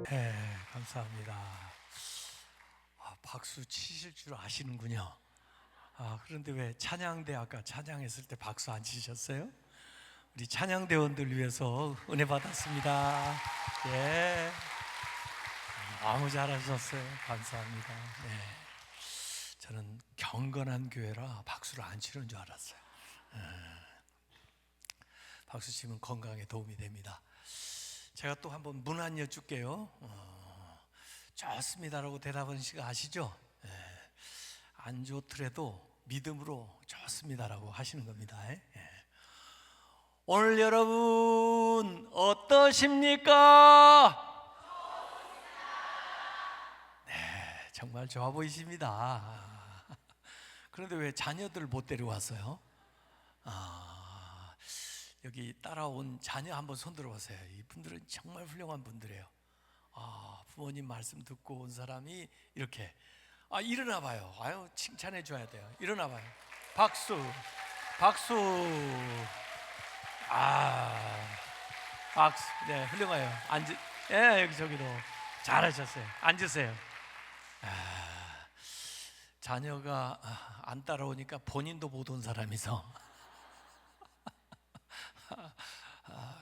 네, 감사합니다. 박수 치실 줄 아시는군요. 그런데 왜 찬양대 아까 찬양했을 때 박수 안 치셨어요? 우리 찬양대원들 위해서 은혜 받았습니다. 예, 너무 잘하셨어요. 감사합니다. 네, 저는 경건한 교회라 박수를 안 치는 줄 알았어요. 박수 치면 건강에 도움이 됩니다. 제가 또 한번 문안 여쭐게요. 좋습니다라고 대답하는 시가 아시죠? 안 좋더라도 믿음으로 좋습니다라고 하시는 겁니다. 오늘 여러분 어떠십니까? 네, 정말 좋아 보이십니다. 그런데 왜 자녀들 못 데려왔어요? 여기 따라온 자녀 한번 손 들어보세요. 이분들은 정말 훌륭한 분들이에요. 부모님 말씀 듣고 온 사람이 이렇게 일어나 봐요. 칭찬해 줘야 돼요. 일어나 봐요. 박수, 박수. 박수. 네, 훌륭해요. 여기 저기도 잘하셨어요. 앉으세요. 자녀가 안 따라오니까 본인도 못 온 사람이서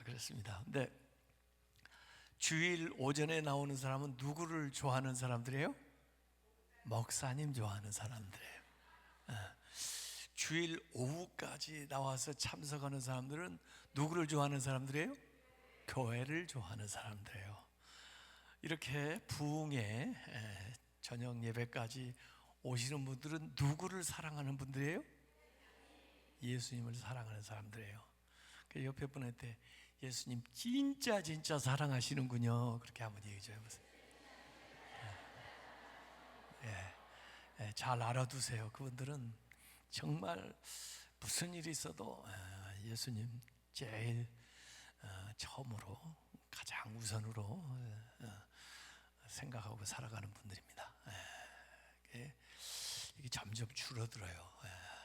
그렇습니다. 근데 주일 오전에 나오는 사람은 누구를 좋아하는 사람들이에요? 목사님 좋아하는 사람들이에요. 주일 오후까지 나와서 참석하는 사람들은 누구를 좋아하는 사람들이에요? 교회를 좋아하는 사람들이에요. 이렇게 부흥회 저녁 예배까지 오시는 분들은 누구를 사랑하는 분들이에요? 예수님을 사랑하는 사람들이에요. 옆에 분한테 예수님 진짜 사랑하시는군요. 그렇게 한번 얘기 좀 해보세요. 잘 알아두세요. 그분들은 정말 무슨 일이 있어도 예수님 제일 처음으로 가장 우선으로 생각하고 살아가는 분들입니다. 이게 점점 줄어들어요.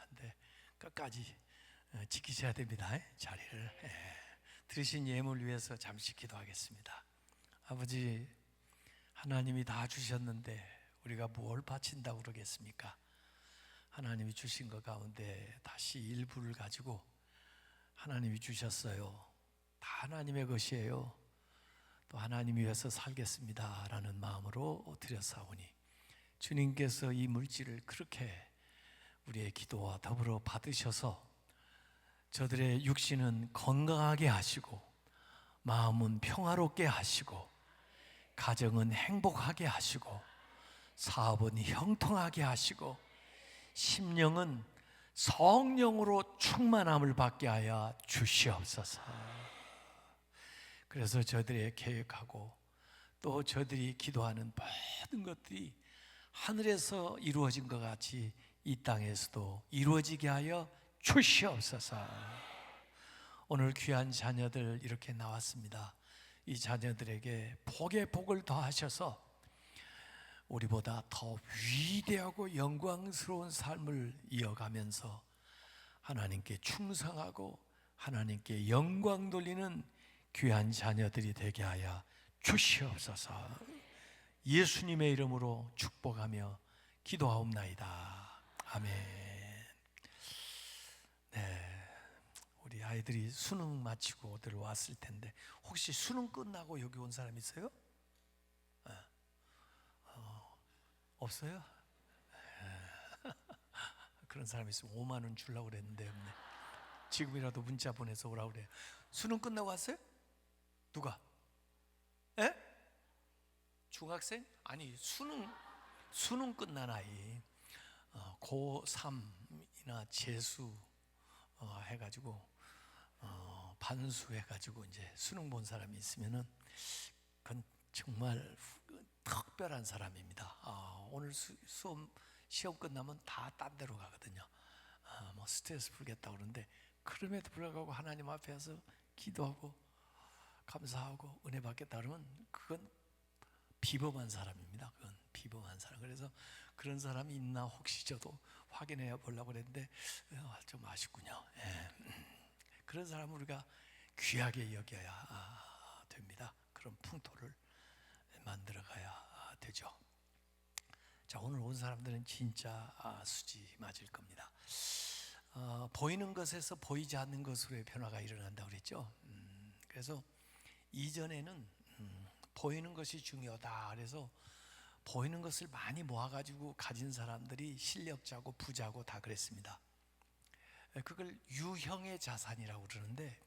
근데 끝까지 지키셔야 됩니다. 자리를. 들으신 예물 위해서 잠시 기도하겠습니다. 아버지, 하나님이 다 주셨는데 우리가 뭘 바친다고 그러겠습니까? 하나님이 주신 것 가운데 다시 일부를 가지고 하나님이 주셨어요. 다 하나님의 것이에요. 또 하나님 위해서 살겠습니다 라는 마음으로 드렸사오니 주님께서 이 물질을 그렇게 우리의 기도와 더불어 받으셔서 저들의 육신은 건강하게 하시고 마음은 평화롭게 하시고 가정은 행복하게 하시고 사업은 형통하게 하시고 심령은 성령으로 충만함을 받게 하여 주시옵소서. 그래서 저들의 계획하고 또 저들이 기도하는 모든 것들이 하늘에서 이루어진 것 같이 이 땅에서도 이루어지게 하여 주시옵소서. 오늘 귀한 자녀들 이렇게 나왔습니다. 이 자녀들에게 복의 복을 더하셔서 우리보다 더 위대하고 영광스러운 삶을 이어가면서 하나님께 충성하고 하나님께 영광 돌리는 귀한 자녀들이 되게 하여 주시옵소서. 예수님의 이름으로 축복하며 기도하옵나이다. 아멘. 네, 우리 아이들이 수능 마치고 들어왔을 텐데 혹시 수능 끝나고 여기 온 사람 있어요? 없어요? 그런 사람 있으면 5만 원 주려고 그랬는데 없네. 지금이라도 문자 보내서 오라고 그래요. 수능 끝나고 왔어요? 누가? 중학생? 아니 수능 끝난 아이 고3이나 재수 해가지고 반수 해가지고 이제 수능 본 사람이 있으면은 그건 정말 특별한 사람입니다. 오늘 시험 끝나면 다 딴 데로 가거든요. 뭐 스트레스 풀겠다 그러는데 그럼에도 불구하고 하나님 앞에서 기도하고 감사하고 은혜 받겠다 그러면 그건 비범한 사람입니다. 그건 비범한 사람. 그래서 그런 사람이 있나 혹시 저도 확인해 보려고 그랬는데 좀 아쉽군요. 그런 사람을 우리가 귀하게 여겨야 됩니다. 그런 풍토를 만들어 가야 되죠. 자, 오늘 온 사람들은 진짜 수지 맞을 겁니다. 보이는 것에서 보이지 않는 것으로의 변화가 일어난다고 그랬죠. 그래서 이전에는 보이는 것이 중요하다. 그래서 보이는 것을 많이 모아가지고 가진 사람들이 실력자고 부자고 다 그랬습니다. 그걸 유형의 자산이라고 그러는데,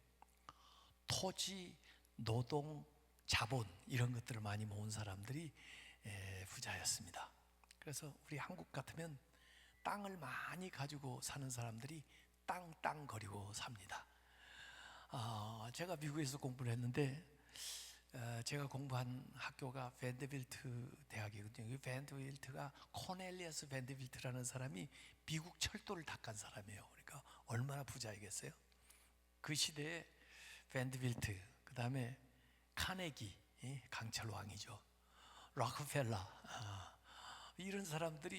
토지, 노동, 자본 이런 것들을 많이 모은 사람들이 부자였습니다. 그래서 우리 한국 같으면 땅을 많이 가지고 사는 사람들이 땅거리고 삽니다. 제가 미국에서 공부를 했는데, 제가 공부한 학교가 밴더빌트 대학이거든요. 밴더빌트가 코넬리어스 밴더빌트라는 사람이 미국 철도를 닦은 사람이에요. 그러니까 얼마나 부자이겠어요? 그 시대에 밴더빌트, 그 다음에 카네기, 강철왕이죠. 록펠러, 이런 사람들이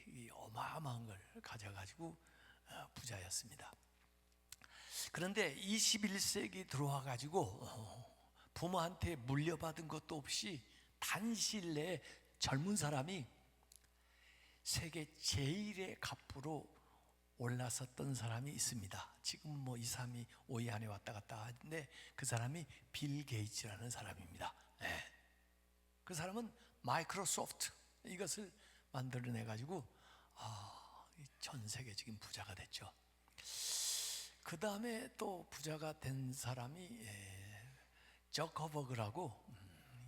이 어마어마한 걸 가져가지고 부자였습니다. 그런데 21세기 들어와 가지고 부모한테 물려받은 것도 없이 단시일 내에 젊은 사람이 세계 제일의 갑부로 올라섰던 사람이 있습니다. 지금 뭐 2, 3위, 5위 안에 왔다 갔다 하는데, 그 사람이 빌 게이츠라는 사람입니다. 그 사람은 마이크로소프트 이것을 만들어내 가지고 전 세계적인 부자가 됐죠. 그 다음에 또 부자가 된 사람이 저커버그라고,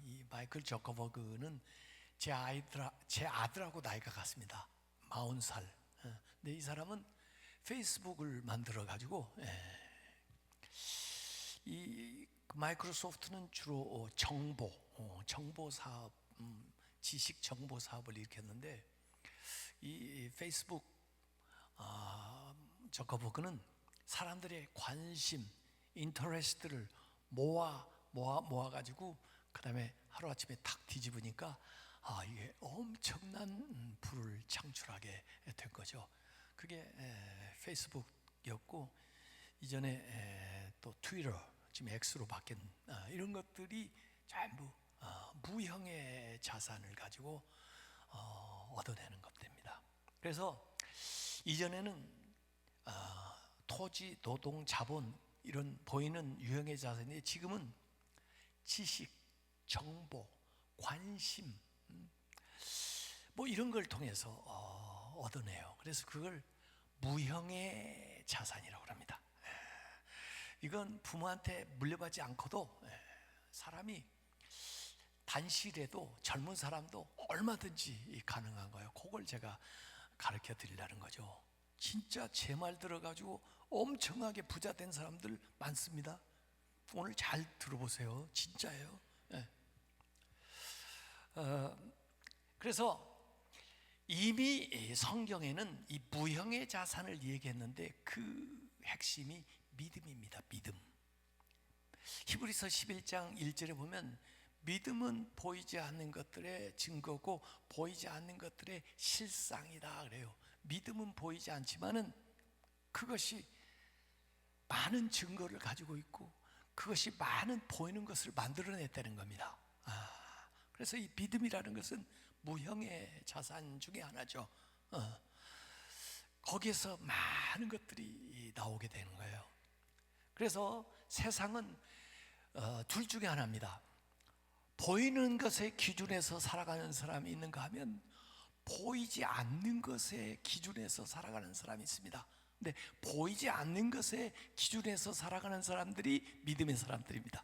이 마이클 저커버그는 제 아들하고 나이가 같습니다. 40살. 근데 이 사람은 페이스북을 만들어 가지고, 이 마이크로소프트는 주로 정보 사업, 지식 정보 사업을 일으켰는데, 이 페이스북 저커버그는 사람들의 관심, 인터레스트를 모아 가지고 그 다음에 하루아침에 탁 뒤집으니까 이게 엄청난 부를 창출하게 된 거죠. 그게 페이스북이었고, 이전에 또 트위터, 지금 X로 바뀐 이런 것들이 전부 무형의 자산을 가지고 얻어내는 것입니다. 그래서 이전에는 토지, 노동, 자본 이런 보이는 유형의 자산인데, 지금은 지식, 정보, 관심, 뭐 이런 걸 통해서 얻어내요. 그래서 그걸 무형의 자산이라고 합니다. 이건 부모한테 물려받지 않고도 사람이 단시일에도, 젊은 사람도 얼마든지 가능한 거예요. 그걸 제가 가르쳐 드리려는 거죠. 진짜 제 말 들어가지고 엄청나게 부자 된 사람들 많습니다. 오늘 잘 들어보세요. 진짜예요. 그래서 이미 성경에는 이 무형의 자산을 얘기했는데, 그 핵심이 믿음입니다. 믿음. 히브리서 11장 1절에 보면, 믿음은 보이지 않는 것들의 증거고 보이지 않는 것들의 실상이다 그래요. 믿음은 보이지 않지만은 그것이 많은 증거를 가지고 있고, 그것이 많은 보이는 것을 만들어냈다는 겁니다. 그래서 이 믿음이라는 것은 무형의 자산 중에 하나죠. 거기에서 많은 것들이 나오게 되는 거예요. 그래서 세상은 둘 중에 하나입니다. 보이는 것의 기준에서 살아가는 사람이 있는가 하면, 보이지 않는 것의 기준에서 살아가는 사람이 있습니다. 근데 보이지 않는 것의 기준에서 살아가는 사람들이 믿음의 사람들입니다.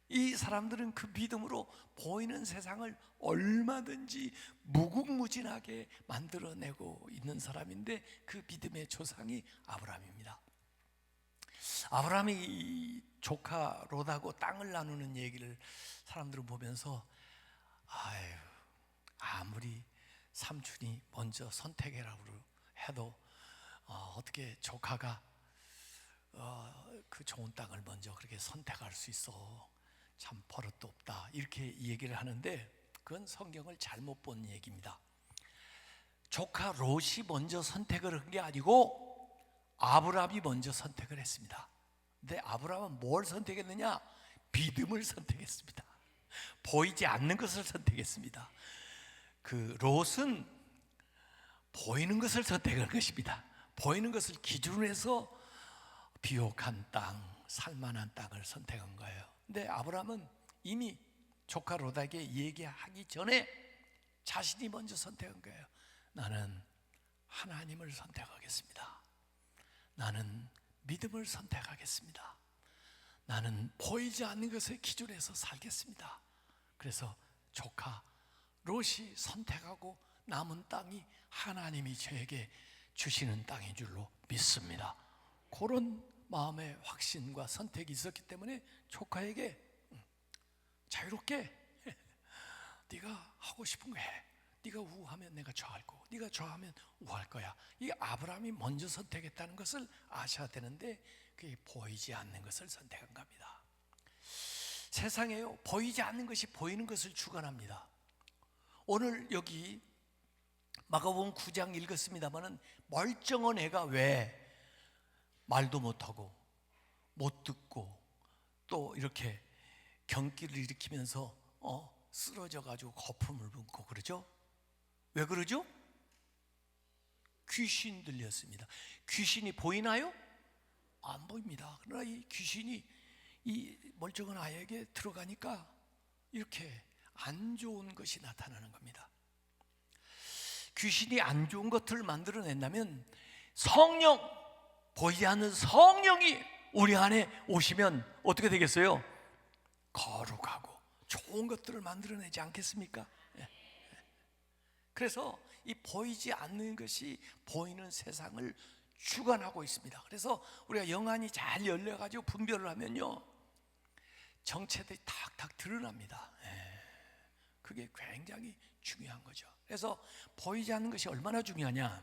이 사람들은 그 믿음으로 보이는 세상을 얼마든지 무궁무진하게 만들어내고 있는 사람인데, 그 믿음의 조상이 아브라함입니다. 아브라함이 조카 롯하고 땅을 나누는 얘기를 사람들은 보면서, 아무리 삼촌이 먼저 선택해라고 해도 어떻게 조카가 그 좋은 땅을 먼저 그렇게 선택할 수 있어, 참 버릇도 없다, 이렇게 얘기를 하는데, 그건 성경을 잘못 본 얘기입니다. 조카 롯이 먼저 선택을 한 게 아니고 아브라함이 먼저 선택을 했습니다. 근데 아브라함은 뭘 선택했느냐? 믿음을 선택했습니다. 보이지 않는 것을 선택했습니다. 그 롯은 보이는 것을 선택한 것입니다. 보이는 것을 기준으로 해서 비옥한 땅, 살만한 땅을 선택한 거예요. 근데 아브라함은 이미 조카 롯에게 얘기하기 전에 자신이 먼저 선택한 거예요. 나는 하나님을 선택하겠습니다. 나는 믿음을 선택하겠습니다. 나는 보이지 않는 것을 기준해서 살겠습니다. 그래서 조카 롯이 선택하고 남은 땅이 하나님이 저에게 주시는 땅인 줄로 믿습니다. 그런 마음의 확신과 선택이 있었기 때문에 조카에게 자유롭게 네가 하고 싶은 거 해. 네가 우하면 내가 좌할 거고 네가 좌하면 우할 거야. 이 아브라함이 먼저 선택했다는 것을 아셔야 되는데 그게 보이지 않는 것을 선택한 겁니다. 세상에요, 보이지 않는 것이 보이는 것을 주관합니다. 오늘 여기 마가복음 9장 읽었습니다마는 멀쩡한 애가 왜 말도 못하고 못 듣고 또 이렇게 경기를 일으키면서 쓰러져 가지고 거품을 붓고 그러죠? 왜 그러죠? 귀신 들렸습니다. 귀신이 보이나요? 안 보입니다. 그러나 이 귀신이 이 멀쩡한 아이에게 들어가니까 이렇게 안 좋은 것이 나타나는 겁니다. 귀신이 안 좋은 것들을 만들어낸다면 성령, 보이지 않는 성령이 우리 안에 오시면 어떻게 되겠어요? 거룩하고 좋은 것들을 만들어내지 않겠습니까? 그래서 이 보이지 않는 것이 보이는 세상을 주관하고 있습니다. 그래서 우리가 영안이 잘 열려가지고 분별을 하면요, 정체들이 탁탁 드러납니다. 그게 굉장히 중요한 거죠. 그래서 보이지 않는 것이 얼마나 중요하냐?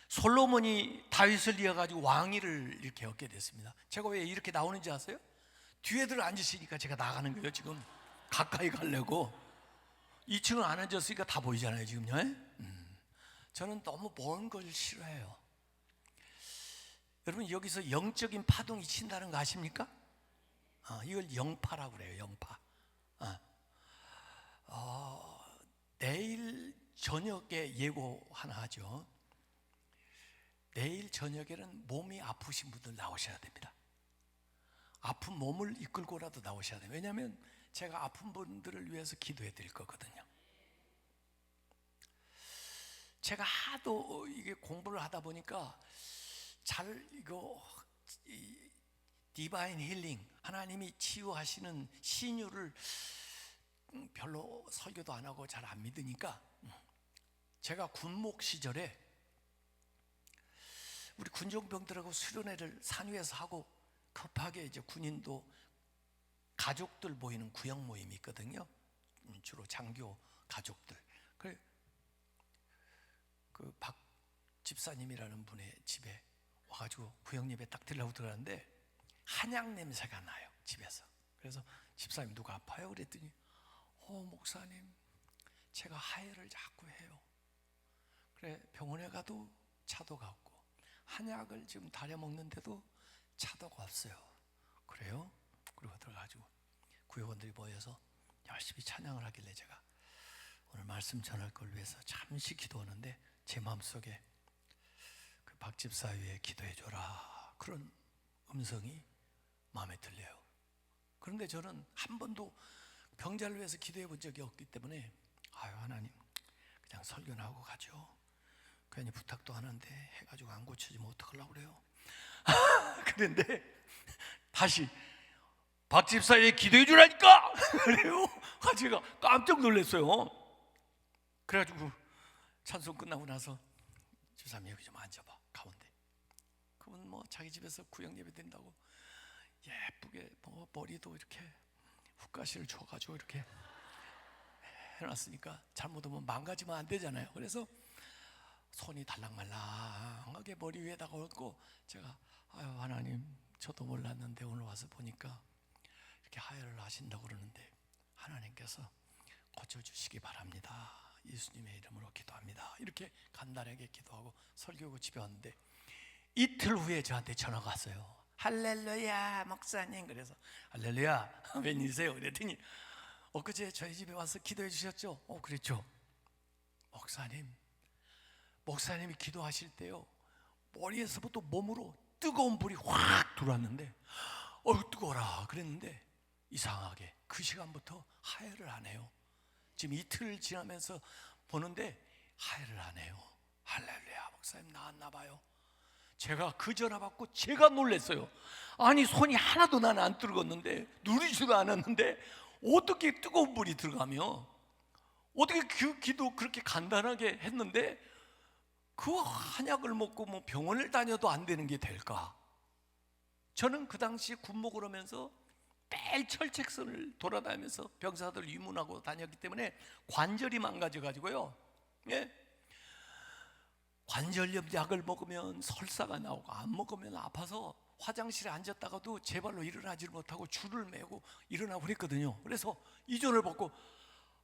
솔로몬이 다윗을 이어가지고 왕위를 이렇게 얻게 됐습니다. 제가 왜 이렇게 나오는지 아세요? 뒤에들 앉으시니까 제가 나가는 거예요. 지금 가까이 가려고. 2층은 안 앉았으니까 다 보이잖아요 지금요. 저는 너무 먼 걸 싫어해요. 여러분, 여기서 영적인 파동이 친다는 거 아십니까? 이걸 영파라고 그래요. 영파. 내일 저녁에 예고 하나 하죠. 내일 저녁에는 몸이 아프신 분들 나오셔야 됩니다. 아픈 몸을 이끌고라도 나오셔야 돼요. 왜냐하면 제가 아픈 분들을 위해서 기도해 드릴 거거든요. 제가 하도 이게 공부를 하다 보니까 이거 디바인 힐링, 하나님이 치유하시는 신유를 별로 설교도 안 하고 잘 안 믿으니까, 제가 군목 시절에 우리 군종병들하고 수련회를 산 위에서 하고 급하게 이제 군인도 가족들 모이는 구역 모임이 있거든요. 주로 장교 가족들. 그 박 집사님이라는 분의 집에 와가지고 구역 예배 딱 드리려고 들어갔는데 한약 냄새가 나요, 집에서. 그래서 집사님 누가 아파요? 그랬더니 목사님, 제가 하혈을 자꾸 해요. 그래, 병원에 가도 차도가 없고 한약을 지금 다려 먹는데도 차도가 없어요. 그래요? 그리고 들어가지고 구역원들이 모여서 열심히 찬양을 하길래 제가 오늘 말씀 전할 걸 위해서 잠시 기도하는데 제 마음속에 그 박집사 위에 기도해 줘라, 그런 음성이 마음에 들려요. 그런데 저는 한 번도 병자를 위해서 기도해 본 적이 없기 때문에 하나님, 그냥 설교나 하고 가죠. 괜히 부탁도 하는데 해가지고 안 고쳐지면 어떡하려고 그래요. 그런데 다시 박집사에 기도해 주라니까 그래요. 제가 깜짝 놀랐어요. 그래가지고 찬송 끝나고 나서 집사님 여기 좀 앉아봐, 가운데. 그분 뭐 자기 집에서 구역 예배 드린다고 예쁘게 뭐 머리도 이렇게 훅가시를 줘가지고 이렇게 해놨으니까 잘못하면 망가지면 안 되잖아요. 그래서 손이 달랑말랑하게 머리 위에다가 얹고 제가 하나님, 저도 몰랐는데 오늘 와서 보니까 이렇게 하혈을 하신다고 그러는데 하나님께서 고쳐주시기 바랍니다. 예수님의 이름으로 기도합니다. 이렇게 간단하게 기도하고 설교하고 집에 왔는데 이틀 후에 저한테 전화가 왔어요. 할렐루야 목사님. 그래서 할렐루야 웬일이세요? 그랬더니 엊그제 저희 집에 와서 기도해 주셨죠? 그랬죠. 목사님이 기도하실 때요, 머리에서부터 몸으로 뜨거운 불이 확 들어왔는데 뜨거워라 그랬는데 이상하게 그 시간부터 하혈을 안 해요. 지금 이틀 지나면서 보는데 하혈을 안 해요. 할렐루야, 목사님 나았나 봐요. 제가 그 전화 받고 제가 놀랐어요. 아니 손이 하나도 나는 안 뜨거웠는데, 누리지도 않았는데 어떻게 뜨거운 불이 들어가며, 어떻게 그 기도 그렇게 간단하게 했는데 그 한약을 먹고 뭐 병원을 다녀도 안 되는 게 될까? 저는 그 당시 군목을 하면서 매일 철책선을 돌아다니면서 병사들 위문하고 다녔기 때문에 관절이 망가져 가지고요, 예? 관절염 약을 먹으면 설사가 나오고 안 먹으면 아파서 화장실에 앉았다가도 제 발로 일어나지를 못하고 줄을 매고 일어나고 그랬거든요. 그래서 이전을 받고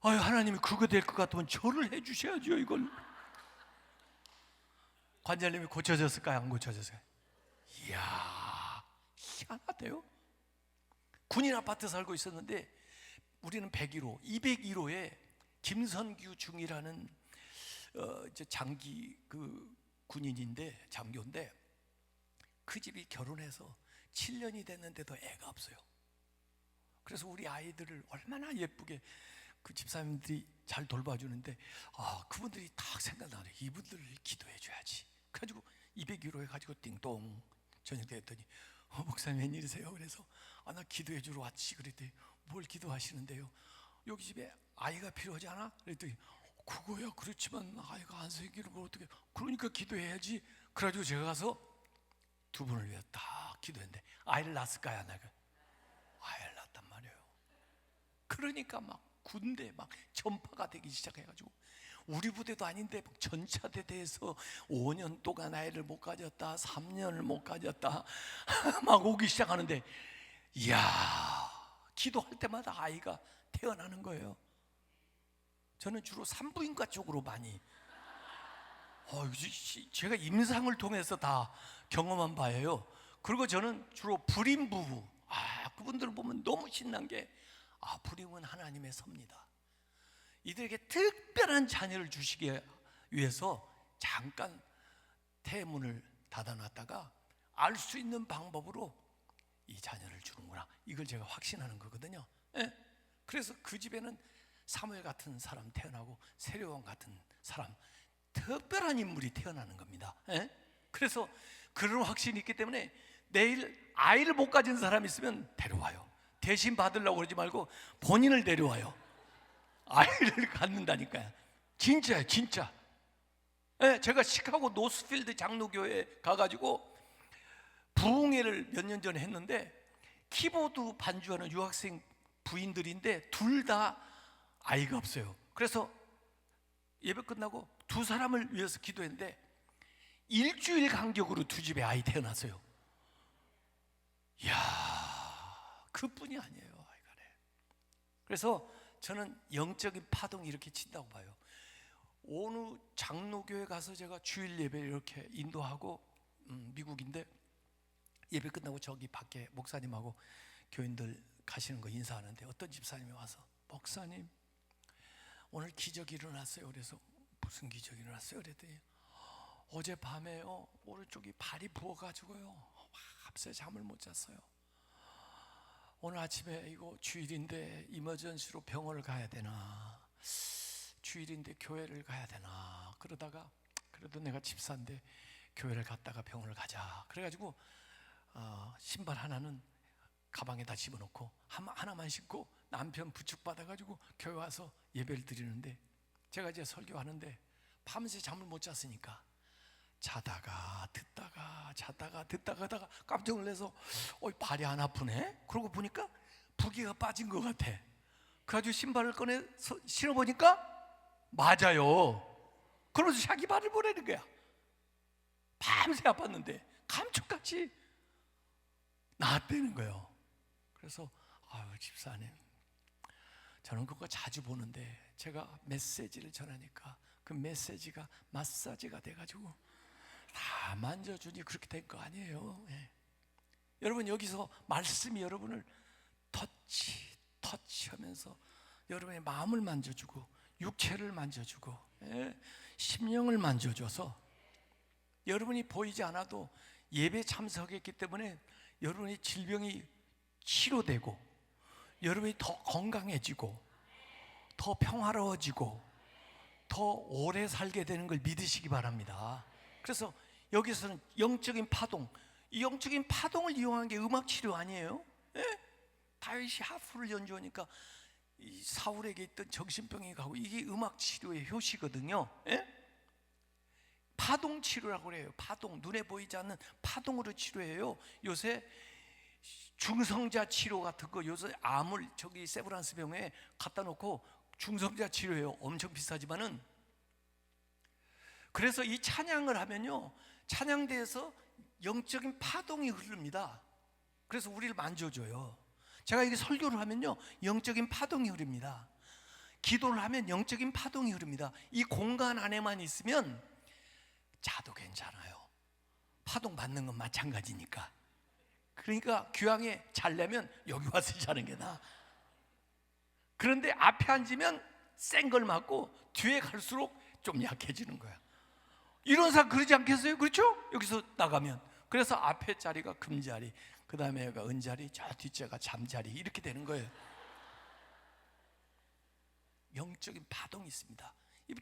하나님이 그거 될 것 같으면 절을 해 주셔야죠. 이걸 관절염이 고쳐졌을까요? 안 고쳐졌어요? 이야, 희한하대요. 군인 아파트 살고 있었는데 우리는 101호, 201호에 김선규 중이라는 장기 그 군인인데, 장교인데 그 집이 결혼해서 7년이 됐는데도 애가 없어요. 그래서 우리 아이들을 얼마나 예쁘게 그 집사님들이 잘 돌봐주는데 그분들이 딱 생각나네. 이분들을 기도해 줘야지. 그래가지고 201호에 가지고 띵동 저녁 때 했더니 목사님 웬일이세요? 그래서 나 기도해 주러 왔지. 그랬더니 뭘 기도하시는데요? 여기 집에 아이가 필요하지 않아? 그랬더니 그거야 그렇지만 아이가 안 생기는 걸 어떻게, 그러니까 기도해야지. 그래가지고 제가 가서 두 분을 위해 다 기도했는데 아이를 낳았을까요? 안 낳을까요? 아이를 낳았단 말이에요. 그러니까 막 군대 막 전파가 되기 시작해가지고 우리 부대도 아닌데 전차대대에서 5년 동안 아이를 못 가졌다, 3년을 못 가졌다 막 오기 시작하는데, 이야, 기도할 때마다 아이가 태어나는 거예요. 저는 주로 산부인과 쪽으로 많이 제가 임상을 통해서 다 경험한 바예요. 그리고 저는 주로 불임 부부, 그분들을 보면 너무 신난 게 불임은 하나님의 섭니다. 이들에게 특별한 자녀를 주시기 위해서 잠깐 태문을 닫아놨다가 알 수 있는 방법으로 이 자녀를 주는구나, 이걸 제가 확신하는 거거든요. 예? 그래서 그 집에는 사무엘 같은 사람 태어나고 세례요한 같은 사람, 특별한 인물이 태어나는 겁니다. 예? 그래서 그런 확신이 있기 때문에 내일 아이를 못 가진 사람이 있으면 데려와요. 대신 받으려고 그러지 말고 본인을 데려와요. 아이를 갖는다니까요. 진짜예요, 진짜. 예, 제가 시카고 노스필드 장로교회에 가가지고 부흥회를 몇 년 전에 했는데 키보드 반주하는 유학생 부인들인데 둘 다 아이가 없어요. 그래서 예배 끝나고 두 사람을 위해서 기도했는데 일주일 간격으로 두 집에 아이 태어났어요. 이야, 그뿐이 아니에요, 아이가. 그래서 저는 영적인 파동이 이렇게 친다고 봐요. 어느 장로교회 가서 제가 주일 예배 이렇게 인도하고, 미국인데 예배 끝나고 저기 밖에 목사님하고 교인들 가시는 거 인사하는데 어떤 집사님이 와서 목사님 오늘 기적이 일어났어요. 그래서 무슨 기적이 일어났어요? 그랬더니 어젯밤에요 오른쪽이 발이 부어가지고요 밤새 잠을 못 잤어요. 오늘 아침에 이거 주일인데 이머전시로 병원을 가야 되나, 주일인데 교회를 가야 되나, 그러다가 그래도 내가 집사인데 교회를 갔다가 병원을 가자 그래가지고 신발 하나는 가방에다 집어넣고 하나만 신고 남편 부축받아가지고 교회 와서 예배를 드리는데, 제가 이제 설교하는데 밤새 잠을 못 잤으니까 자다가 듣다가 하다가 깜짝 놀라서 발이 안 아프네? 그러고 보니까 부기가 빠진 것 같아. 그래가지고 신발을 꺼내서 신어보니까 맞아요. 그러면서 자기 발을 보내는 거야. 밤새 아팠는데 감쪽같이 나았다는 거예요. 그래서 집사님, 저는 그거 자주 보는데 제가 메시지를 전하니까 그 메시지가 마사지가 돼가지고 다 만져주니 그렇게 된 거 아니에요. 예. 여러분 여기서 말씀이 여러분을 터치하면서 여러분의 마음을 만져주고 육체를 만져주고 심령을 만져줘서 여러분이 보이지 않아도 예배 참석했기 때문에 여러분의 질병이 치료되고 여러분이 더 건강해지고 더 평화로워지고 더 오래 살게 되는 걸 믿으시기 바랍니다. 그래서 여기서는 영적인 파동, 이 영적인 파동을 이용한 게 음악 치료 아니에요? 다윗이 하프를 연주하니까 이 사울에게 있던 정신병이 가고, 이게 음악 치료의 효시거든요. 파동 치료라고 그래요. 파동, 눈에 보이지 않는 파동으로 치료해요. 요새 중성자 치료 같은 거 요새 암을 저기 세브란스 병원에 갖다 놓고 중성자 치료해요. 엄청 비싸지만은. 그래서 이 찬양을 하면요, 찬양대에서 영적인 파동이 흐릅니다. 그래서 우리를 만져줘요. 제가 이게 설교를 하면요, 영적인 파동이 흐릅니다. 기도를 하면 영적인 파동이 흐릅니다. 이 공간 안에만 있으면 자도 괜찮아요. 파동 받는 건 마찬가지니까. 그러니까 교양에 자려면 여기 와서 자는 게 나아. 그런데 앞에 앉으면 센 걸 맞고 뒤에 갈수록 좀 약해지는 거야. 이런 사람 그러지 않겠어요? 그렇죠? 여기서 나가면. 그래서 앞에 자리가 금자리, 그 다음에 은자리, 저 뒷자가 잠자리, 이렇게 되는 거예요. 영적인 파동이 있습니다.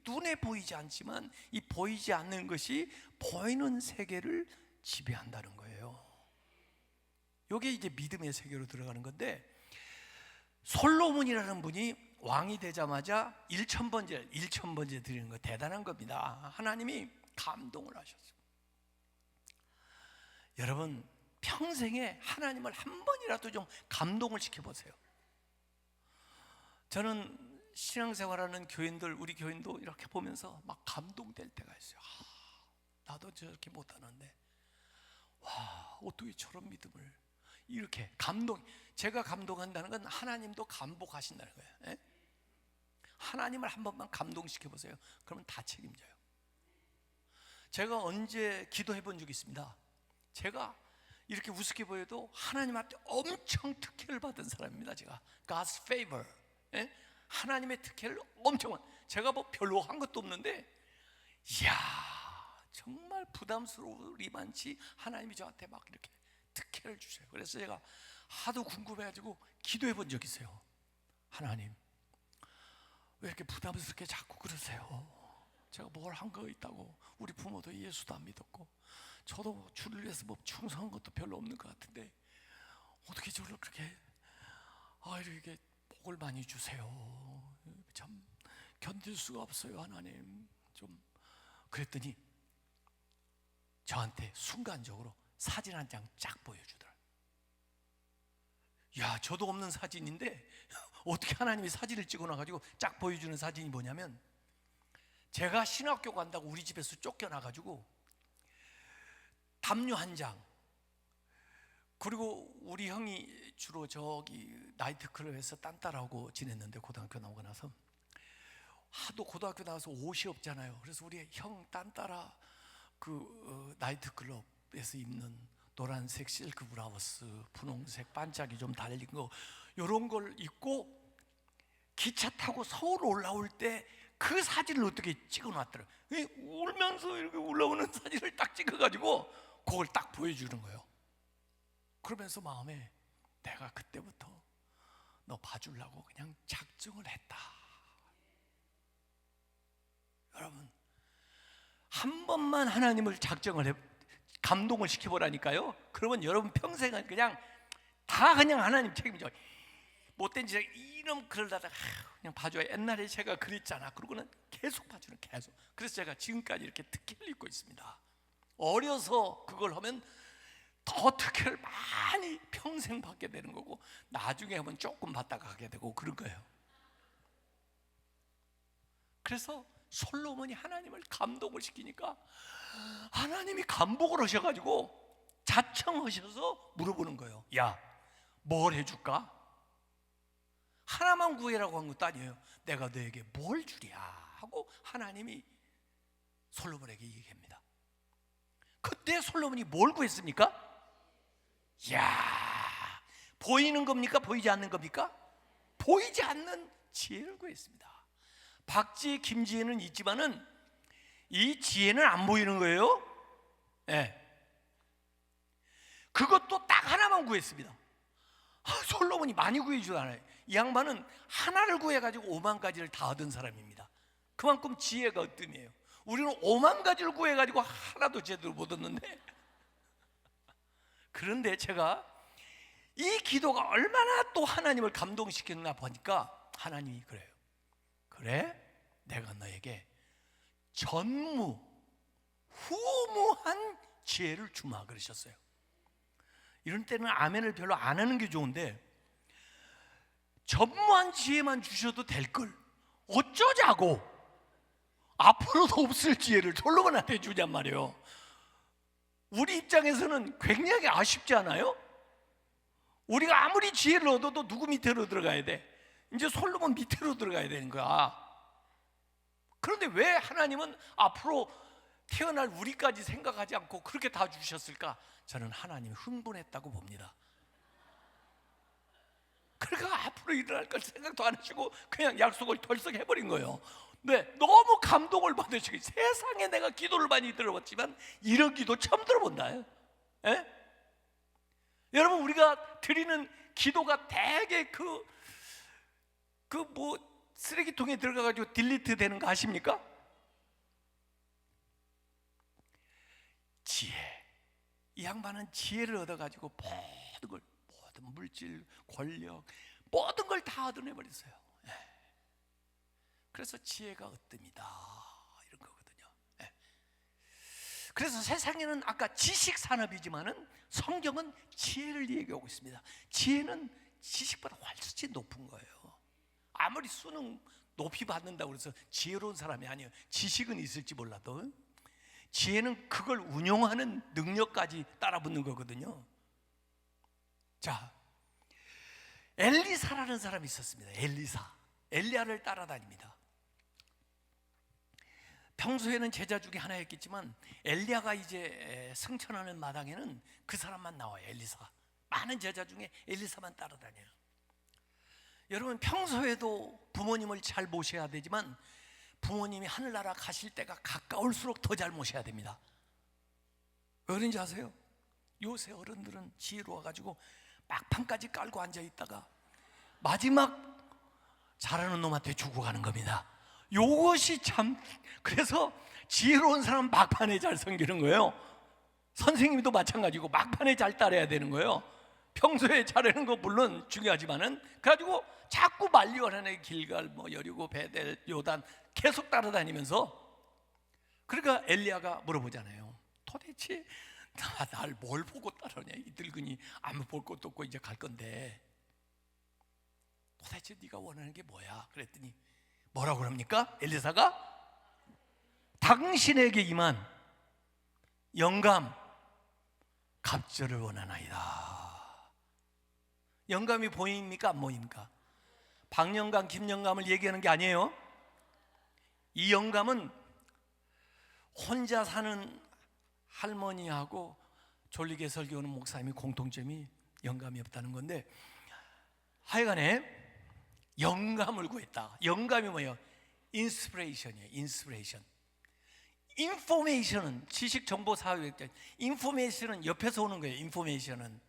눈에 보이지 않지만 이 보이지 않는 것이 보이는 세계를 지배한다는 거예요. 이게 이제 믿음의 세계로 들어가는 건데, 솔로몬이라는 분이 왕이 되자마자 1,000번째 드리는 거 대단한 겁니다. 하나님이 감동을 하셨어요. 여러분 평생에 하나님을 한 번이라도 좀 감동을 시켜보세요. 저는 신앙생활하는 교인들, 우리 교인도 이렇게 보면서 막 감동될 때가 있어요. 나도 저렇게 못하는데 와, 어떻게 저런 믿음을 이렇게 제가 감동한다는 건 하나님도 감복하신다는 거예요. 하나님을 한 번만 감동시켜보세요. 그러면 다 책임져요. 제가 언제 기도해 본 적이 있습니다. 제가 이렇게 우습게 보여도 하나님한테 엄청 특혜를 받은 사람입니다. 제가 God's favor, 하나님의 특혜를 엄청, 제가 뭐 별로 한 것도 없는데, 이야, 정말 부담스러우리만치 하나님이 저한테 막 이렇게 특혜를 주셔요. 그래서 제가 하도 궁금해가지고 기도해 본 적이 있어요. 하나님, 왜 이렇게 부담스럽게 자꾸 그러세요? 제가 뭘 한 거 있다고? 우리 부모도 예수도 안 믿었고, 저도 주를 위해서 뭐 충성한 것도 별로 없는 것 같은데 어떻게 저를 그렇게 이렇게 복을 많이 주세요? 참 견딜 수가 없어요, 하나님. 좀 그랬더니 저한테 순간적으로 사진 한 장 쫙 보여주더라. 야, 저도 없는 사진인데 어떻게 하나님이 사진을 찍어놔가지고 쫙 보여주는 사진이 뭐냐면, 제가 신학교 간다고 우리 집에서 쫓겨나가지고 담요 한 장, 그리고 우리 형이 주로 저기 나이트클럽에서 딴따라하고 지냈는데, 고등학교 나오고 나서 하도 고등학교 나와서 옷이 없잖아요. 그래서 우리 형 딴따라 나이트클럽에서 입는 노란색 실크 브라우스, 분홍색 반짝이 좀 달린 거, 이런 걸 입고 기차 타고 서울 올라올 때 그 사진을 어떻게 찍어놨더라. 울면서 이렇게 올라오는 사진을 딱 찍어가지고 그걸 딱 보여주는 거예요. 그러면서 마음에 내가 그때부터 너 봐주려고 그냥 작정을 했다. 여러분, 한 번만 하나님을 감동을 시켜보라니까요. 그러면 여러분 평생은 그냥 다 그냥 하나님 책임져. 못된 짓 이놈 그러다가 그냥 봐줘야. 옛날에 제가 그랬잖아. 그러고는 계속 봐주는, 계속. 그래서 제가 지금까지 이렇게 특혜를 입고 있습니다. 어려서 그걸 하면 더 특혜를 많이 평생 받게 되는 거고, 나중에 하면 조금 받다가 가게 되고 그런 거예요. 그래서 솔로몬이 하나님을 감동을 시키니까 하나님이 감복을 하셔가지고 자청하셔서 물어보는 거예요. 야, 뭘 해줄까? 하나만 구해라고 한 것도 아니에요. 내가 너에게 뭘 주랴 하고 하나님이 솔로몬에게 얘기합니다. 그때 솔로몬이 뭘 구했습니까? 이야, 보이는 겁니까? 보이지 않는 겁니까? 보이지 않는 지혜를 구했습니다. 박쥐, 김지혜는 있지만은 이 지혜는 안 보이는 거예요. 네. 그것도 딱 하나만 구했습니다. 솔로몬이 많이 구해주지 않아요. 이 양반은 하나를 구해가지고 5만 가지를 다 얻은 사람입니다. 그만큼 지혜가 으뜸이에요. 우리는 5만 가지를 구해가지고 하나도 제대로 못 얻는데, 그런데 제가 이 기도가 얼마나 또 하나님을 감동시켰나 보니까 하나님이 그래요. 그래, 내가 너에게 전무후무한 지혜를 주마 그러셨어요. 이런 때는 아멘을 별로 안 하는 게 좋은데, 전무한 지혜만 주셔도 될걸 어쩌자고 앞으로도 없을 지혜를 솔로몬한테 주냔 말이에요. 우리 입장에서는 굉장히 아쉽지 않아요? 우리가 아무리 지혜를 얻어도 누구 밑으로 들어가야 돼? 이제 솔로몬 밑으로 들어가야 되는 거야. 그런데 왜 하나님은 앞으로 태어날 우리까지 생각하지 않고 그렇게 다 주셨을까? 저는 하나님이 흥분했다고 봅니다. 그러니까 앞으로 일어날 걸 생각도 안 하시고 그냥 약속을 덜썩 해버린 거예요. 네, 너무 감동을 받으시고, 세상에 내가 기도를 많이 들어봤지만 이런 기도 처음 들어본다. 예? 여러분, 우리가 드리는 기도가 대개 쓰레기통에 들어가가지고 딜리트 되는 거 아십니까? 지혜. 이 양반은 지혜를 얻어가지고 모든 물질, 권력, 모든 걸 다 얻어내버렸어요. 그래서 지혜가 으뜸이다 이런 거거든요. 그래서 세상에는 아까 지식 산업이지만은 성경은 지혜를 얘기하고 있습니다. 지혜는 지식보다 훨씬 높은 거예요. 아무리 수능 높이 받는다고 해서 지혜로운 사람이 아니에요. 지식은 있을지 몰라도 지혜는 그걸 운용하는 능력까지 따라붙는 거거든요. 자, 엘리사라는 사람이 있었습니다. 엘리야를 따라다닙니다. 평소에는 제자 중에 하나였겠지만 엘리야가 이제 승천하는 마당에는 그 사람만 나와요. 엘리사. 많은 제자 중에 엘리사만 따라다녀요. 여러분, 평소에도 부모님을 잘 모셔야 되지만 부모님이 하늘나라 가실 때가 가까울수록 더 잘 모셔야 됩니다. 왜 그런지 아세요? 요새 어른들은 지혜로워가지고 막판까지 깔고 앉아있다가 마지막 잘하는 놈한테 주고 가는 겁니다. 요것이 참, 그래서 지혜로운 사람 막판에 잘 섬기는 거예요. 선생님도 마찬가지고 막판에 잘 따라야 되는 거예요. 평소에 잘하는 거 물론 중요하지만은 그래가지고 자꾸 말리원하는 길갈, 여리고, 베델, 요단 계속 따라다니면서, 그러니까 엘리야가 물어보잖아요. 도대체 날 뭘 보고 따라오냐? 이 늙은이 아무 볼 것도 없고 이제 갈 건데 도대체 네가 원하는 게 뭐야? 그랬더니 뭐라고 그럽니까? 엘리사가 당신에게 임한 영감, 갑절을 원하나이다. 영감이 보입니까? 안 보입니까? 박영감, 김영감을 얘기하는 게 아니에요. 이 영감은 혼자 사는 할머니하고 졸리게 설교하는 목사님이 공통점이 영감이 없다는 건데, 하여간에 영감을 구했다. 영감이 뭐예요? 인스피레이션이에요. 인스피레이션. 인포메이션은 지식 정보 사회, 인포메이션은 옆에서 오는 거예요. 인포메이션은.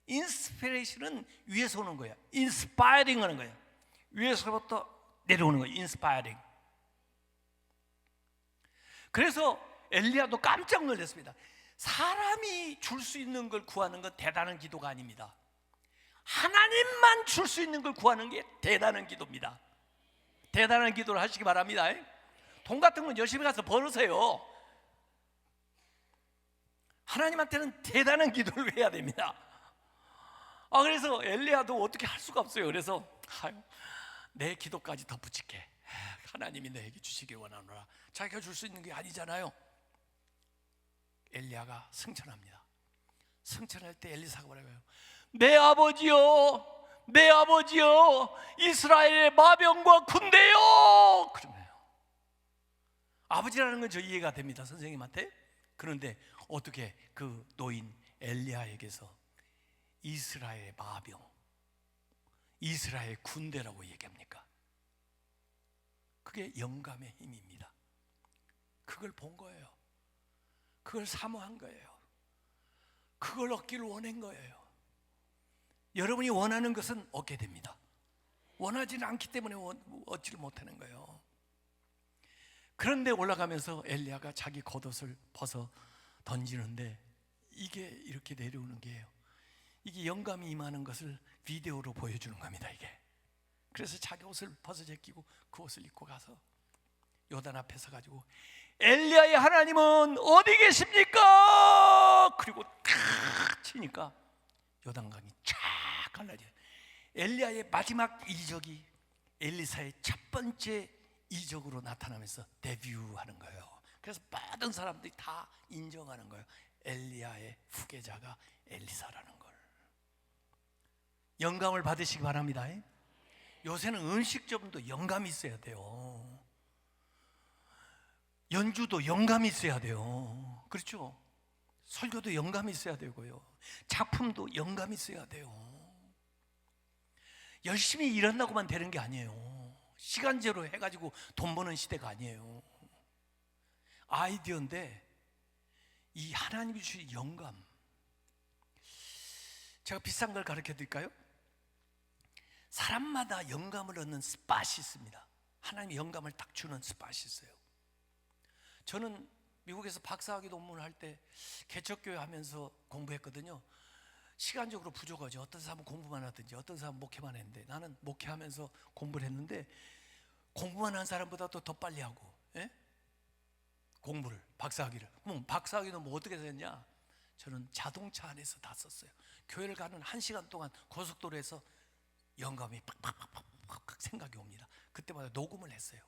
인스피레이션은 위에서 오는 거예요. 인스파이링 하는 거예요. 위에서부터 내려오는 거예요. 인스파이링. 그래서 엘리야도 깜짝 놀랐습니다. 사람이 줄 수 있는 걸 구하는 건 대단한 기도가 아닙니다. 하나님만 줄 수 있는 걸 구하는 게 대단한 기도입니다. 대단한 기도를 하시기 바랍니다. 돈 같은 건 열심히 가서 벌으세요. 하나님한테는 대단한 기도를 해야 됩니다. 그래서 엘리야도 어떻게 할 수가 없어요. 그래서 내 기도까지 덧붙일게. 하나님이 너에게 주시길 원하노라. 자기가 줄 수 있는 게 아니잖아요. 엘리야가 승천합니다. 승천할 때 엘리사가 뭐라고 해요? 내 아버지요, 내 아버지요, 이스라엘의 마병과 군대요. 그러네요. 아버지라는 건 저 이해가 됩니다, 선생님한테. 그런데 어떻게 그 노인 엘리야에게서 이스라엘의 마병, 이스라엘의 군대라고 얘기합니까? 그게 영감의 힘입니다. 그걸 본 거예요. 그걸 사모한 거예요. 그걸 얻기를 원한 거예요. 여러분이 원하는 것은 얻게 됩니다. 원하지는 않기 때문에 얻지를 못하는 거예요. 그런데 올라가면서 엘리야가 자기 겉옷을 벗어 던지는데 이게 이렇게 내려오는 게예요. 이게 영감이 임하는 것을 비디오로 보여주는 겁니다. 이게. 그래서 자기 옷을 벗어 제끼고 그 옷을 입고 가서 요단 앞에 서가지고 엘리야의 하나님은 어디 계십니까? 그리고 탁 치니까 요단강이 쫙 갈라져요. 엘리야의 마지막 이적이 엘리사의 첫 번째 이적으로 나타나면서 데뷔하는 거예요. 그래서 모든 사람들이 다 인정하는 거예요. 엘리야의 후계자가 엘리사라는 걸. 영감을 받으시기 바랍니다. 요새는 음식점도 영감이 있어야 돼요. 연주도 영감이 있어야 돼요. 그렇죠? 설교도 영감이 있어야 되고요. 작품도 영감이 있어야 돼요. 열심히 일한다고만 되는 게 아니에요. 시간제로 해가지고 돈 버는 시대가 아니에요. 아이디어인데 이 하나님이 주신 영감, 제가 비싼 걸 가르쳐 드릴까요? 사람마다 영감을 얻는 스팟이 있습니다. 하나님이 영감을 딱 주는 스팟이 있어요. 저는 미국에서 박사학위 논문을 할 때 개척교회 하면서 공부했거든요. 시간적으로 부족하죠. 어떤 사람은 공부만 하든지 어떤 사람은 목회만 했는데 나는 목회하면서 공부를 했는데 공부만 한 사람보다도 더 빨리 하고, 예? 공부를, 박사학위를. 그럼 박사학위는 뭐 어떻게 됐냐? 저는 자동차 안에서 다 썼어요. 교회를 가는 1시간 동안 고속도로에서 영감이 팍팍팍팍 생각이 옵니다. 그때마다 녹음을 했어요.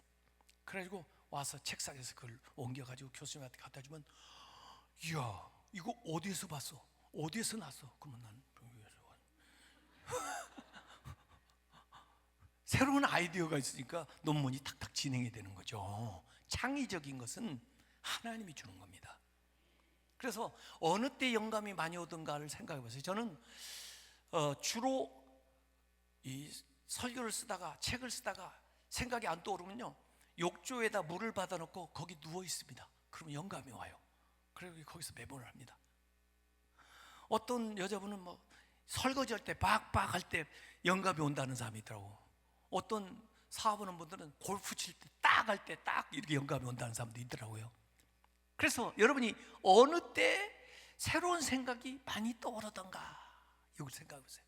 그래가지고 와서 책상에서 그걸 옮겨가지고 교수님한테 갖다 주면, 이야, 이거 어디에서 봤어? 어디에서 났어? 그러면 난 새로운 아이디어가 있으니까 논문이 탁탁 진행이 되는 거죠. 창의적인 것은 하나님이 주는 겁니다. 그래서 어느 때 영감이 많이 오던가를 생각해 보세요. 저는 주로 이 설교를 쓰다가 책을 쓰다가 생각이 안 떠오르면요, 욕조에다 물을 받아놓고 거기 누워 있습니다. 그러면 영감이 와요. 그리고 거기서 메모를 합니다. 어떤 여자분은 뭐 설거지 할 때 빡빡 할 때 영감이 온다는 사람이 있더라고. 어떤 사업하는 분들은 골프 칠 때 딱 할 때 딱 이렇게 영감이 온다는 사람도 있더라고요. 그래서 여러분이 어느 때 새로운 생각이 많이 떠오르던가 이걸 생각해 보세요.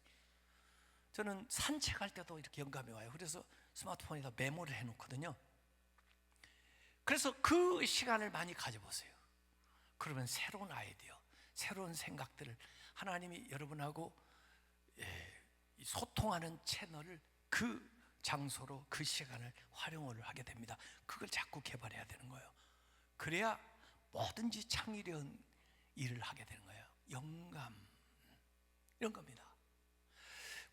저는 산책할 때도 이렇게 영감이 와요. 그래서 스마트폰에다 메모를 해놓거든요. 그래서 그 시간을 많이 가져보세요. 그러면 새로운 아이디어, 새로운 생각들을 하나님이 여러분하고 소통하는 채널을 그 장소로 그 시간을 활용을 하게 됩니다. 그걸 자꾸 개발해야 되는 거예요. 그래야 뭐든지 창의력 일을 하게 되는 거예요. 영감, 이런 겁니다.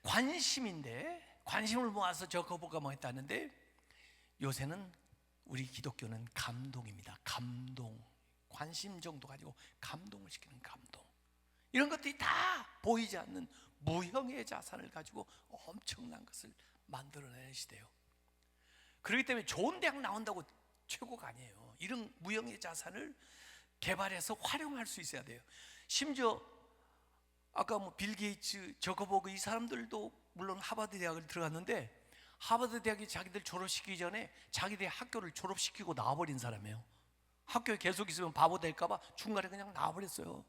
관심인데, 관심을 모아서 저거보가 뭐 했다는데, 요새는 우리 기독교는 감동입니다. 감동, 관심 정도 가지고 감동을 시키는 감동. 이런 것들이 다 보이지 않는 무형의 자산을 가지고 엄청난 것을 만들어내는 시대예요. 그렇기 때문에 좋은 대학 나온다고 최고가 아니에요. 이런 무형의 자산을 개발해서 활용할 수 있어야 돼요. 심지어 아까 뭐 빌 게이츠, 저커버그 이 사람들도 물론 하버드 대학을 들어갔는데 하버드 대학이 자기들 졸업시키기 전에 자기들 학교를 졸업시키고 나와버린 사람이에요. 학교에 계속 있으면 바보 될까봐 중간에 그냥 나와버렸어요.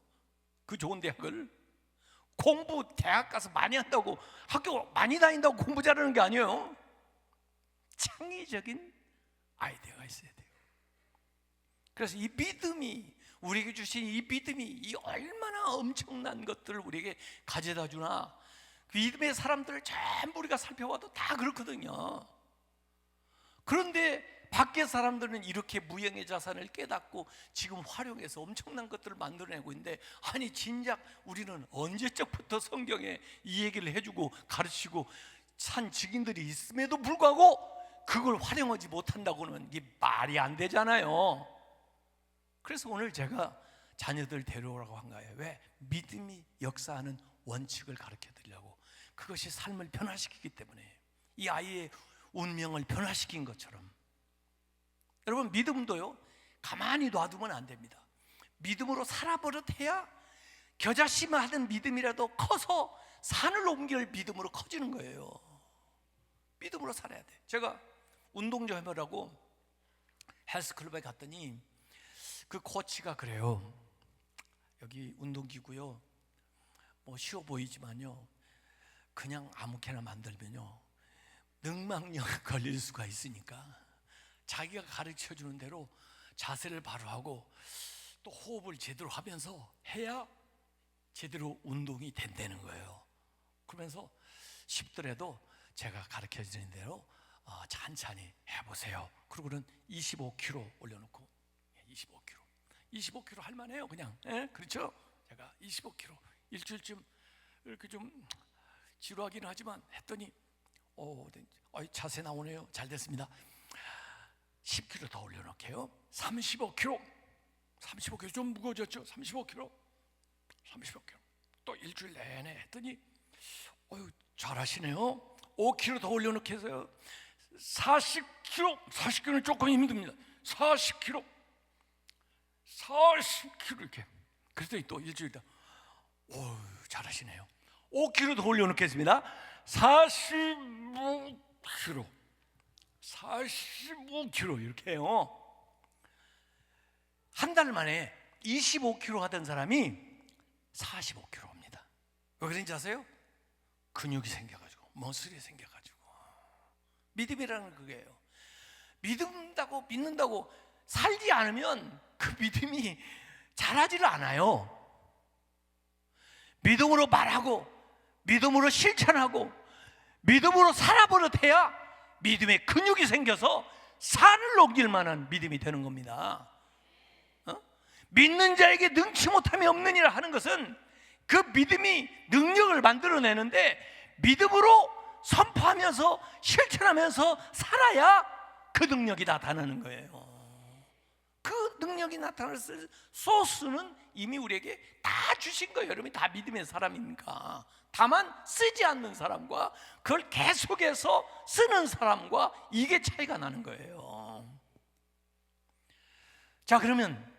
그 좋은 대학을. 공부 대학 가서 많이 한다고, 학교 많이 다닌다고 공부 잘하는 게 아니에요. 창의적인 아이디어가 있어야 돼요. 그래서 이 믿음이, 우리에게 주신 이 믿음이 이 얼마나 엄청난 것들을 우리에게 가져다 주나. 그 믿음의 사람들을 전부 우리가 살펴봐도 다 그렇거든요. 그런데 밖의 사람들은 이렇게 무형의 자산을 깨닫고 지금 활용해서 엄청난 것들을 만들어내고 있는데, 아니 진작 우리는 언제적부터 성경에 이 얘기를 해주고 가르치고 산 증인들이 있음에도 불구하고 그걸 활용하지 못한다고는 이게 말이 안 되잖아요. 그래서 오늘 제가 자녀들 데려오라고 한 거예요. 왜? 믿음이 역사하는 원칙을 가르쳐 드리려고. 그것이 삶을 변화시키기 때문에, 이 아이의 운명을 변화시킨 것처럼 여러분, 믿음도요 가만히 놔두면 안 됩니다. 믿음으로 살아버릇해야 겨자씨만 믿음이라도 커서 산을 옮길 믿음으로 커지는 거예요. 믿음으로 살아야 돼. 제가 운동 좀 해보라고 헬스클럽에 갔더니 그 코치가 그래요. 여기 운동기구요, 뭐 쉬워 보이지만요, 그냥 아무렇게나 만들면요 늑망령 걸릴 수가 있으니까 자기가 가르쳐 주는 대로 자세를 바로 하고 또 호흡을 제대로 하면서 해야 제대로 운동이 된다는 거예요. 그러면서 쉽더라도 제가 가르쳐 드리는 대로 찬찬히 해보세요. 그러고는 25kg 올려놓고, 25kg 할만해요. 그냥, 그렇죠? 제가 25kg 일주일쯤 이렇게 좀 지루하기는 하지만 했더니 자세 나오네요. 잘 됐습니다. 10kg 더 올려놓게요. 35kg 좀 무거워졌죠? 35kg 또 일주일 내내 했더니 잘하시네요. 5kg 더 올려놓게 해서요 40kg는 조금 힘듭니다. 40kg 이렇게. 그랬더니 또 일주일 있다 잘하시네요. 5kg 더 올려놓겠습니다. 45kg 이렇게 해요. 한 달 만에 25kg 하던 사람이 45kg입니다. 왜 그런지 아세요? 근육이 생겨가지고, 머슬이 생겨가지고. 믿음이라는 건 그게요. 믿는다고 살지 않으면 그 믿음이 자라지를 않아요. 믿음으로 말하고, 믿음으로 실천하고, 믿음으로 살아버릇해야 믿음의 근육이 생겨서 산을 옮길 만한 믿음이 되는 겁니다. 믿는 자에게 능치 못함이 없느니라 하는 것은 그 믿음이 능력을 만들어내는데, 믿음으로 선포하면서 실천하면서 살아야 그 능력이 나타나는 거예요. 그 능력이 나타날 소스는 이미 우리에게 다 주신 거예요. 여러분이 다 믿음의 사람이니까. 다만 쓰지 않는 사람과 그걸 계속해서 쓰는 사람과 이게 차이가 나는 거예요. 자, 그러면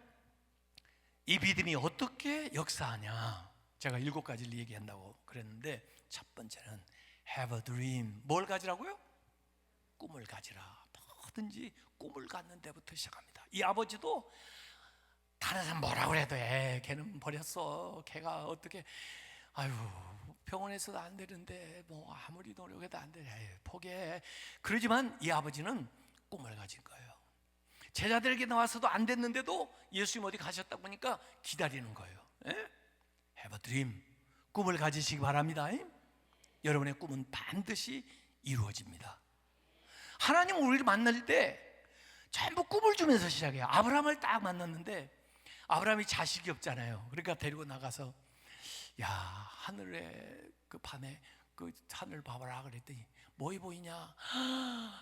이 믿음이 어떻게 역사하냐? 제가 7가지를 얘기한다고 그랬는데, 첫 번째는 have a dream. 뭘 가지라고요? 꿈을 가지라. 뭐든지 꿈을 갖는 데부터 시작합니다. 이 아버지도 다른 사람 뭐라 그래도 걔는 버렸어. 걔가 어떻게 병원에서도 안 되는데 뭐 아무리 노력해도 안 돼. 포기해. 그러지만 이 아버지는 꿈을 가진 거예요. 제자들에게 나와서도 안 됐는데도 예수님 어디 가셨다고 보니까 기다리는 거예요. have a dream. 꿈을 가지시기 바랍니다. 여러분의 꿈은 반드시 이루어집니다. 하나님 우리를 만날 때 전부 꿈을 주면서 시작해요. 아브라함을 딱 만났는데 아브라함이 자식이 없잖아요. 그러니까 데리고 나가서 야, 하늘에 그 밤에 그 하늘 봐봐라 그랬더니 뭐이 보이냐?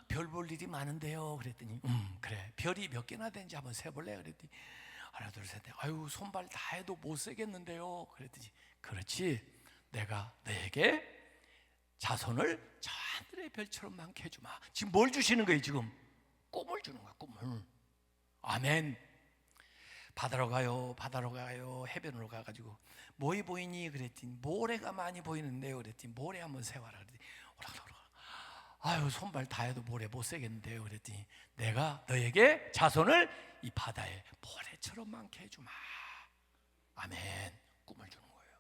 별 볼 일이 많은데요. 그랬더니 그래, 별이 몇 개나 되는지 한번 세볼래? 그랬더니 하나 둘 셋. 손발 다 해도 못 세겠는데요. 그랬더니 그렇지, 내가 너에게 자손을 저 하늘의 별처럼 많게 해주마. 지금 뭘 주시는 거예요? 지금 꿈을 주는 거야. 꿈을. 아멘. 바다로 가요, 해변으로 가가지고 뭐이 보이니? 그랬더니 모래가 많이 보이는데요. 그랬더니 모래 한번 세워라. 그랬더니 손발 다 해도 모래 못 세겠는데요. 그랬더니 내가 너에게 자손을 이 바다에 모래처럼 많게 해주마. 아멘. 꿈을 주는 거예요.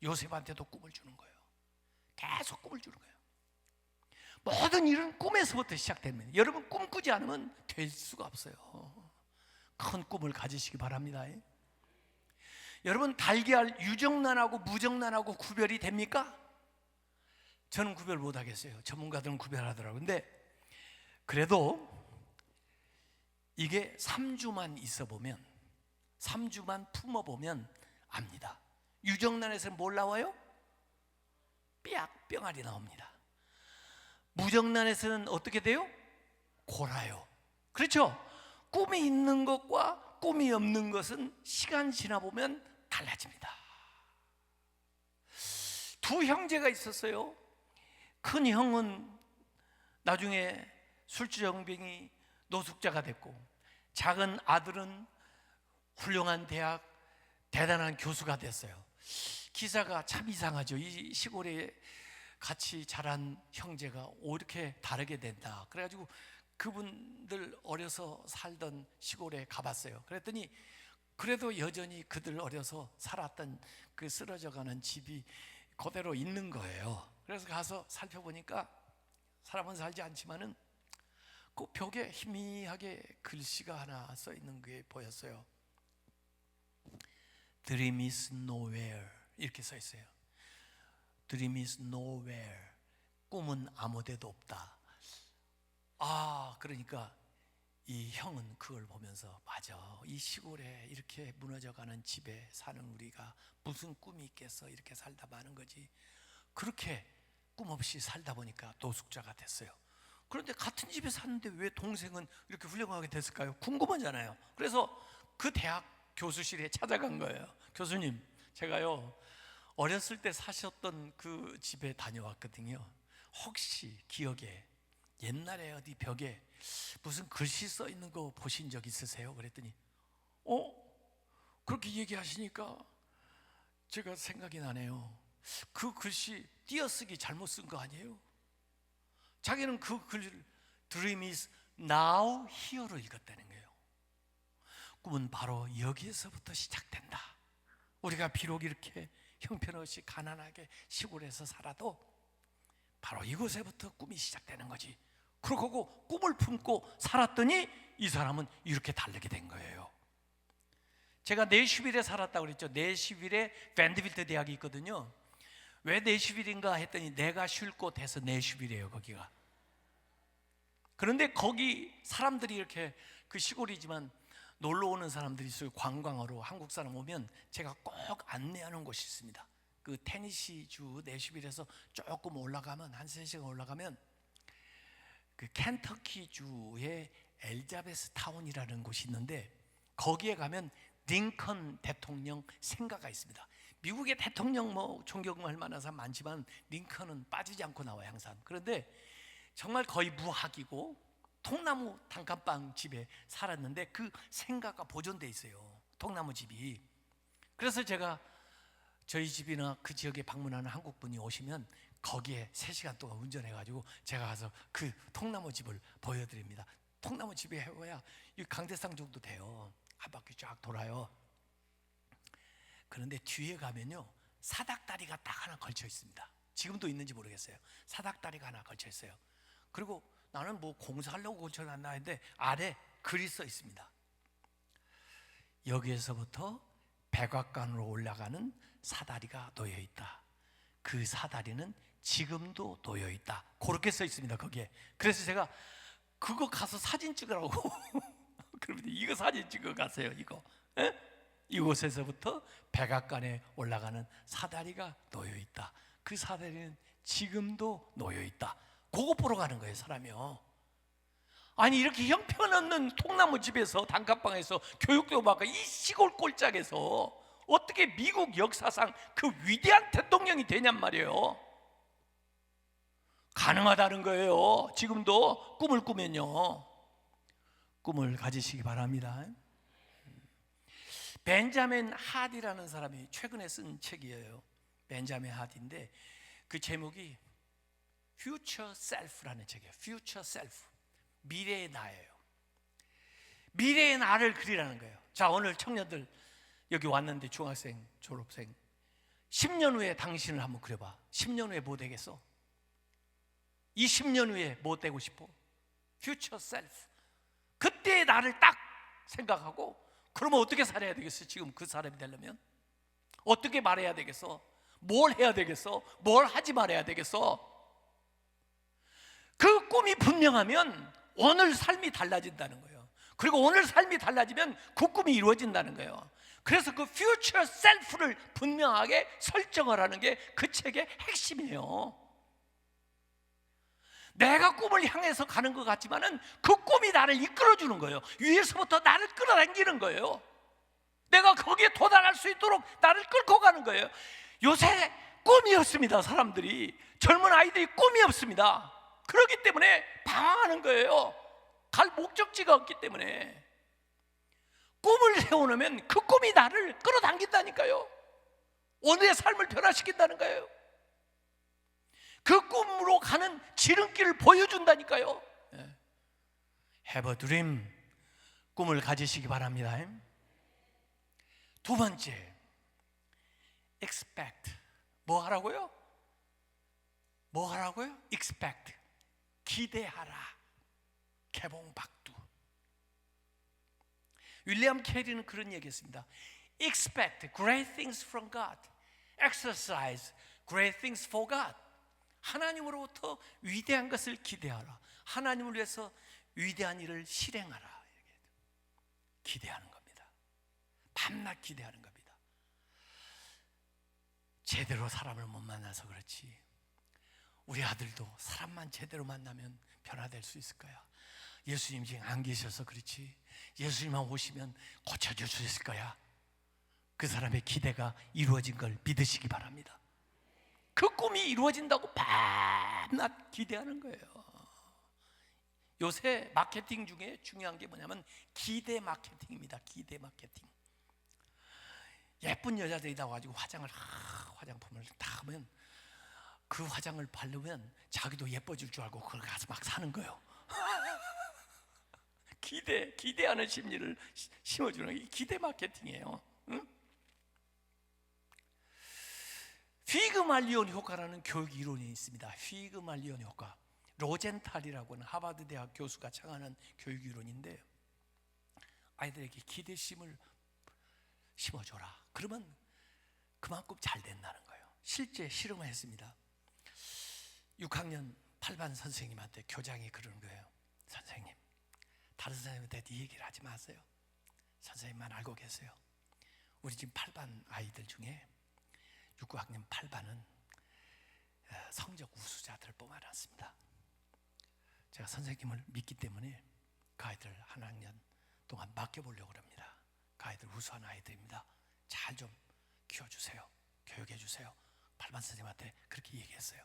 요셉한테도 꿈을 주는 거예요. 계속 꿈을 주는 거예요. 모든 일은 꿈에서부터 시작됩니다. 여러분, 꿈꾸지 않으면 될 수가 없어요. 큰 꿈을 가지시기 바랍니다. 여러분, 달걀 유정란하고 무정란하고 구별이 됩니까? 저는 구별 못 하겠어요. 전문가들은 구별하더라고요. 근데 그래도 이게 3주만 있어 보면, 3주만 품어보면 압니다. 유정란에서는 뭘 나와요? 삐약 뿅알이 나옵니다. 무정란에서는 어떻게 돼요? 골아요. 그렇죠? 꿈이 있는 것과 꿈이 없는 것은 시간 지나 보면 달라집니다. 두 형제가 있었어요. 큰 형은 나중에 술주정뱅이 노숙자가 됐고, 작은 아들은 훌륭한 대학 대단한 교수가 됐어요. 기사가 참 이상하죠. 이 시골에 같이 자란 형제가 이렇게 다르게 된다. 그래가지고 그분들 어려서 살던 시골에 가봤어요. 그랬더니 그래도 여전히 그들 어려서 살았던 그 쓰러져가는 집이 그대로 있는 거예요. 그래서 가서 살펴보니까 사람은 살지 않지만은 그 벽에 희미하게 글씨가 하나 써 있는 게 보였어요. Dream is nowhere 이렇게 써 있어요. Dream is nowhere. 꿈은 아무데도 없다. 그러니까 이 형은 그걸 보면서 맞아, 이 시골에 이렇게 무너져가는 집에 사는 우리가 무슨 꿈이 있겠어, 이렇게 살다 마는 거지. 그렇게 꿈 없이 살다 보니까 노숙자가 됐어요. 그런데 같은 집에 사는데 왜 동생은 이렇게 훌륭하게 됐을까요? 궁금하잖아요. 그래서 그 대학 교수실에 찾아간 거예요. 교수님, 제가요 어렸을 때 사셨던 그 집에 다녀왔거든요. 혹시 기억에 옛날에 어디 벽에 무슨 글씨 써 있는 거 보신 적 있으세요? 그랬더니 그렇게 얘기하시니까 제가 생각이 나네요. 그 글씨 띄어쓰기 잘못 쓴 거 아니에요? 자기는 그 글을 Dream is now here로 읽었다는 거예요. 꿈은 바로 여기에서부터 시작된다. 우리가 비록 이렇게 형편없이 가난하게 시골에서 살아도 바로 이곳에부터 꿈이 시작되는 거지. 그러고 꿈을 품고 살았더니 이 사람은 이렇게 다르게 된 거예요. 제가 내슈빌에 살았다고 그랬죠. 내슈빌에 밴드빌트 대학이 있거든요. 왜 내슈빌인가 했더니 내가 쉴 곳 해서 내슈빌이에요, 거기가. 그런데 거기 사람들이 이렇게 그 시골이지만 놀러 오는 사람들이 있어요. 관광으로 한국 사람 오면 제가 꼭 안내하는 곳이 있습니다. 그 테니시주 내슈빌에서 조금 올라가면 한 3시간 올라가면 그 켄터키주의 엘자베스 타운이라는 곳이 있는데 거기에 가면 링컨 대통령 생가가 있습니다. 미국의 대통령 존경할 만한 사람 많지만 링컨은 빠지지 않고 나와요, 항상. 그런데 정말 거의 무학이고 통나무 단칸방 집에 살았는데 그 생가가 보존돼 있어요, 통나무 집이. 그래서 제가 저희 집이나 그 지역에 방문하는 한국분이 오시면 거기에 3시간 동안 운전해가지고 제가 가서 그 통나무 집을 보여드립니다. 통나무 집에 해봐야 강대상 정도 돼요. 한 바퀴 쫙 돌아요. 그런데 뒤에 가면요 사닥다리가 딱 하나 걸쳐 있습니다. 지금도 있는지 모르겠어요. 사닥다리가 하나 걸쳐 있어요. 그리고 나는 뭐 공사하려고 고쳐놨나 했는데 아래 글이 써 있습니다. 여기에서부터 백악관으로 올라가는 사다리가 놓여 있다. 그 사다리는 지금도 놓여 있다. 그렇게 써 있습니다, 거기에. 그래서 제가 그거 가서 사진 찍으라고 그러면 이거 사진 찍어 가세요, 이거. 에? 이곳에서부터 백악관에 올라가는 사다리가 놓여 있다. 그 사다리는 지금도 놓여 있다. 그거 보러 가는 거예요, 사람이요. 아니 이렇게 형편없는 통나무 집에서 단칸방에서 교육도 받고 이 시골 꼴짝에서 어떻게 미국 역사상 그 위대한 대통령이 되냔 말이에요. 가능하다는 거예요. 지금도 꿈을 꾸면요. 꿈을 가지시기 바랍니다. 벤자민 하디라는 사람이 최근에 쓴 책이에요. 벤자민 하디인데 그 제목이 Future Self라는 책이에요. Future Self, 미래의 나예요. 미래의 나를 그리라는 거예요. 자, 오늘 청년들 여기 왔는데 중학생, 졸업생 10년 후에 당신을 한번 그려봐. 10년 후에 뭐 되겠어? 20년 후에 뭐 되고 싶어? Future Self. 그때의 나를 딱 생각하고 그러면 어떻게 살아야 되겠어? 지금 그 사람이 되려면 어떻게 말해야 되겠어? 뭘 해야 되겠어? 뭘 하지 말아야 되겠어? 그 꿈이 분명하면 오늘 삶이 달라진다는 거예요. 그리고 오늘 삶이 달라지면 그 꿈이 이루어진다는 거예요. 그래서 그 future self를 분명하게 설정을 하는 게 그 책의 핵심이에요. 내가 꿈을 향해서 가는 것 같지만은 그 꿈이 나를 이끌어주는 거예요. 위에서부터 나를 끌어당기는 거예요. 내가 거기에 도달할 수 있도록 나를 끌고 가는 거예요. 요새 꿈이 없습니다. 사람들이, 젊은 아이들이 꿈이 없습니다. 그렇기 때문에 방황하는 거예요. 갈 목적지가 없기 때문에. 꿈을 세워놓으면 그 꿈이 나를 끌어당긴다니까요. 오늘의 삶을 변화시킨다는 거예요. 그 꿈으로 가는 지름길을 보여준다니까요. Have a dream. 꿈을 가지시기 바랍니다. 두 번째, expect. 뭐 하라고요? 뭐 하라고요? expect. 기대하라. 개봉박두. 윌리엄 캐리는 그런 얘기했습니다. Expect great things from God. Exercise great things for God. 하나님으로부터 위대한 것을 기대하라. 하나님을 위해서 위대한 일을 실행하라. 기대하는 겁니다. 밤낮 기대하는 겁니다. 제대로 사람을 못 만나서 그렇지, 우리 아들도 사람만 제대로 만나면 변화될 수 있을 거야. 예수님 지금 안 계셔서 그렇지, 예수님만 오시면 고쳐줄 수 있을 거야. 그 사람의 기대가 이루어진 걸 믿으시기 바랍니다. 그 꿈이 이루어진다고 밤낮 기대하는 거예요. 요새 마케팅 중에 중요한 게 뭐냐면 기대 마케팅입니다. 기대 마케팅. 예쁜 여자들이 나와가지고 화장품을 다 하면, 그 화장을 바르면 자기도 예뻐질 줄 알고 그걸 가서 막 사는 거예요. 기대하는 심리를 심어주는 게 기대 마케팅이에요. 응? 피그말리온 효과라는 교육 이론이 있습니다. 피그말리온 효과. 로젠탈이라고 하는 하버드 대학 교수가 창안한 교육 이론인데, 아이들에게 기대심을 심어줘라. 그러면 그만큼 잘 된다는 거예요. 실제 실험을 했습니다. 6학년 8반 선생님한테 교장이 그러는 거예요. 선생님, 다른 선생님한테 이 얘기를 하지 마세요. 선생님만 알고 계세요. 우리 지금 8반 아이들 중에 6학년 8반은 성적 우수자들을 뽑아놨습니다. 제가 선생님을 믿기 때문에 그 아이들 한 학년 동안 맡겨보려고 합니다. 그 아이들 우수한 아이들입니다. 잘 좀 키워주세요. 교육해주세요. 8반 선생님한테 그렇게 얘기했어요.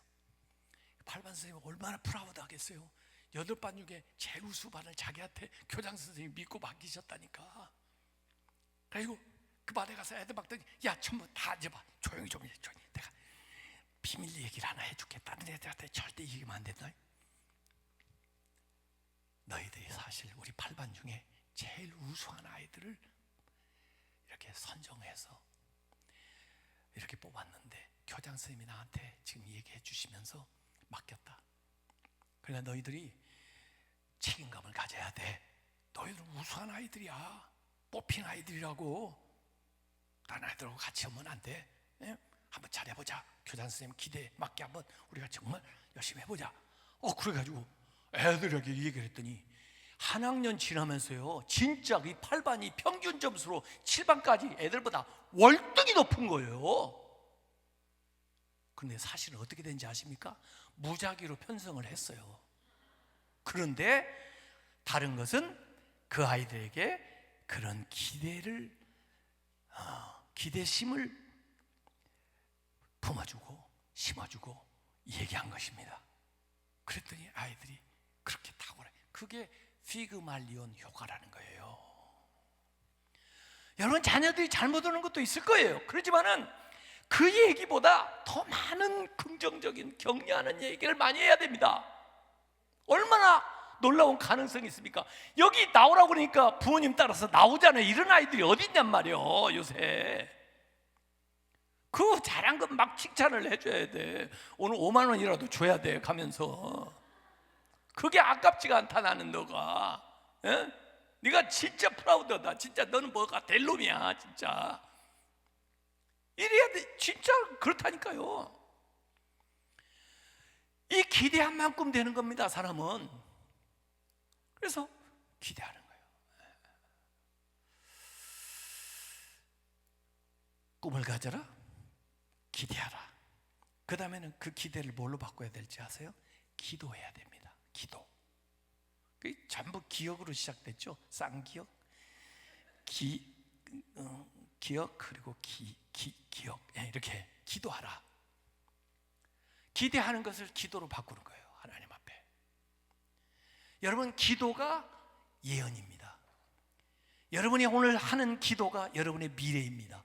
8반 선생님 얼마나 프라우드 하겠어요. 8반 중에 제일 우수반을 자기한테 교장 선생님이 믿고 맡기셨다니까. 그리고 그 반에 가서 애들 막더니, 야 전부 다 앉아봐. 조용히 좀 해. 조용히. 내가 비밀 얘기를 하나 해줄게. 다른 애들한테 절대 얘기하면 안 된다. 너희들이 사실 우리 8반 중에 제일 우수한 아이들을 이렇게 선정해서 이렇게 뽑았는데, 교장 선생님이 나한테 지금 얘기해 주시면서 맡겼다. 그러니까 너희들이 책임감을 가져야 돼. 너희들 우수한 아이들이야. 뽑힌 아이들이라고. 다른 아이들하고 같이 하면 안 돼. 예? 한번 잘해보자. 교장 선생님 기대에 맞게 한번 우리가 정말 열심히 해보자. 그래가지고 애들에게 얘기를 했더니, 한 학년 지나면서요, 진짜 이 8반이 평균 점수로 7반까지 애들보다 월등히 높은 거예요. 그런데 사실은 어떻게 된지 아십니까? 무작위로 편성을 했어요. 그런데 다른 것은 그 아이들에게 그런 기대심을 품어주고 심어주고 얘기한 것입니다. 그랬더니 아이들이 그렇게 탁월해. 그게 피그말리온 효과라는 거예요. 여러분, 자녀들이 잘못 오는 것도 있을 거예요. 그렇지만은 그 얘기보다 더 많은 긍정적인 격려하는 얘기를 많이 해야 됩니다. 얼마나 놀라운 가능성이 있습니까? 여기 나오라고 그러니까 부모님 따라서 나오잖아요. 이런 아이들이 어디 있냔 말이에요, 요새. 그 잘한 건 막 칭찬을 해줘야 돼. 오늘 5만 원이라도 줘야 돼 가면서. 그게 아깝지가 않다. 나는 너가, 예? 네가 진짜 프라우드다. 진짜 너는 뭐가 될 놈이야 진짜. 이래야 돼. 진짜 그렇다니까요. 이 기대한 만큼 되는 겁니다, 사람은. 그래서 기대하는 거예요. 꿈을 가져라, 기대하라. 그 다음에는 그 기대를 뭘로 바꿔야 될지 아세요? 기도해야 됩니다. 기도. 전부 기억으로 시작됐죠. 쌍기역, 기억, 그리고 기억. 이렇게 기도하라. 기대하는 것을 기도로 바꾸는 거예요. 하나님 앞에. 여러분, 기도가 예언입니다. 여러분이 오늘 하는 기도가 여러분의 미래입니다.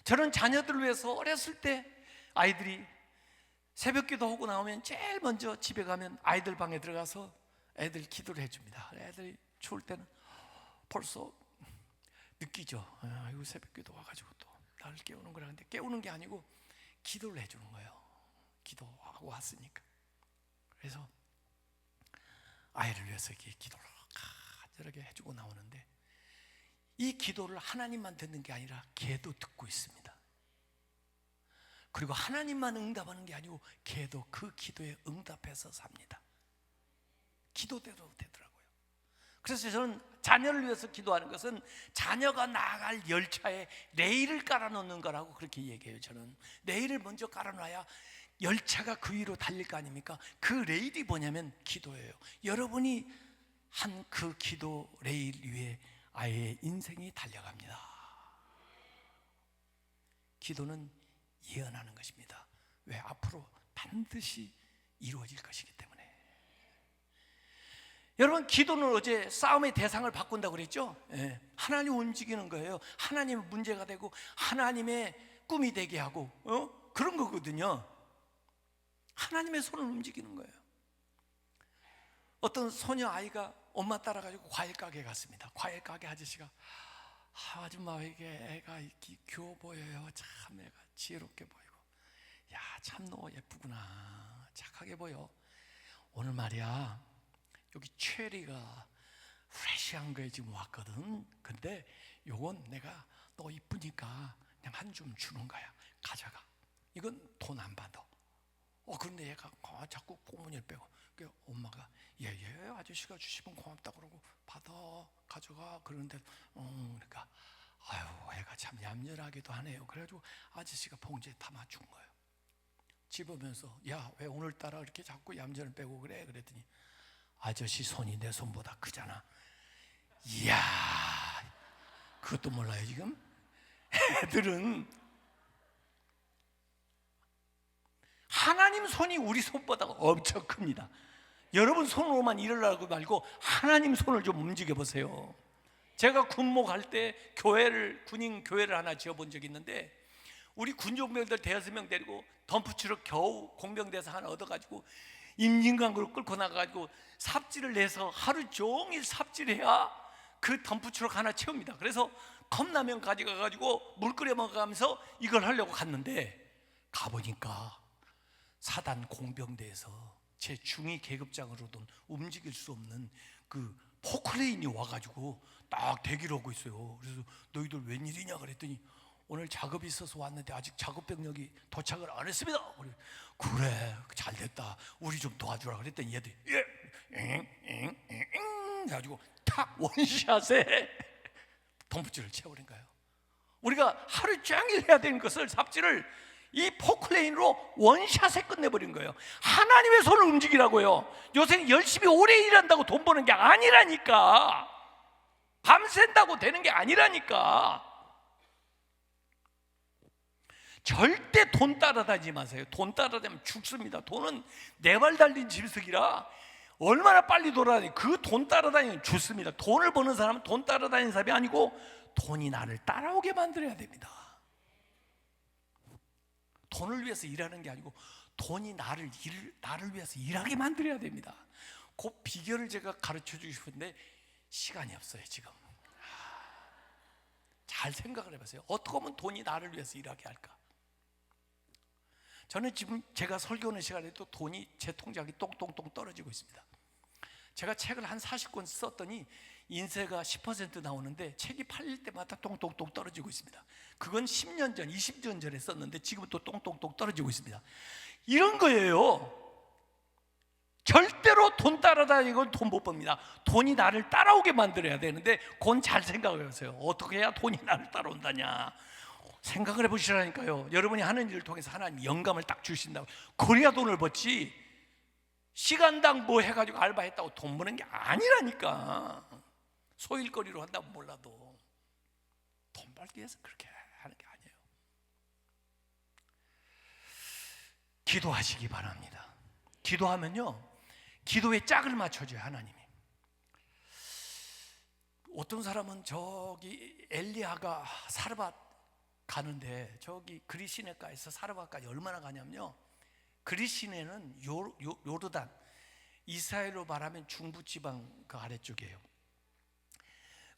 저는 자녀들을 위해서 어렸을 때 아이들이 새벽 기도하고 나오면 제일 먼저 집에 가면 아이들 방에 들어가서 애들 기도를 해줍니다. 애들이 추울 때는 벌써 느끼죠. 아이고, 새벽 기도 와가지고 또 나를 깨우는 거라. 근데 깨우는 게 아니고 기도를 해주는 거예요. 기도하고 왔으니까. 그래서 아이를 위해서 이렇게 기도를 간절하게 해주고 나오는데, 이 기도를 하나님만 듣는 게 아니라 걔도 듣고 있습니다. 그리고 하나님만 응답하는 게 아니고 걔도 그 기도에 응답해서 삽니다. 기도대로 되더라고요. 그래서 저는 자녀를 위해서 기도하는 것은 자녀가 나아갈 열차에 레일을 깔아놓는 거라고 그렇게 얘기해요. 저는 레일을 먼저 깔아놔야 열차가 그 위로 달릴 거 아닙니까? 그 레일이 뭐냐면 기도예요. 여러분이 한 그 기도 레일 위에 아이의 인생이 달려갑니다. 기도는 예언하는 것입니다. 왜? 앞으로 반드시 이루어질 것이기 때문에. 여러분, 기도는 어제 싸움의 대상을 바꾼다고 그랬죠? 예. 하나님 움직이는 거예요. 하나님의 문제가 되고 하나님의 꿈이 되게 하고 그런 거거든요. 하나님의 손을 움직이는 거예요. 어떤 소녀 아이가 엄마 따라가지고 과일 가게에 갔습니다. 과일 가게 아저씨가 아줌마에게 애가 귀여워 보여요. 참 애가 지혜롭게 보이고, 야, 참 너 예쁘구나, 착하게 보여. 오늘 말이야, 여기 체리가 프레시한 거에 지금 왔거든. 근데 요건 내가 너 이쁘니까 그냥 한 줌 주는 거야. 가져가. 이건 돈 안 받아. 그런데 얘가 자꾸 꽁무니를 빼고, 엄마가 예, 아저씨가 주시면 고맙다 그러고 받아, 가져가. 그러는데 그러니까 아유, 애가 참 얌전하기도 하네요. 그래가지고 아저씨가 봉지에 담아 준 거예요. 집으면서, 야, 왜 오늘따라 이렇게 자꾸 얌전을 빼고 그래? 그랬더니 아저씨 손이 내 손보다 크잖아. 이야, 그것도 몰라요 지금? 애들은 하나님 손이 우리 손보다 엄청 큽니다. 여러분 손으로만 일하려고 말고 하나님 손을 좀 움직여 보세요. 제가 군목할 때 군인 교회를 하나 지어본 적이 있는데, 우리 군종병들 대여섯 명 데리고 덤프트럭 겨우 공병대에서 하나 얻어가지고 임진강으로 끌고 나가가지고 삽질을 내서 하루 종일 삽질해야 그 덤프트럭 하나 채웁니다. 그래서 컵라면 가져가가지고 물 끓여 먹으면서 이걸 하려고 갔는데, 가보니까 사단 공병대에서 제 중위 계급장으로도 움직일 수 없는 그 포크레인이 와가지고 딱 대기를 하고 있어요. 그래서 너희들 웬일이냐 그랬더니 오늘 작업이 있어서 왔는데 아직 작업 병력이 도착을 안 했습니다. 그래, 잘 됐다, 우리 좀 도와주라 그랬더니 얘들이 해가지고 탁 원샷에 덤프질을 채워버린 거예요. 우리가 하루 종일 해야 되는 것을, 삽질을 이 포크레인으로 원샷에 끝내버린 거예요. 하나님의 손을 움직이라고요. 요새 열심히 오래 일한다고 돈 버는 게 아니라니까. 밤샌다고 되는 게 아니라니까. 절대 돈 따라다니지 마세요. 돈 따라다니면 죽습니다. 돈은 네 발 달린 짐승이라 얼마나 빨리 돌아다니, 그 돈 따라다니면 죽습니다. 돈을 버는 사람은 돈 따라다니는 사람이 아니고 돈이 나를 따라오게 만들어야 됩니다. 돈을 위해서 일하는 게 아니고 돈이 나를 위해서 일하게 만들어야 됩니다. 그 비결을 제가 가르쳐 주고 싶은데 시간이 없어요 지금. 잘 생각을 해보세요. 어떻게 하면 돈이 나를 위해서 일하게 할까? 저는 지금 제가 설교하는 시간에도 돈이 제 통장에 똥똥똥 떨어지고 있습니다. 제가 책을 한 40권 썼더니 인세가 10% 나오는데 책이 팔릴 때마다 똥똥똥 떨어지고 있습니다. 그건 10년 전, 20년 전에 썼는데 지금은 또 똥똥똥 떨어지고 있습니다. 이런 거예요. 절대로 돈 따라다니고 돈 못 법니다. 돈이 나를 따라오게 만들어야 되는데, 그건 잘 생각을 해보세요. 어떻게 해야 돈이 나를 따라온다냐? 생각을 해보시라니까요. 여러분이 하는 일을 통해서 하나님 영감을 딱 주신다고. 그래야 돈을 벌지, 시간당 뭐 해가지고 알바했다고 돈 버는 게 아니라니까. 소일거리로 한다고 몰라도 돈 벌기 위해서 그렇게 하는 게 아니에요. 기도하시기 바랍니다. 기도하면요, 기도에 짝을 맞춰줘요, 하나님이. 어떤 사람은 저기 엘리야가 사르밧 가는데, 저기 그리시네가에서 사르밧까지 얼마나 가냐면요, 그리시네는 요르단, 이스라엘로 말하면 중부지방 그 아래쪽이에요.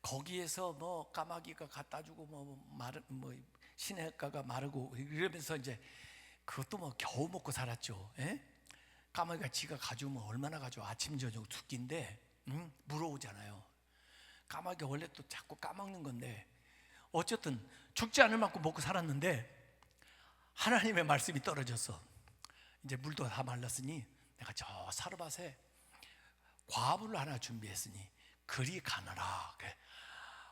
거기에서 뭐 까마귀가 갖다 주고 뭐 시내가가 마르고 이러면서 이제 그것도 뭐 겨우 먹고 살았죠. 예? 까마귀가 지가 가져오면 얼마나 가져와. 아침 저녁 두 끼인데 물어오잖아요. 까마귀가 원래 또 자꾸 까먹는 건데, 어쨌든 죽지 않을 만큼 먹고 살았는데 하나님의 말씀이 떨어졌어. 이제 물도 다 말랐으니 내가 저 사르밧에 과부를 하나 준비했으니 그리 가느라.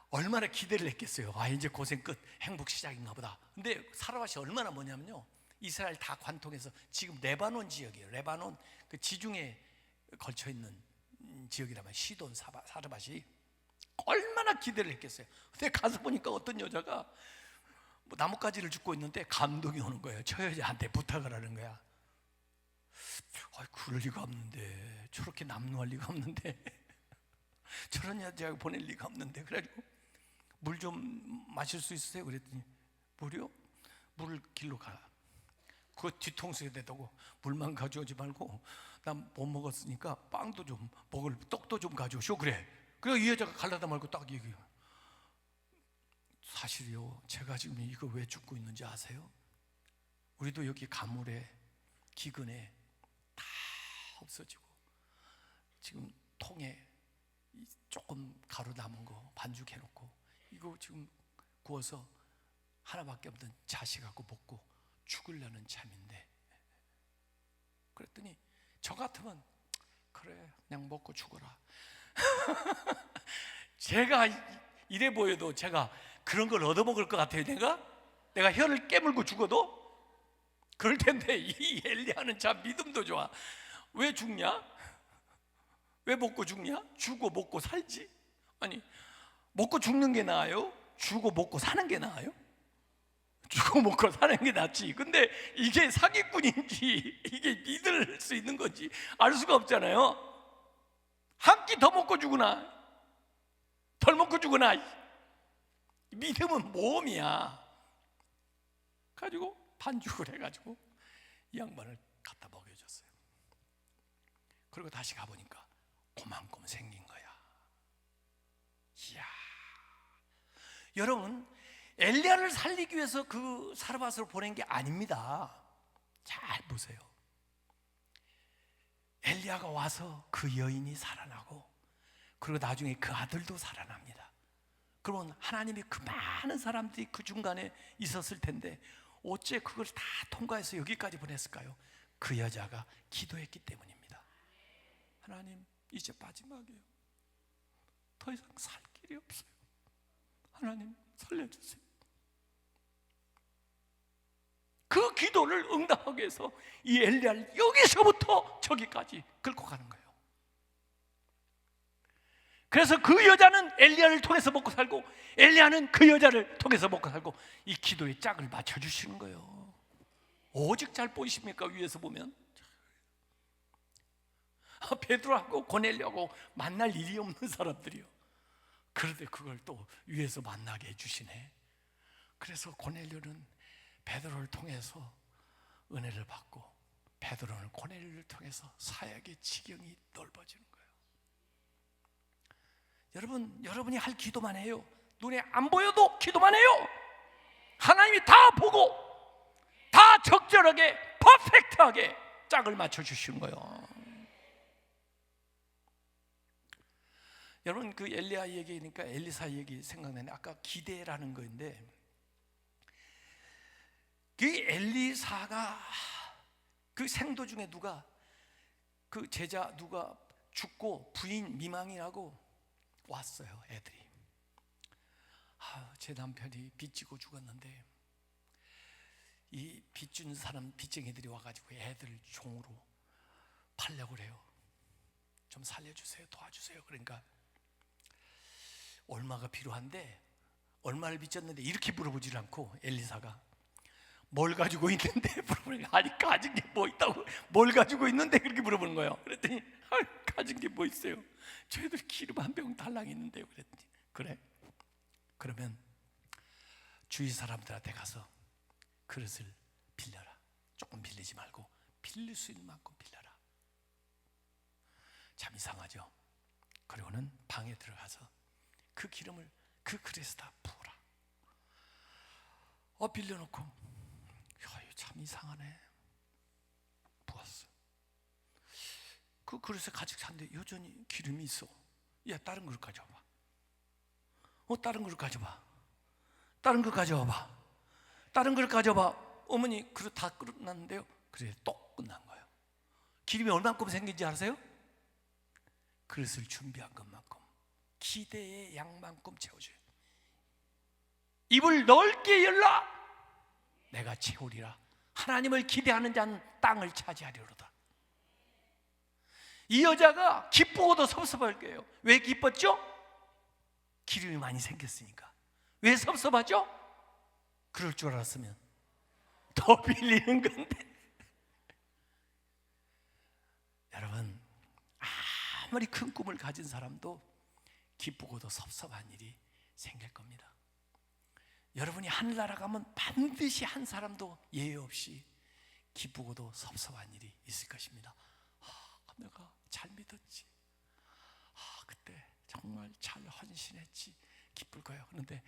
얼마나 기대를 했겠어요. 아, 이제 고생 끝, 행복 시작인가 보다. 근데 사르밧이 얼마나 뭐냐면요, 이스라엘 다 관통해서 지금 레바논 지역이에요. 레바논 그 지중해 걸쳐 있는 지역이라면 시돈 사르밧이 얼마나 기대를 했겠어요. 근데 가서 보니까 어떤 여자가 뭐 나뭇가지를 줍고 있는데 감동이 오는 거예요. 저 여자한테 부탁을 하는 거야. 그럴 리가 없는데, 저렇게 남루할 리가 없는데, 저런 여자가 보낼 리가 없는데, 그래가지고 물 좀 마실 수 있으세요? 그랬더니 물이요? 물을 길로 가. 그 뒤통수에 대고 물만 가져오지 말고 난 못 먹었으니까 빵도 좀 먹을, 떡도 좀 가져오쇼. 그래. 그래서 이 여자가 갈라다 말고 딱 얘기해요. 사실이요, 제가 지금 이거 왜 죽고 있는지 아세요? 우리도 여기 가물에 기근에 다 없어지고 지금 통에 조금 가루 남은 거 반죽해놓고 이거 지금 구워서 하나밖에 없는 자식하고 먹고 죽으려는 참인데, 그랬더니 저 같으면 그래 그냥 먹고 죽어라. 제가 이래 보여도 제가 그런 걸 얻어먹을 것 같아요. 내가 혀를 깨물고 죽어도 그럴 텐데, 이 엘리야는 참 믿음도 좋아. 왜 죽냐? 왜 먹고 죽냐? 주고 먹고 살지. 아니, 먹고 죽는 게 나아요? 주고 먹고 사는 게 나아요? 주고 먹고 사는 게 낫지. 근데 이게 사기꾼인지 이게 믿을 수 있는 건지 알 수가 없잖아요. 한 끼 더 먹고 죽으나 덜 먹고 죽으나 믿음은 모험이야. 가지고 반죽을 해가지고 이 양반을 갖다 먹여줬어요. 그리고 다시 가보니까 그만큼 생긴 거야. 이야, 여러분, 엘리야를 살리기 위해서 그 사르밧으로 보낸 게 아닙니다. 잘 보세요. 엘리야가 와서 그 여인이 살아나고, 그리고 나중에 그 아들도 살아납니다. 그러면 하나님이 그 많은 사람들이 그 중간에 있었을 텐데 어째 그걸 다 통과해서 여기까지 보냈을까요? 그 여자가 기도했기 때문입니다. 하나님, 이제 마지막이에요. 더 이상 살 길이 없어요. 하나님 살려주세요. 그 기도를 응답하기 위해서 이 엘리야를 여기서부터 저기까지 끌고 가는 거예요. 그래서 그 여자는 엘리야를 통해서 먹고 살고, 엘리야는 그 여자를 통해서 먹고 살고, 이 기도의 짝을 맞춰주시는 거예요. 오직 잘 보이십니까? 위에서 보면 베드로하고 고넬료하고 만날 일이 없는 사람들이요. 그런데 그걸 또 위에서 만나게 해주시네. 그래서 고넬료는 베드로를 통해서 은혜를 받고, 베드로는 고넬료를 통해서 사역의 지경이 넓어지는 거예요. 여러분이 할 기도만 해요. 눈에 안 보여도 기도만 해요. 하나님이 다 보고 다 적절하게 퍼펙트하게 짝을 맞춰주시는 거예요. 여러분, 그 엘리야 얘기니까 엘리사 얘기 생각나네. 아까 기대라는 거인데, 그 엘리사가 그 생도 중에 누가, 그 제자 누가 죽고 부인 미망이라고 왔어요. 애들이. 제 남편이 빚지고 죽었는데 이 빚준 사람, 빚쟁이들이 와가지고 애들 종으로 팔려고 그래요. 좀 살려주세요, 도와주세요. 그러니까 얼마가 필요한데, 얼마를 빚졌는데, 이렇게 물어보질 않고 엘리사가 뭘 가지고 있는데? 물어보는 거예요. 아니 가진 게 뭐 있다고? 뭘 가지고 있는데? 그렇게 물어보는 거예요. 그랬더니 가진 게 뭐 있어요? 저희들 기름 한 병 달랑 있는데요. 그랬더니 그래? 그러면 주위 사람들한테 가서 그릇을 빌려라. 조금 빌리지 말고 빌릴 수 있는 만큼 빌려라. 참 이상하죠? 그리고는 방에 들어가서 그 기름을 그 그릇에다 부어라. 빌려놓고 이거 참 이상하네. 부었어. 그 그릇에 가득 찼는데 여전히 기름이 있어. 야, 다른 그릇 가져와봐. 다른 그릇 가져봐. 다른 그릇 가져와봐. 다른 그릇 가져봐. 어머니 그릇 다 끝났는데요. 그래 또 끝난 거예요. 기름이 얼마큼 생긴지 아세요? 그릇을 준비한 것만큼, 기대의 양만큼 채워줘요. 입을 넓게 열라. 내가 채우리라. 하나님을 기대하는 자는 땅을 차지하리로다. 이 여자가 기쁘고도 섭섭할 거예요. 왜 기뻤죠? 기름이 많이 생겼으니까. 왜 섭섭하죠? 그럴 줄 알았으면 더 빌리는 건데. 여러분, 아무리 큰 꿈을 가진 사람도 기쁘고도 섭섭한 일이 생길 겁니다. 여러분이 하늘나라 가면 반드시 한 사람도 예외 없이 기쁘고도 섭섭한 일이 있을 것입니다. 내가 잘 믿었지. 그때 정말 잘 헌신했지. 기쁠 거예요. 그런데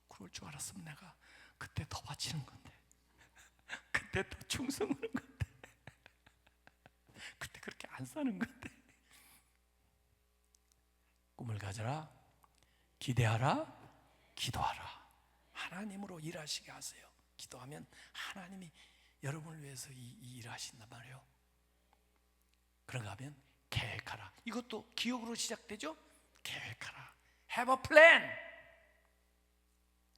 그럴 줄 알았으면 내가 그때 더 바치는 건데, 그때 더 충성하는 건데, 그때 그렇게 안 사는 건데. 꿈을 가져라, 기대하라, 기도하라. 하나님으로 일하시게 하세요. 기도하면 하나님이 여러분을 위해서 이 일을 하신단 말이에요. 그런가 하면 계획하라. 이것도 기억으로 시작되죠? 계획하라. Have a plan.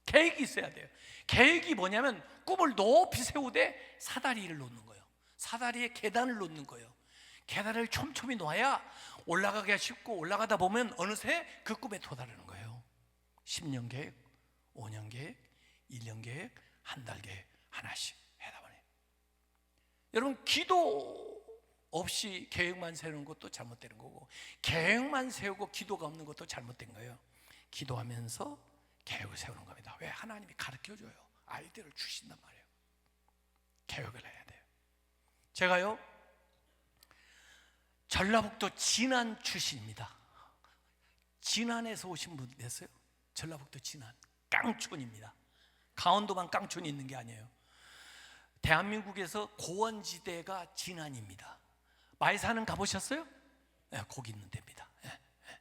계획이 있어야 돼요. 계획이 뭐냐면 꿈을 높이 세우되 사다리를 놓는 거예요. 사다리에 계단을 놓는 거예요. 계단을 촘촘히 놓아야 올라가기가 쉽고, 올라가다 보면 어느새 그 꿈에 도달하는 거예요. 10년 계획, 5년 계획, 1년 계획, 한 달 계획 하나씩 하다 보니, 여러분 기도 없이 계획만 세우는 것도 잘못되는 거고, 계획만 세우고 기도가 없는 것도 잘못된 거예요. 기도하면서 계획을 세우는 겁니다. 왜? 하나님이 가르쳐줘요. 아이디어를 주신단 말이에요. 계획을 해야 돼요. 제가요 전라북도 진안 출신입니다. 진안에서 오신 분 계세요? 전라북도 진안 깡촌입니다. 강원도만 깡촌이 있는 게 아니에요. 대한민국에서 고원지대가 진안입니다. 마이산은 가보셨어요? 네, 거기 있는 데입니다. 네, 네.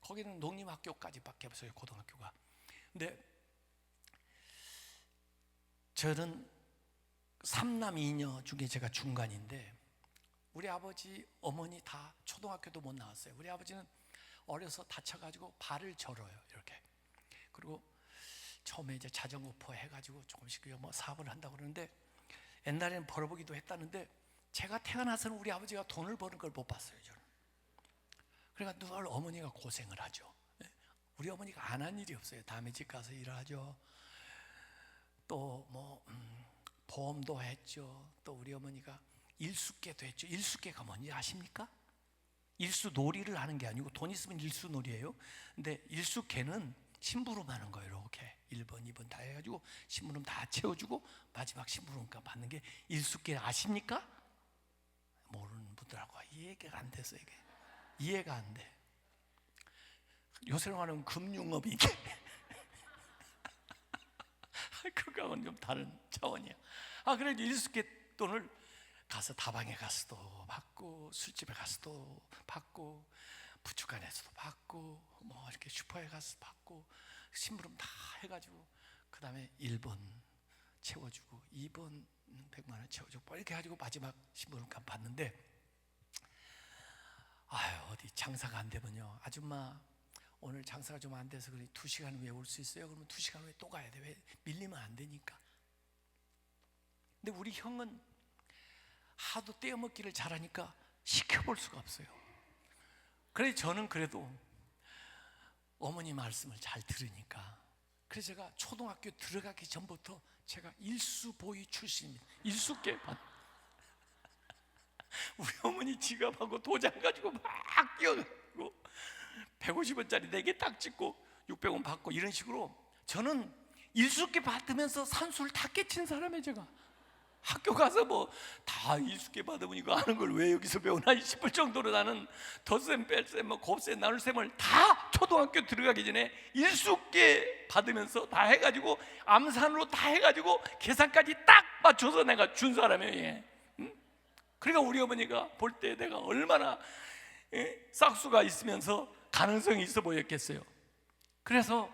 거기는 농림학교까지밖에 없어요, 고등학교가. 근데 저는 3남 2녀 중에 제가 중간인데, 우리 아버지, 어머니 다 초등학교도 못 나왔어요. 우리 아버지는 어려서 다쳐가지고 발을 절어요, 이렇게. 그리고 처음에 이제 자전거포 해가지고 조금씩 뭐 사업을 한다고 그러는데, 옛날에는 벌어보기도 했다는데, 제가 태어나서는 우리 아버지가 돈을 버는 걸 못 봤어요, 저는. 그러니까 늘 어머니가 고생을 하죠. 우리 어머니가 안 한 일이 없어요. 다음에 집 가서 일하죠. 또 뭐 보험도 했죠. 또 우리 어머니가 일수께도 했죠. 일수께가 뭔지 아십니까? 일수놀이를 하는 게 아니고, 돈 있으면 일수놀이에요. 근데 일수께는 심부름 하는 거예요. 이렇게 1번, 2번 다 해가지고 심부름 다 채워주고 마지막 심부름값 받는 게 일수께. 아십니까? 모르는 분들하고 이해가 안 돼서 이게 이해가 안 돼. 요새로 말하면 금융업이 그거하고는 좀 다른 차원이야. 그래도 일수께 돈을 가서 다방에 가서도 받고, 술집에 가서도 받고, 부축간에서도 받고, 뭐 이렇게 슈퍼에 가서 받고, 심부름 다 해가지고, 그 다음에 1번 채워주고 2번 100만 원 채워주고 이렇게 해가지고 마지막 심부름값 받는데, 어디 장사가 안 되면요, 아줌마 오늘 장사가 좀 안 돼서 그래 2시간 후에 올 수 있어요? 그러면 2시간 후에 또 가야 돼. 왜? 밀리면 안 되니까. 근데 우리 형은 하도 떼어먹기를 잘하니까 시켜볼 수가 없어요. 그래서 저는 그래도 어머니 말씀을 잘 들으니까 그래서 제가 초등학교 들어가기 전부터 제가 일수보이 출신입니다. 일수께 우리 어머니 지갑하고 도장 가지고 막 뛰어가고 150원짜리 4개 딱 찍고 600원 받고 이런 식으로 저는 일수께 받으면서 산수를 다 깨친 사람이에요. 제가 학교 가서 뭐 다 일수께 받으면 이거 아는 걸 왜 여기서 배우나 싶을 정도로 나는 덧셈 뺄셈 뭐 곱셈 나눌셈을 다 초등학교 들어가기 전에 일수께 받으면서 다 해가지고 암산으로 다 해가지고 계산까지 딱 맞춰서 내가 준 사람이에요. 예. 그러니까 우리 어머니가 볼 때 내가 얼마나 싹수가 있으면서 가능성이 있어 보였겠어요. 그래서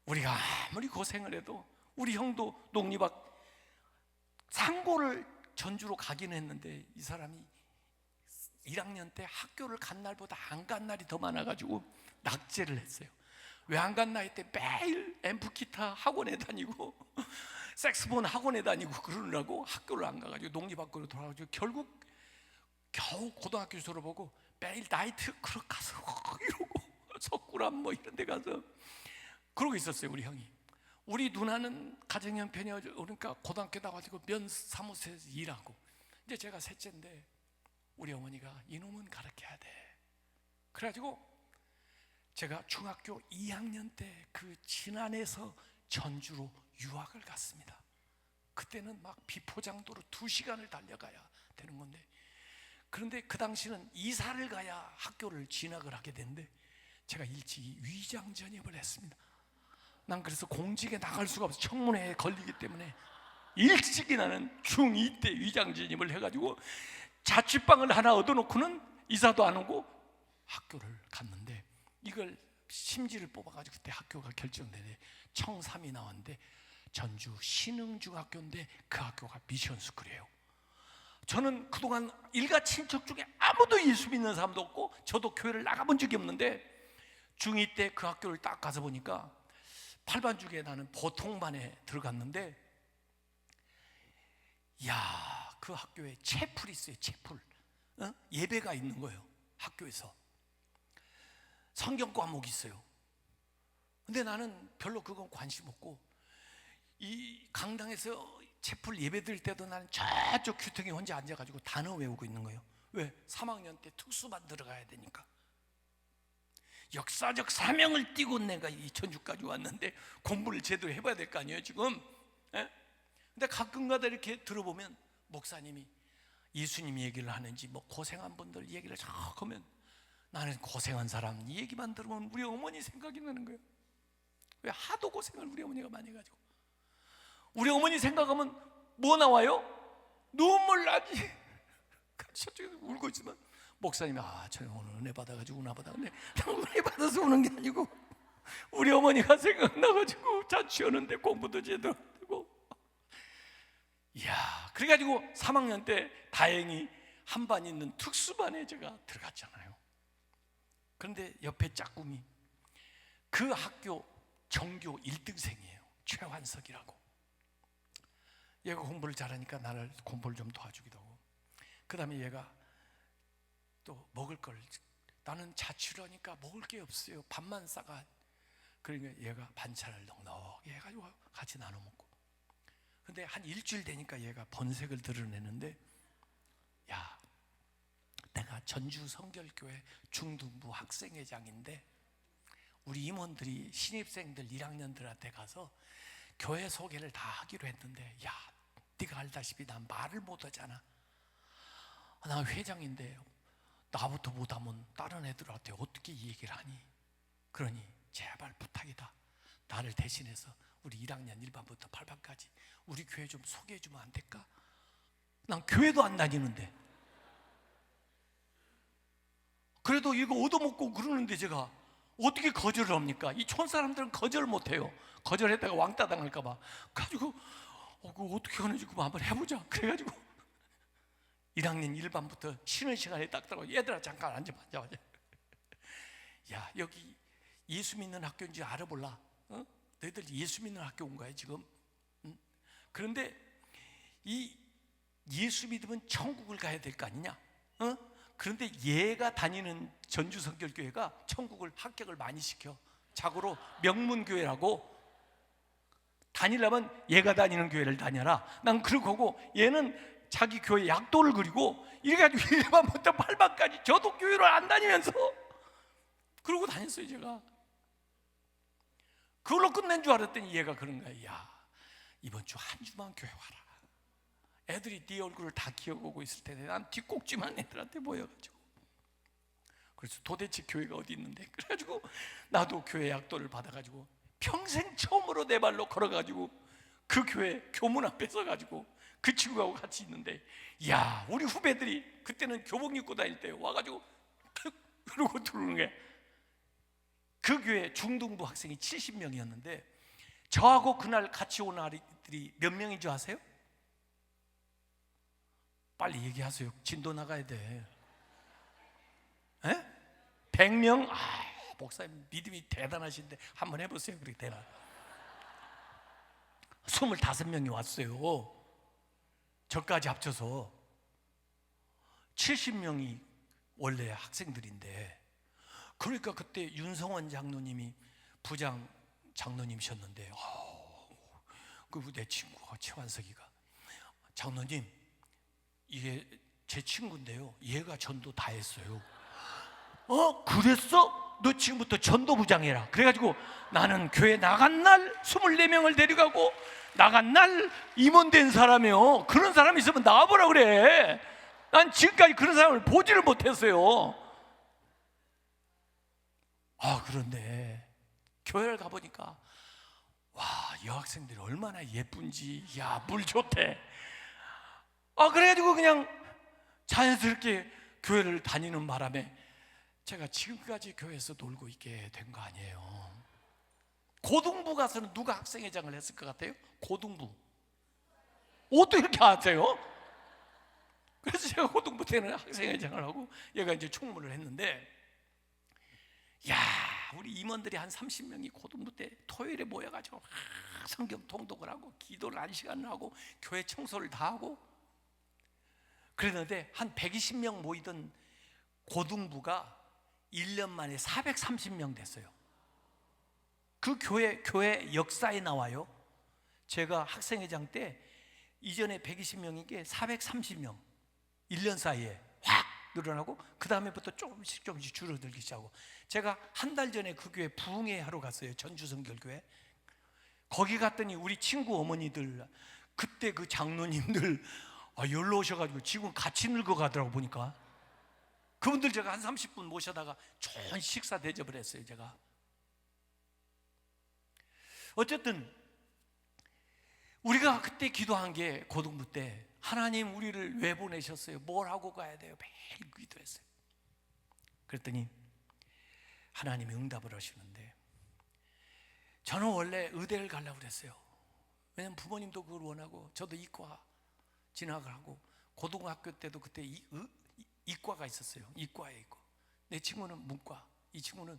우리가 아무리 고생을 해도 우리 형도 농립학 상고를 전주로 가긴 했는데 이 사람이 1학년 때 학교를 간 날보다 안 간 날이 더 많아가지고 낙제를 했어요. 왜 안 간 날 때 매일 앰프기타 학원에 다니고 색스폰 학원에 다니고 그러느라고 학교를 안 가가지고 농립학교로 돌아가지고 결국 겨우 고등학교 졸업하고 매일 나이트 클럽 가서 이러고 석굴암 뭐 이런 데 가서 그러고 있었어요. 우리 형이. 우리 누나는 가정형편이 그러니까 고등학교 나가지고 면 사무소에서 일하고, 이제 제가 셋째인데 우리 어머니가 이놈은 가르쳐야 돼. 그래가지고 제가 중학교 2학년 때 그 진안에서 전주로 유학을 갔습니다. 그때는 막 비포장도로 2시간을 달려가야 되는 건데, 그런데 그 당시는 이사를 가야 학교를 진학을 하게 됐는데 제가 일찍이 위장 전입을 했습니다. 난 그래서 공직에 나갈 수가 없어. 청문회에 걸리기 때문에 일찍이 나는 중2 때 위장 전입을 해가지고 자취방을 하나 얻어놓고는 이사도 안 오고 학교를 갔는데, 이걸 심지를 뽑아가지고 그때 학교가 결정되네. 청3이 나왔는데 전주 신흥중학교인데 그 학교가 미션스쿨이에요. 저는 그동안 일가 친척 중에 아무도 예수 믿는 사람도 없고 저도 교회를 나가본 적이 없는데 중2 때 그 학교를 딱 가서 보니까 8반죽에 나는 보통반에 들어갔는데, 야, 그 학교에 채플이 있어요. 채플. 예배가 있는 거예요. 학교에서 성경 과목이 있어요. 근데 나는 별로 그건 관심 없고 이 강당에서 채플 예배 드릴 때도 나는 저쪽 규통에 혼자 앉아가지고 단어 외우고 있는 거예요. 왜? 3학년 때 특수반 들어가야 되니까. 역사적 사명을 띠고 내가 이 전주까지 왔는데 공부를 제대로 해봐야 될 거 아니에요 지금. 예? 근데 가끔가다 이렇게 들어보면 목사님이 예수님 얘기를 하는지 뭐 고생한 분들 얘기를 쫙 하면 나는 고생한 사람 얘기만 들으면 우리 어머니 생각이 나는 거예요. 왜? 하도 고생을 우리 어머니가 많이 해가지고. 우리 어머니 생각하면 뭐 나와요? 눈물 나지. 저쪽에서 울고 있으면 목사님이 저 오늘 은혜 받아가지고 우나 보다. 근데 은혜 받아서 우는 게 아니고 우리 어머니가 생각나가지고 자취하는데 공부도 제대로 안 되고. 이야, 그래가지고 3학년 때 다행히 한반 있는 특수반에 제가 들어갔잖아요. 그런데 옆에 짝꿍이 그 학교 전교 1등생이에요. 최환석이라고. 얘가 공부를 잘하니까 나를 공부를 좀 도와주기도 하고, 그 다음에 얘가 또 먹을 걸, 나는 자취를 하니까 먹을 게 없어요. 밥만 싸가. 그러니까 얘가 반찬을 넉넉히 해가지고 같이 나눠 먹고. 근데 한 일주일 되니까 얘가 번색을 드러내는데, 야, 내가 전주 성결교회 중등부 학생회장인데 우리 임원들이 신입생들 1학년들한테 가서 교회 소개를 다 하기로 했는데, 야, 네가 알다시피 난 말을 못하잖아. 나 회장인데 나부터 못하면 다른 애들한테 어떻게 이 얘기를 하니? 그러니 제발 부탁이다. 나를 대신해서 우리 1학년 1반부터 8반까지 우리 교회 좀 소개해주면 안 될까? 난 교회도 안 다니는데. 그래도 이거 얻어먹고 그러는데 제가 어떻게 거절을 합니까? 이 촌사람들은 거절을 못해요. 거절했다가 왕따 당할까 봐. 그래가지고 그거 어떻게 하는지 그거 한번 해보자. 그래가지고 1학년 1반부터 쉬는 시간에 딱 들어가고, 얘들아 잠깐 앉아봐. 야, 여기 예수 믿는 학교인지 알아볼라. 너희들 예수 믿는 학교 온 거야 지금. 그런데 이 예수 믿으면 천국을 가야 될 거 아니냐? 그런데 얘가 다니는 전주성결교회가 천국을 합격을 많이 시켜. 자고로 명문교회라고. 다니려면 얘가 다니는 교회를 다녀라. 난 그렇게 하고 얘는 자기 교회 약도를 그리고 이렇게 가지고 1반부터 8반까지 저도 교회를 안 다니면서 그러고 다녔어요. 제가 그걸로 끝낸 줄 알았더니 얘가 그런 거야. 야, 이번 주 한 주만 교회 와라. 애들이 네 얼굴을 다 기억하고 있을 텐데 난 뒷꼭지만 애들한테 보여가지고, 그래서 도대체 교회가 어디 있는데, 그래가지고 나도 교회 약도를 받아가지고 평생 처음으로 내 발로 걸어가지고 그 교회 교문 앞에 서가지고 그 친구하고 같이 있는데, 야, 우리 후배들이 그때는 교복 입고 다닐 때 와가지고 그러고 들어오는 거야. 그 교회 중등부 학생이 70명이었는데 저하고 그날 같이 온 아이들이 몇 명인 줄 아세요? 빨리 얘기하세요. 진도 나가야 돼. 100명? 아, 목사님 믿음이 대단하신데 한번 해보세요. 그렇게 되나? 25명이 왔어요. 저까지 합쳐서 70명이 원래 학생들인데, 그러니까 그때 윤성원 장로님이 부장 장로님이셨는데, 그 내 친구가 최완석이가, 장로님 이게 제 친구인데요, 얘가 전도 다 했어요. 그랬어? 너 지금부터 전도부장 해라. 그래가지고 나는 교회 나간 날 24명을 데려가고 나간 날 임원된 사람이요. 그런 사람이 있으면 나와보라 그래. 난 지금까지 그런 사람을 보지를 못했어요. 그런데 교회를 가보니까 와, 여학생들이 얼마나 예쁜지, 야, 물 좋대. 그래가지고 그냥 자연스럽게 교회를 다니는 바람에 제가 지금까지 교회에서 놀고 있게 된 거 아니에요. 고등부 가서는 누가 학생회장을 했을 것 같아요? 고등부. 어떻게 이렇게 아세요? 그래서 제가 고등부 때는 학생회장을 하고 얘가 이제 총무를 했는데, 야, 우리 임원들이 한 30명이 고등부 때 토요일에 모여가지고 성경 통독을 하고 기도를 1시간을 하고 교회 청소를 다 하고 그랬는데, 한 120명 모이던 고등부가 1년 만에 430명 됐어요. 그 교회 역사에 나와요. 제가 학생회장 때 이전에 120명인 게 430명 1년 사이에 확 늘어나고, 그 다음에부터 조금씩 줄어들기 시작하고, 제가 한 달 전에 그 교회 부흥회 하러 갔어요. 전주성결교회. 거기 갔더니 우리 친구 어머니들, 그때 그 장로님들 열로 오셔가지고 지금 같이 늙어가더라고. 보니까 그분들 제가 한 30분 모셔다가 좋은 식사 대접을 했어요. 제가 어쨌든 우리가 그때 기도한 게, 고등부 때 하나님 우리를 왜 보내셨어요? 뭘 하고 가야 돼요? 매일 기도했어요. 그랬더니 하나님이 응답을 하시는데, 저는 원래 의대를 가려고 그랬어요. 왜냐면 부모님도 그걸 원하고 저도 이과 진학을 하고, 고등학교 때도 그때 이과가 있었어요. 이과에 있고, 내 친구는 문과, 이 친구는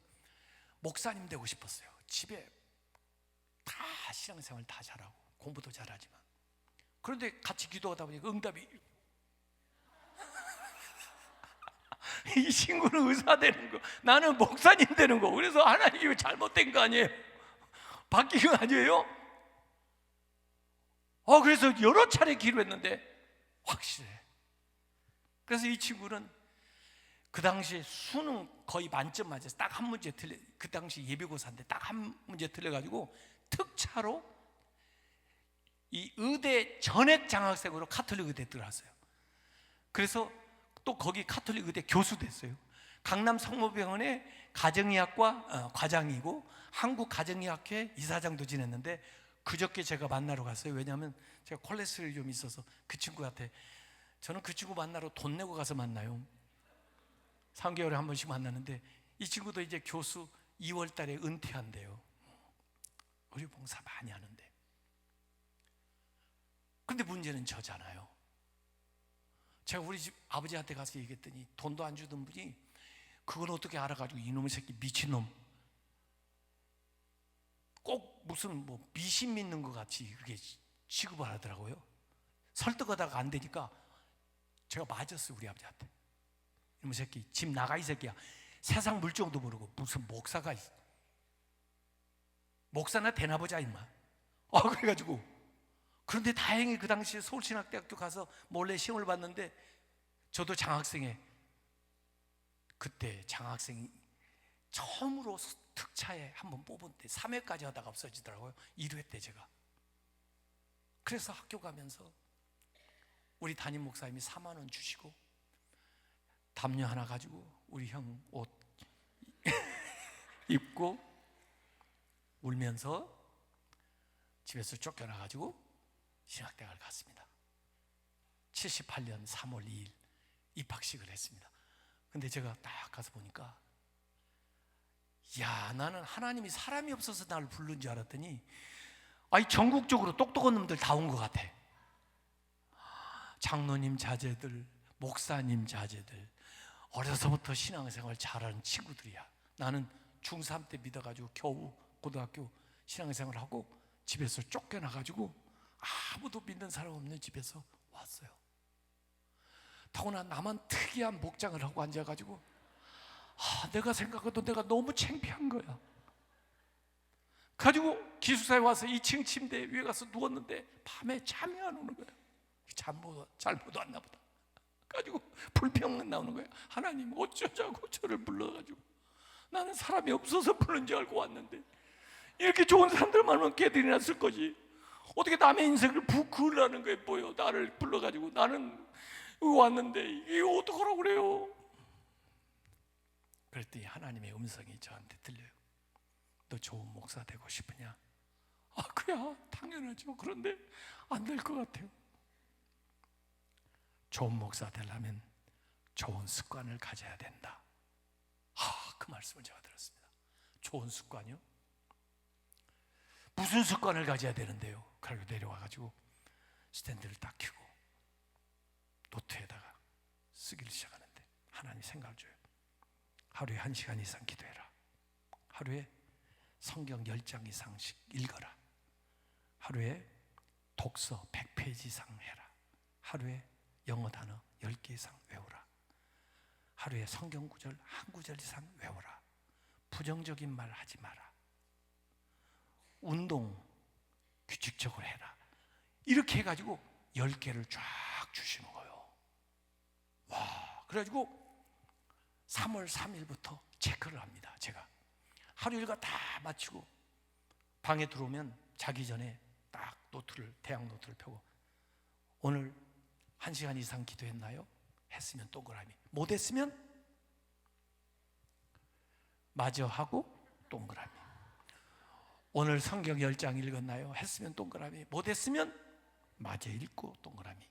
목사님 되고 싶었어요. 집에 다 신앙생활 다 잘하고 공부도 잘하지만, 그런데 같이 기도하다 보니까 응답이 이 친구는 의사 되는 거, 나는 목사님 되는 거. 그래서 하나님이 잘못된 거 아니에요? 바뀐 거 아니에요? 그래서 여러 차례 기도했는데 확실해. 그래서 이 친구는 그 당시에 수능 거의 만점 맞았어요. 딱 한 문제 틀려. 그 당시 예비고사인데 딱 한 문제 틀려가지고 특차로 이 의대 전액 장학생으로 가톨릭 의대 들어갔어요. 그래서 또 거기 가톨릭 의대 교수 됐어요. 강남 성모병원의 가정의학과 과장이고 한국 가정의학회 이사장도 지냈는데, 그저께 제가 만나러 갔어요. 왜냐하면 제가 콜레스테롤이 좀 있어서 그 친구한테, 저는 그 친구 만나러 돈 내고 가서 만나요. 3개월에 한 번씩 만나는데, 이 친구도 이제 교수 2월 달에 은퇴한대요. 우리 봉사 많이 하는데. 근데 문제는 저잖아요. 제가 우리 집 아버지한테 가서 얘기했더니 돈도 안 주던 분이 그걸 어떻게 알아가지고 이놈의 새끼 미친놈, 꼭 무슨 뭐 미신 믿는 것 같이 그렇게 취급을 하더라고요. 설득하다가 안 되니까 제가 맞았어요. 우리 아버지한테. 이놈의 새끼 집 나가, 이 새끼야. 세상 물정도 모르고 무슨 목사가 있어. 목사나 되나 보자 임마. 그래가지고 그런데 다행히 그 당시에 서울신학대학교 가서 몰래 시험을 봤는데 저도 장학생에 그때 장학생 처음으로 특차에 한번 뽑은데 3회까지 하다가 없어지더라고요. 1회 때 제가. 그래서 학교 가면서 우리 담임 목사님이 4만 원 주시고 담요 하나 가지고 우리 형 옷 입고 울면서 집에서 쫓겨나가지고 신학대학을 갔습니다. 78년 3월 2일 입학식을 했습니다. 근데 제가 딱 가서 보니까 나는 하나님이 사람이 없어서 나를 부른 줄 알았더니 전국적으로 똑똑한 놈들 다 온 것 같아. 장로님 자제들, 목사님 자제들, 어려서부터 신앙생활 잘하는 친구들이야. 나는 중3 때 믿어가지고 겨우 고등학교 신앙생활을 하고 집에서 쫓겨나가지고 아무도 믿는 사람 없는 집에서 왔어요. 더구나 나만 특이한 복장을 하고 앉아가지고 내가 생각해도 내가 너무 창피한 거야. 가지고 기숙사에 와서 2층 침대 위에 가서 누웠는데 밤에 잠이 안 오는 거야. 잘못 왔나 보다. 가지고 불평만 나오는 거야. 하나님 어쩌자고 저를 불러가지고 나는 사람이 없어서 부른 줄 알고 왔는데 이렇게 좋은 사람들 많으면 걔들이나 쓸 거지. 어떻게 남의 인생을 부끄러워하는 거예요. 뭐요? 나를 불러가지고 나는 왔는데 이게 어떡하라고 그래요? 그랬더니 하나님의 음성이 저한테 들려요. 너 좋은 목사 되고 싶으냐? 그야 당연하죠. 그런데 안 될 것 같아요. 좋은 목사 되려면 좋은 습관을 가져야 된다. 그 말씀을 제가 들었습니다. 좋은 습관이요? 무슨 습관을 가져야 되는데요? 그리고 내려와가지고 스탠드를 딱 켜고 노트에다가 쓰기를 시작하는데 하나님이 생각을 줘요. 하루에 1시간 이상 기도해라. 하루에 성경 10장 이상씩 읽어라. 하루에 독서 100페이지 이상 해라. 하루에 영어 단어 10개 이상 외우라. 하루에 성경 구절 1구절 이상 외우라. 부정적인 말 하지 마라. 운동 규칙적으로 해라. 이렇게 해가지고 10개를 쫙 주시는 거예요. 그래가지고 3월 3일부터 체크를 합니다. 제가 하루 일과 다 마치고 방에 들어오면 자기 전에 딱 대학 노트를 펴고 오늘 1시간 이상 기도했나요? 했으면 동그라미, 못했으면 마저 하고 동그라미. 오늘 성경 10장 읽었나요? 했으면 동그라미, 못했으면 마저 읽고 동그라미.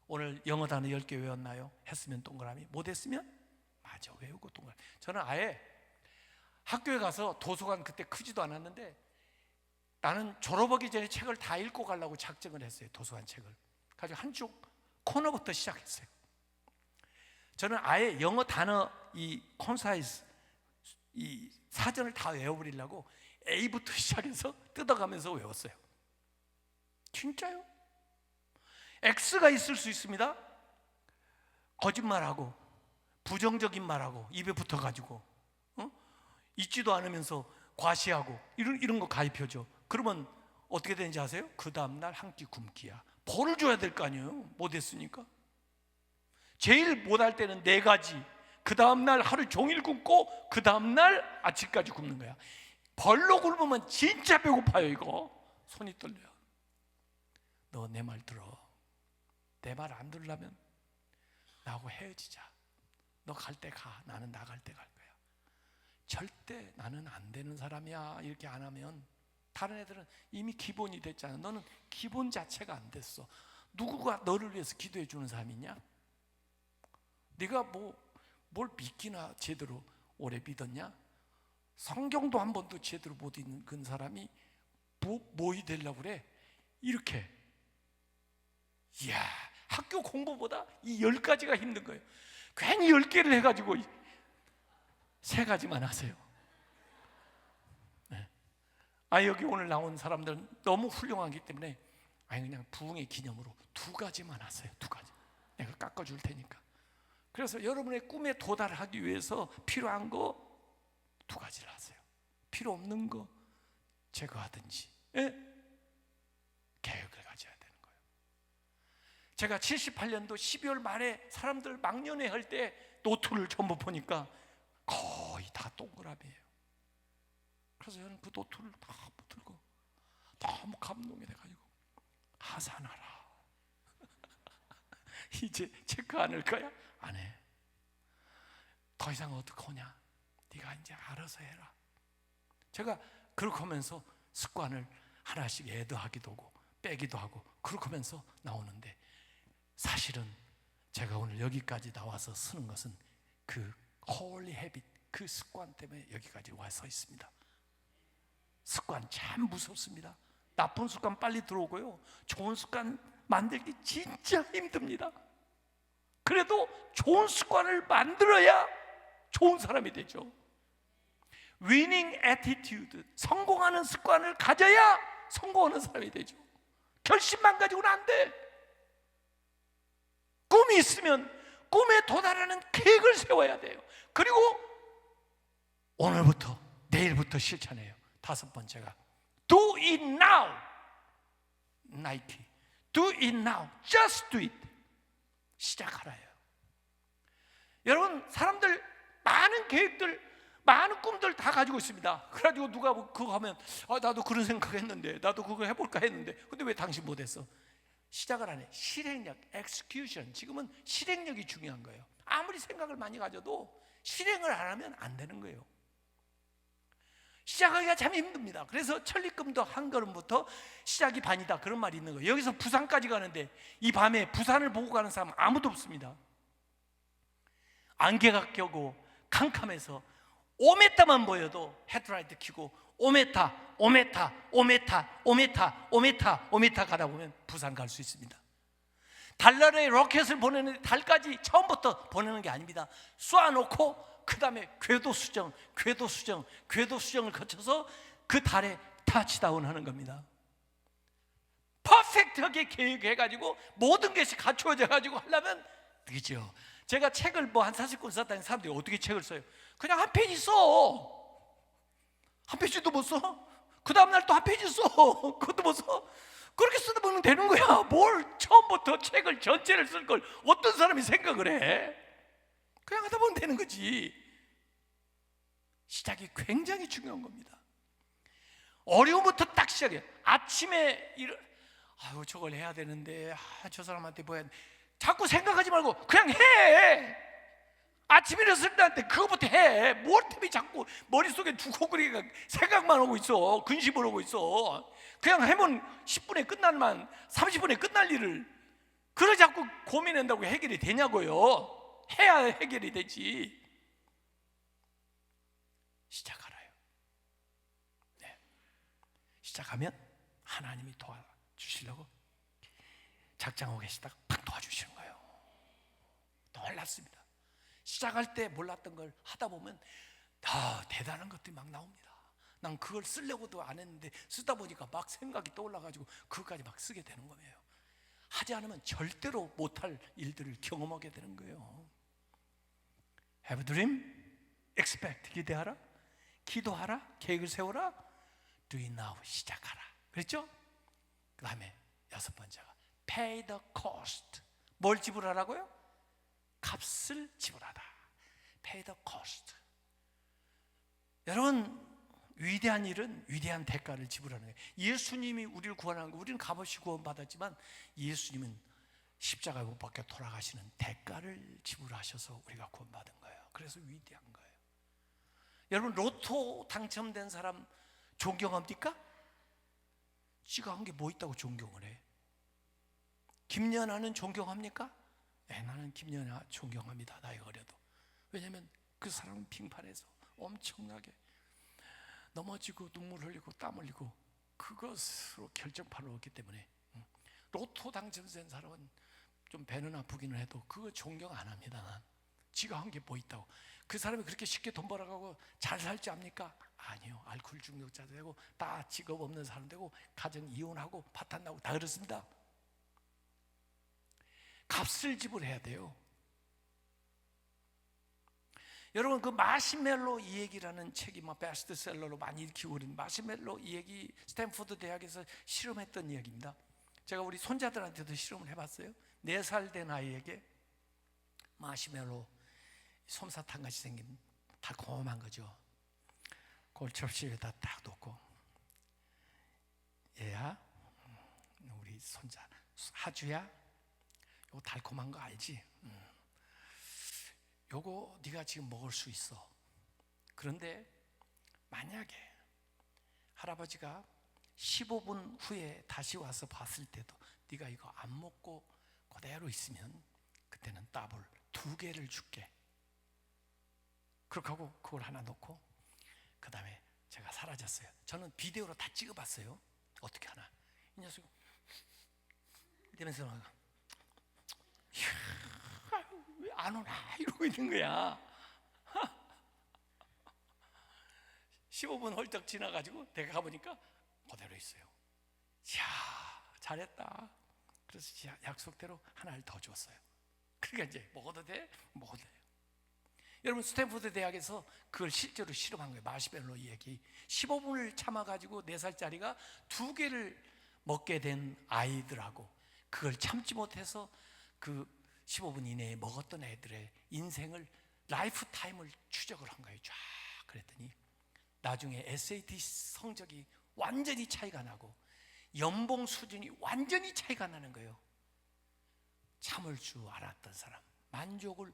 오늘 영어 단어 10개 외웠나요? 했으면 동그라미, 못했으면 마저 외우고 동그라미. 저는 아예 학교에 가서 도서관 그때 크지도 않았는데 나는 졸업하기 전에 책을 다 읽고 가려고 작정을 했어요. 도서관 책을 가지고 한쪽 코너부터 시작했어요. 저는 아예 영어 단어 이 콘사이즈 이 사전을 다 외워버리려고 A부터 시작해서 뜯어가면서 외웠어요. 진짜요? X가 있을 수 있습니다. 거짓말하고 부정적인 말하고 입에 붙어가지고 있지도 않으면서 과시하고 이런 거 가입혀줘. 그러면 어떻게 되는지 아세요? 그 다음날 한 끼 굶기야. 벌을 줘야 될 거 아니에요. 못했으니까. 제일 못할 때는 4가지, 그 다음날 하루 종일 굶고 그 다음날 아침까지 굶는 거야. 벌로 굶으면 진짜 배고파요. 이거 손이 떨려요. 너 내 말 들어. 내 말 안 들으려면 나하고 헤어지자. 너 갈 때 가. 나는 나갈 때 갈 거야. 절대 나는 안 되는 사람이야. 이렇게 안 하면 다른 애들은 이미 기본이 됐잖아. 너는 기본 자체가 안 됐어. 누구가 너를 위해서 기도해 주는 사람이 있냐? 네가 뭘 믿기나 제대로 오래 믿었냐? 성경도 한 번도 제대로 못 읽은 사람이 뭐이 되려고 그래? 이렇게. 이야, 학교 공부보다 이 10가지가 힘든 거예요. 괜히 10개를 해가지고 3가지만 하세요. 네. 여기 오늘 나온 사람들은 너무 훌륭하기 때문에 그냥 부흥의 기념으로 2가지만 하세요. 2가지. 내가 깎아줄 테니까. 그래서 여러분의 꿈에 도달하기 위해서 필요한 거 2가지를 하세요. 필요 없는 거 제거하든지 예? 계획을 가져야 되는 거예요. 제가 78년도 12월 말에 사람들 망년회 할 때 노트를 전부 보니까 거의 다 동그라미예요. 그래서 저는 그 노트를 다 붙들고 너무 감동이 돼가지고 하산하라. 이제 체크 안 할 거야? 안 해. 더 이상 어떡하냐? 네가 이제 알아서 해라. 제가 그렇게 하면서 습관을 하나씩 애도하기도 하고 빼기도 하고 그렇게 하면서 나오는데, 사실은 제가 오늘 여기까지 나와서 쓰는 것은 그 holy habit, 그 습관 때문에 여기까지 와 서 있습니다. 습관 참 무섭습니다. 나쁜 습관 빨리 들어오고요, 좋은 습관 만들기 진짜 힘듭니다. 그래도 좋은 습관을 만들어야 좋은 사람이 되죠. winning attitude, 성공하는 습관을 가져야 성공하는 사람이 되죠. 결심만 가지고는 안 돼. 꿈이 있으면 꿈에 도달하는 계획을 세워야 돼요. 그리고 오늘부터 내일부터 실천해요. 5번째가 do it now. 나이키 do it now, just do it. 시작하라요. 여러분, 사람들 많은 계획들, 많은 꿈들 다 가지고 있습니다. 그래가지고 누가 뭐 그거 하면 나도 그런 생각했는데, 나도 그거 해볼까 했는데, 근데 왜 당신 못했어? 시작을 안 해. 실행력, execution. 지금은 실행력이 중요한 거예요. 아무리 생각을 많이 가져도 실행을 안 하면 안 되는 거예요. 시작하기가 참 힘듭니다. 그래서 천리금도 한 걸음부터 시작이 반이다, 그런 말이 있는 거예요. 여기서 부산까지 가는데 이 밤에 부산을 보고 가는 사람은 아무도 없습니다. 안개가 껴고 캄캄해서 5m만 보여도 헤드라이트 켜고 5m, 5m, 5m, 5m, 5m, 5m 가다 보면 부산 갈 수 있습니다. 달나라에 로켓을 보내는데 달까지 처음부터 보내는 게 아닙니다. 쏘아놓고 그 다음에 궤도 수정, 궤도 수정, 궤도 수정을 거쳐서 그 달에 타치다운 하는 겁니다. 퍼펙트하게 계획해가지고 모든 것이 갖추어져가지고 하려면 되겠죠. 제가 책을 뭐 한 40권 썼다는 사람들이 어떻게 책을 써요? 그냥 한 페이지 써. 한 페이지도 못 써? 그 다음날 또 한 페이지 써. 그것도 못 써? 그렇게 쓰다 보면 되는 거야. 뭘 처음부터 책을 전체를 쓸 걸 어떤 사람이 생각을 해? 그냥 하다 보면 되는 거지. 시작이 굉장히 중요한 겁니다. 어려움부터 딱 시작해. 아침에 아유 저걸 해야 되는데, 저 사람한테 뭐 해야 돼. 자꾸 생각하지 말고 그냥 해. 아침에 일어났을 때 그거부터 해. 뭘 때문에 자꾸 머릿속에 두고그리가 생각만 하고 있어. 근심을 하고 있어. 그냥 하면 10분에 끝날만 30분에 끝날 일을 그걸 자꾸 고민한다고 해결이 되냐고요. 해야 해결이 되지. 시작하라요. 네. 시작하면 하나님이 도와주시려고 작정하고 계시다가 팍 도와주시는 거예요. 놀랐습니다. 시작할 때 몰랐던 걸 하다 보면 대단한 것들이 막 나옵니다. 난 그걸 쓰려고도 안 했는데 쓰다 보니까 막 생각이 떠올라가지고 그것까지 막 쓰게 되는 거예요. 하지 않으면 절대로 못할 일들을 경험하게 되는 거예요. Have a dream, expect, 기대하라, 기도하라, 계획을 세워라, do it now, 시작하라. 그랬죠? 그 다음에 6번째가 pay the cost. 뭘 지불하라고요? 값을 지불하다. Pay the cost. 여러분, 위대한 일은 위대한 대가를 지불하는 거예요. 예수님이 우리를 구원한 거, 우리는 값없이 구원받았지만 예수님은 십자가에 못 박혀 돌아가시는 대가를 지불하셔서 우리가 구원받은 거예요. 그래서 위대한 거예요. 여러분, 로또 당첨된 사람 존경합니까? 지가 한 게 뭐 있다고 존경을 해? 김연아는 존경합니까? 네, 나는 김연아 존경합니다. 나이가 어려도. 왜냐하면 그 사람은 빙판에서 엄청나게 넘어지고 눈물 흘리고 땀 흘리고 그것으로 결정판을 얻기 때문에. 로또 당첨된 사람은 좀 배는 아프기는 해도 그거 존경 안 합니다. 난 지가 한 게 뭐 있다고. 그 사람이 그렇게 쉽게 돈 벌어가고 잘 살지 압니까? 아니요. 알코올 중독자 되고 다 직업 없는 사람 되고 가정 이혼하고 파탄 나고 다 그렇습니다. 값을 지불해야 돼요. 여러분, 그 마시멜로 이 얘기라는 책이 막 베스트셀러로 많이 기울인 마시멜로 이 얘기, 스탠포드 대학에서 실험했던 이야기입니다. 제가 우리 손자들한테도 실험을 해봤어요. 4살 된 아이에게 마시멜로 솜사탕같이 생긴 달콤한 거죠. 그걸 접시에다 딱 놓고, 얘야, 우리 손자 하주야, 요거 달콤한 거 알지? 요거 네가 지금 먹을 수 있어. 그런데 만약에 할아버지가 15분 후에 다시 와서 봤을 때도 네가 이거 안 먹고 그대로 있으면 그때는 따블 2개를 줄게. 그렇게 하고 그걸 하나 놓고, 그 다음에 제가 사라졌어요. 저는 비디오로 다 찍어봤어요. 어떻게 하나, 이 녀석 이러면서 왜 안 오나 이러고 있는 거야. 15분 헐떡 지나가지고 내가 가보니까 그대로 있어요. 이야, 잘했다. 그래서 약속대로 하나를 더 줬어요. 그러니까 이제 먹어도 돼? 먹어도 돼요. 여러분, 스탠포드 대학에서 그걸 실제로 실험한 거예요. 마시멜로 이야기. 15분을 참아가지고 4살짜리가 2개를 먹게 된 아이들하고 그걸 참지 못해서 그 15분 이내에 먹었던 애들의 인생을, 라이프 타임을 추적을 한 거예요. 쫙. 그랬더니 나중에 SAT 성적이 완전히 차이가 나고 연봉 수준이 완전히 차이가 나는 거예요. 참을 줄 알았던 사람, 만족을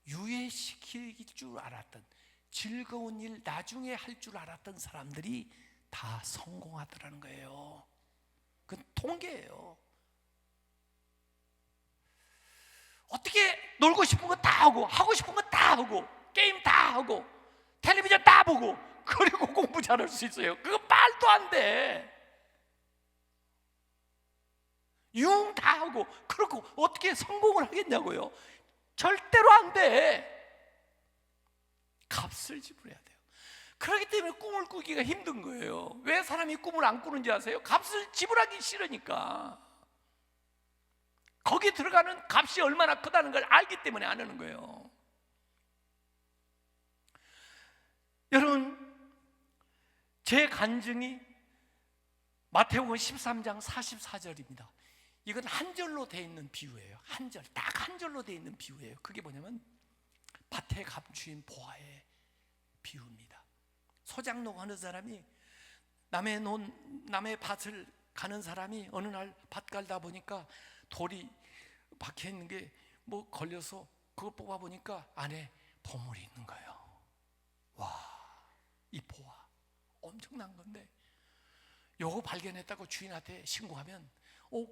유예시킬 줄 알았던, 즐거운 일 나중에 할 줄 알았던 사람들이 다 성공하더라는 거예요. 그건 통계예요. 어떻게 놀고 싶은 거 다 하고 싶은 거 다 하고, 게임 다 하고, 텔레비전 다 보고, 그리고 공부 잘할 수 있어요? 그거 말도 안 돼. 유흥 다 하고, 그러고 어떻게 성공을 하겠냐고요? 절대로 안 돼. 값을 지불해야 돼요. 그렇기 때문에 꿈을 꾸기가 힘든 거예요. 왜 사람이 꿈을 안 꾸는지 아세요? 값을 지불하기 싫으니까. 거기에 들어가는 값이 얼마나 크다는 걸 알기 때문에 안 하는 거예요. 여러분, 제 간증이 마태복음 13장 44절입니다. 이건 한 절로 되어 있는 비유예요. 한 절, 딱 한 절로 되어 있는 비유예요. 그게 뭐냐면 밭에 감추인 보화의 비유입니다. 소장농 하는 사람이 남의 밭을 가는 사람이 어느 날 밭 갈다 보니까 돌이 박혀 있는 게 뭐 걸려서 그거 뽑아 보니까 안에 보물이 있는 거예요. 와, 이 보화 엄청난 건데, 요거 발견했다고 주인한테 신고하면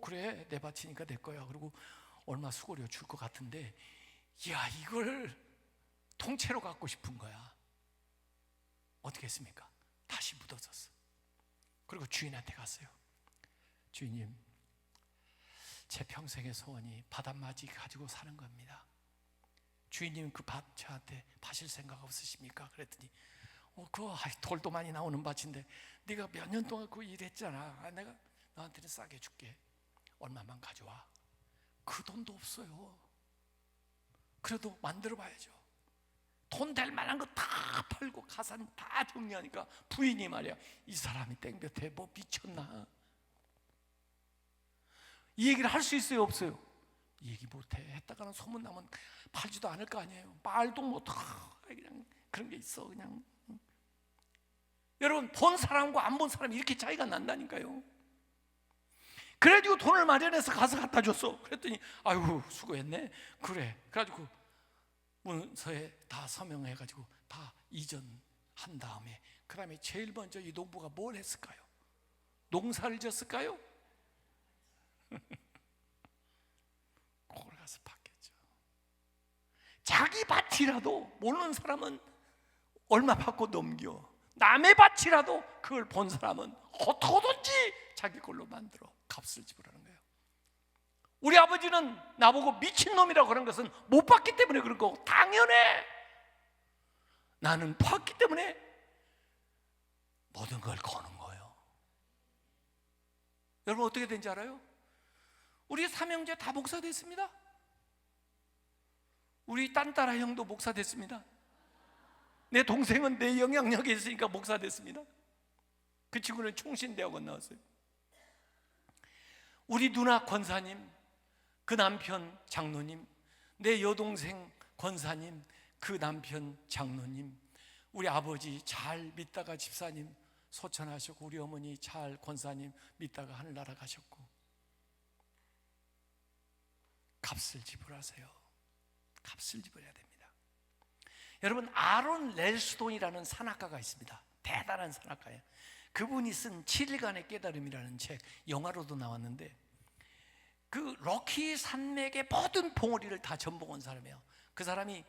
그래, 내 밭이니까 내 거야. 그리고 얼마 수고료 줄 것 같은데, 야, 이걸 통째로 갖고 싶은 거야. 어떻게 했습니까? 다시 묻어졌어. 그리고 주인한테 갔어요. 주인님, 제 평생의 소원이 밭한마디 가지고 사는 겁니다. 주인님, 그 밭 저한테 파실 생각 없으십니까? 그랬더니 그거 돌도 많이 나오는 밭인데 네가 몇 년 동안 그 일했잖아. 내가 너한테는 싸게 줄게. 얼마만 가져와. 그 돈도 없어요. 그래도 만들어 봐야죠. 돈 될 만한 거 다 팔고 가산 다 정리하니까 부인이 말이야, 이 사람이 땡볕에 뭐 미쳤나? 이 얘기를 할 수 있어요, 없어요? 이 얘기 못해. 했다가는 소문나면 팔지도 않을 거 아니에요. 말도 못하, 그냥 그런 게 있어. 그냥. 여러분, 본 사람과 안 본 사람이 이렇게 차이가 난다니까요. 그래가지고 돈을 마련해서 가서 갖다 줬어. 그랬더니 아유, 수고했네. 그래. 그래가지고 문서에 다 서명해가지고 다 이전한 다음에, 그 다음에 제일 먼저 이 농부가 뭘 했을까요? 농사를 졌을까요? 그걸 가서 받겠죠. 자기 밭이라도 모르는 사람은 얼마 받고 넘겨. 남의 밭이라도 그걸 본 사람은 어떻게든지 자기 걸로 만들어 값을 지불하는 거예요. 우리 아버지는 나보고 미친놈이라고 그런 것은 못 봤기 때문에 그런 거고, 당연해. 나는 봤기 때문에 모든 걸 거는 거예요. 여러분, 어떻게 된지 알아요? 우리 삼형제 다 목사 됐습니다. 우리 딴따라 형도 목사 됐습니다. 내 동생은 내 영향력에 있으니까 목사 됐습니다. 그 친구는 총신대학원 나왔어요. 우리 누나 권사님, 그 남편 장로님, 내 여동생 권사님, 그 남편 장로님, 우리 아버지 잘 믿다가 집사님 소천하셨고, 우리 어머니 잘 권사님 믿다가 하늘나라 가셨고, 값을 지불하세요. 값을 지불해야 됩니다. 여러분, 아론 렐스톤이라는 산악가가 있습니다. 대단한 산악가예요. 그분이 쓴 7일간의 깨달음이라는 책, 영화로도 나왔는데, 그 럭키 산맥의 모든 봉우리를 다 전복한 사람이에요. 그 사람이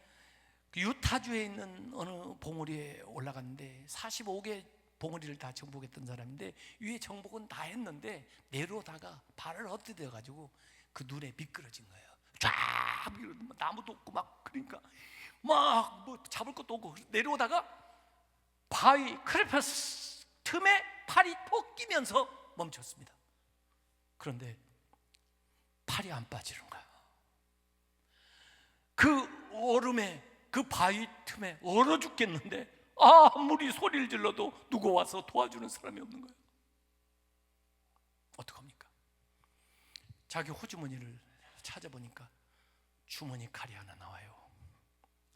유타주에 있는 어느 봉우리에 올라갔는데 45개 봉우리를 다 정복했던 사람인데, 위에 정복은 다 했는데 내려오다가 발을 헛디뎌 가지고 그 눈에 미끄러진 거예요. 쫙 나무도 없고 막, 그러니까 막 뭐 잡을 것도 없고 내려오다가 바위 크레파스 틈에 팔이 톡 끼면서 멈췄습니다. 그런데 팔이 안 빠지는 거야. 그 얼음에, 그 바위 틈에 얼어 죽겠는데 아무리 소리를 질러도 누구 와서 도와주는 사람이 없는 거예요. 어떡합니까? 자기 호주머니를 찾아보니까 주머니 칼이 하나 나와요.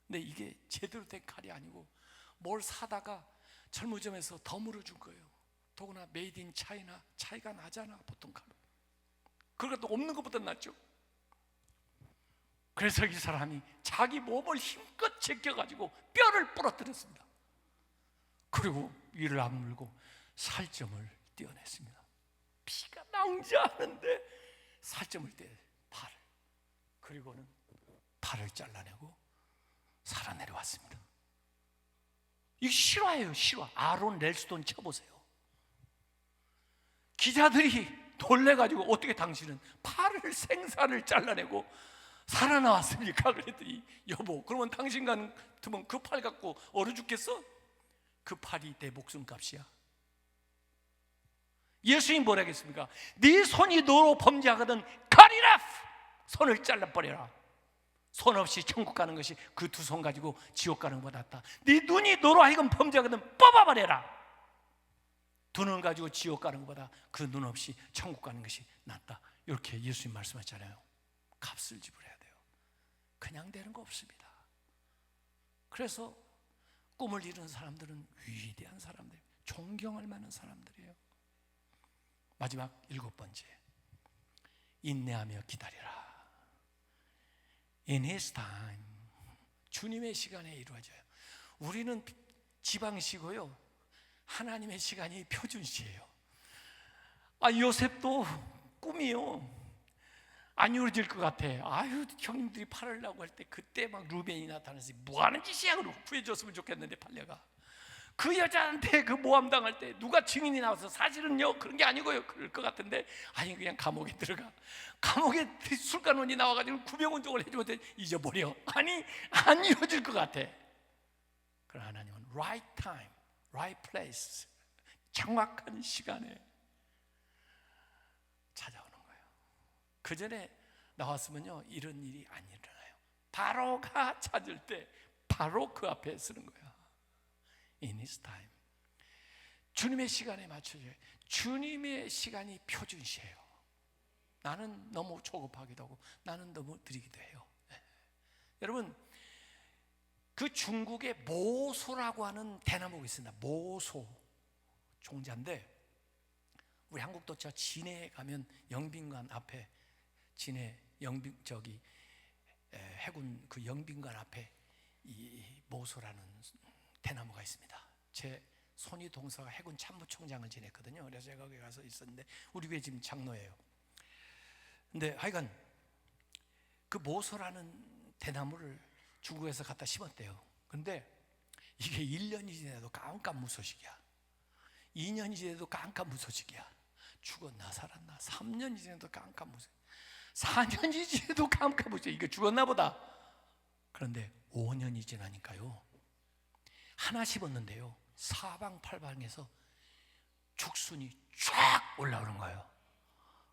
근데 이게 제대로 된 칼이 아니고 뭘 사다가 철무점에서 덤으로 준 거예요. 더구나 메이드 인 차이나, 차이가 나잖아 보통 칼은. 그것도 없는 것보다 낫죠. 그래서 이 사람이 자기 몸을 힘껏 제껴가지고 뼈를 부러뜨렸습니다. 그리고 이를 악물고 살점을 떼어냈습니다. 피가 낭자하는데 살점을 떼, 팔을. 그리고는 팔을 잘라내고 살아 내려왔습니다. 이게 실화예요, 실화. 아론 렐스톤 쳐보세요. 기자들이 놀래가지고 어떻게 당신은 팔을 생사를 잘라내고 살아나왔습니까? 그랬더니, 여보, 그러면 당신 같으면 그 팔 갖고 얼어 죽겠어? 그 팔이 내 목숨값이야. 예수님 뭐라 했습니까? 네 손이 너로 범죄하거든 가리라, 손을 잘라버려라. 손 없이 천국 가는 것이 그 두 손 가지고 지옥 가는 것보다 낫다. 네 눈이 너로 하여금 범죄하거든 뽑아버려라. 두 눈 가지고 지옥 가는 것보다 그 눈 없이 천국 가는 것이 낫다. 이렇게 예수님 말씀하셨잖아요. 값을 지불해야 돼요. 그냥 되는 거 없습니다. 그래서 꿈을 이루는 사람들은 위대한 사람들, 존경할 만한 사람들이에요. 마지막 7번째, 인내하며 기다리라. In His time, 주님의 시간에 이루어져요. 우리는 지방시고요, 하나님의 시간이 표준시예요. 요셉도 꿈이요, 안 이루어질 것 같아. 형님들이 팔으려고 할 때 그때 막 루벤이 나타나서 뭐 하는 짓이야, 그러고 구해줬으면 좋겠는데 팔려가. 그 여자한테 그 모함 당할 때 누가 증인이 나와서 사실은요 그런 게 아니고요 그럴 것 같은데, 그냥 감옥에 들어가. 감옥에 술간원이 나와가지고 900원 쪽을 해주면 돼. 잊어버려. 안 이루어질 것 같아. 그러나 하나님은 right time, right place, 정확한 시간에 찾아오는 거예요. 그 전에 나왔으면요 이런 일이 안 일어나요. 바로가 찾을 때 바로 그 앞에 쓰는 거예요. In His time, 주님의 시간에 맞춰줘요. 주님의 시간이 표준시예요. 나는 너무 조급하기도 하고 나는 너무 느리기도 해요. 여러분, 그 중국의 모소라고 하는 대나무가 있습니다. 모소 종자인데, 우리 한국도 저 진해에 가면 영빈관 앞에, 진해 해군 그 영빈관 앞에 이 모소라는 대나무가 있습니다. 제 손이 동서가 해군 참모총장을 지냈거든요. 그래서 제가 거기 가서 있었는데, 우리 교회 지금 장로예요. 근데 하여간 그 모소라는 대나무를 중국에서 갖다 심었대요. 근데 이게 1년이 지나도 깜깜무소식이야. 2년이 지나도 깜깜무소식이야. 죽었나 살았나. 3년이 지나도 깜깜무소식. 4년이 지나도 깜깜무소식. 이거 죽었나 보다. 그런데 5년이 지나니까요, 하나 심었는데요, 사방팔방에서 죽순이 쫙 올라오는 거예요.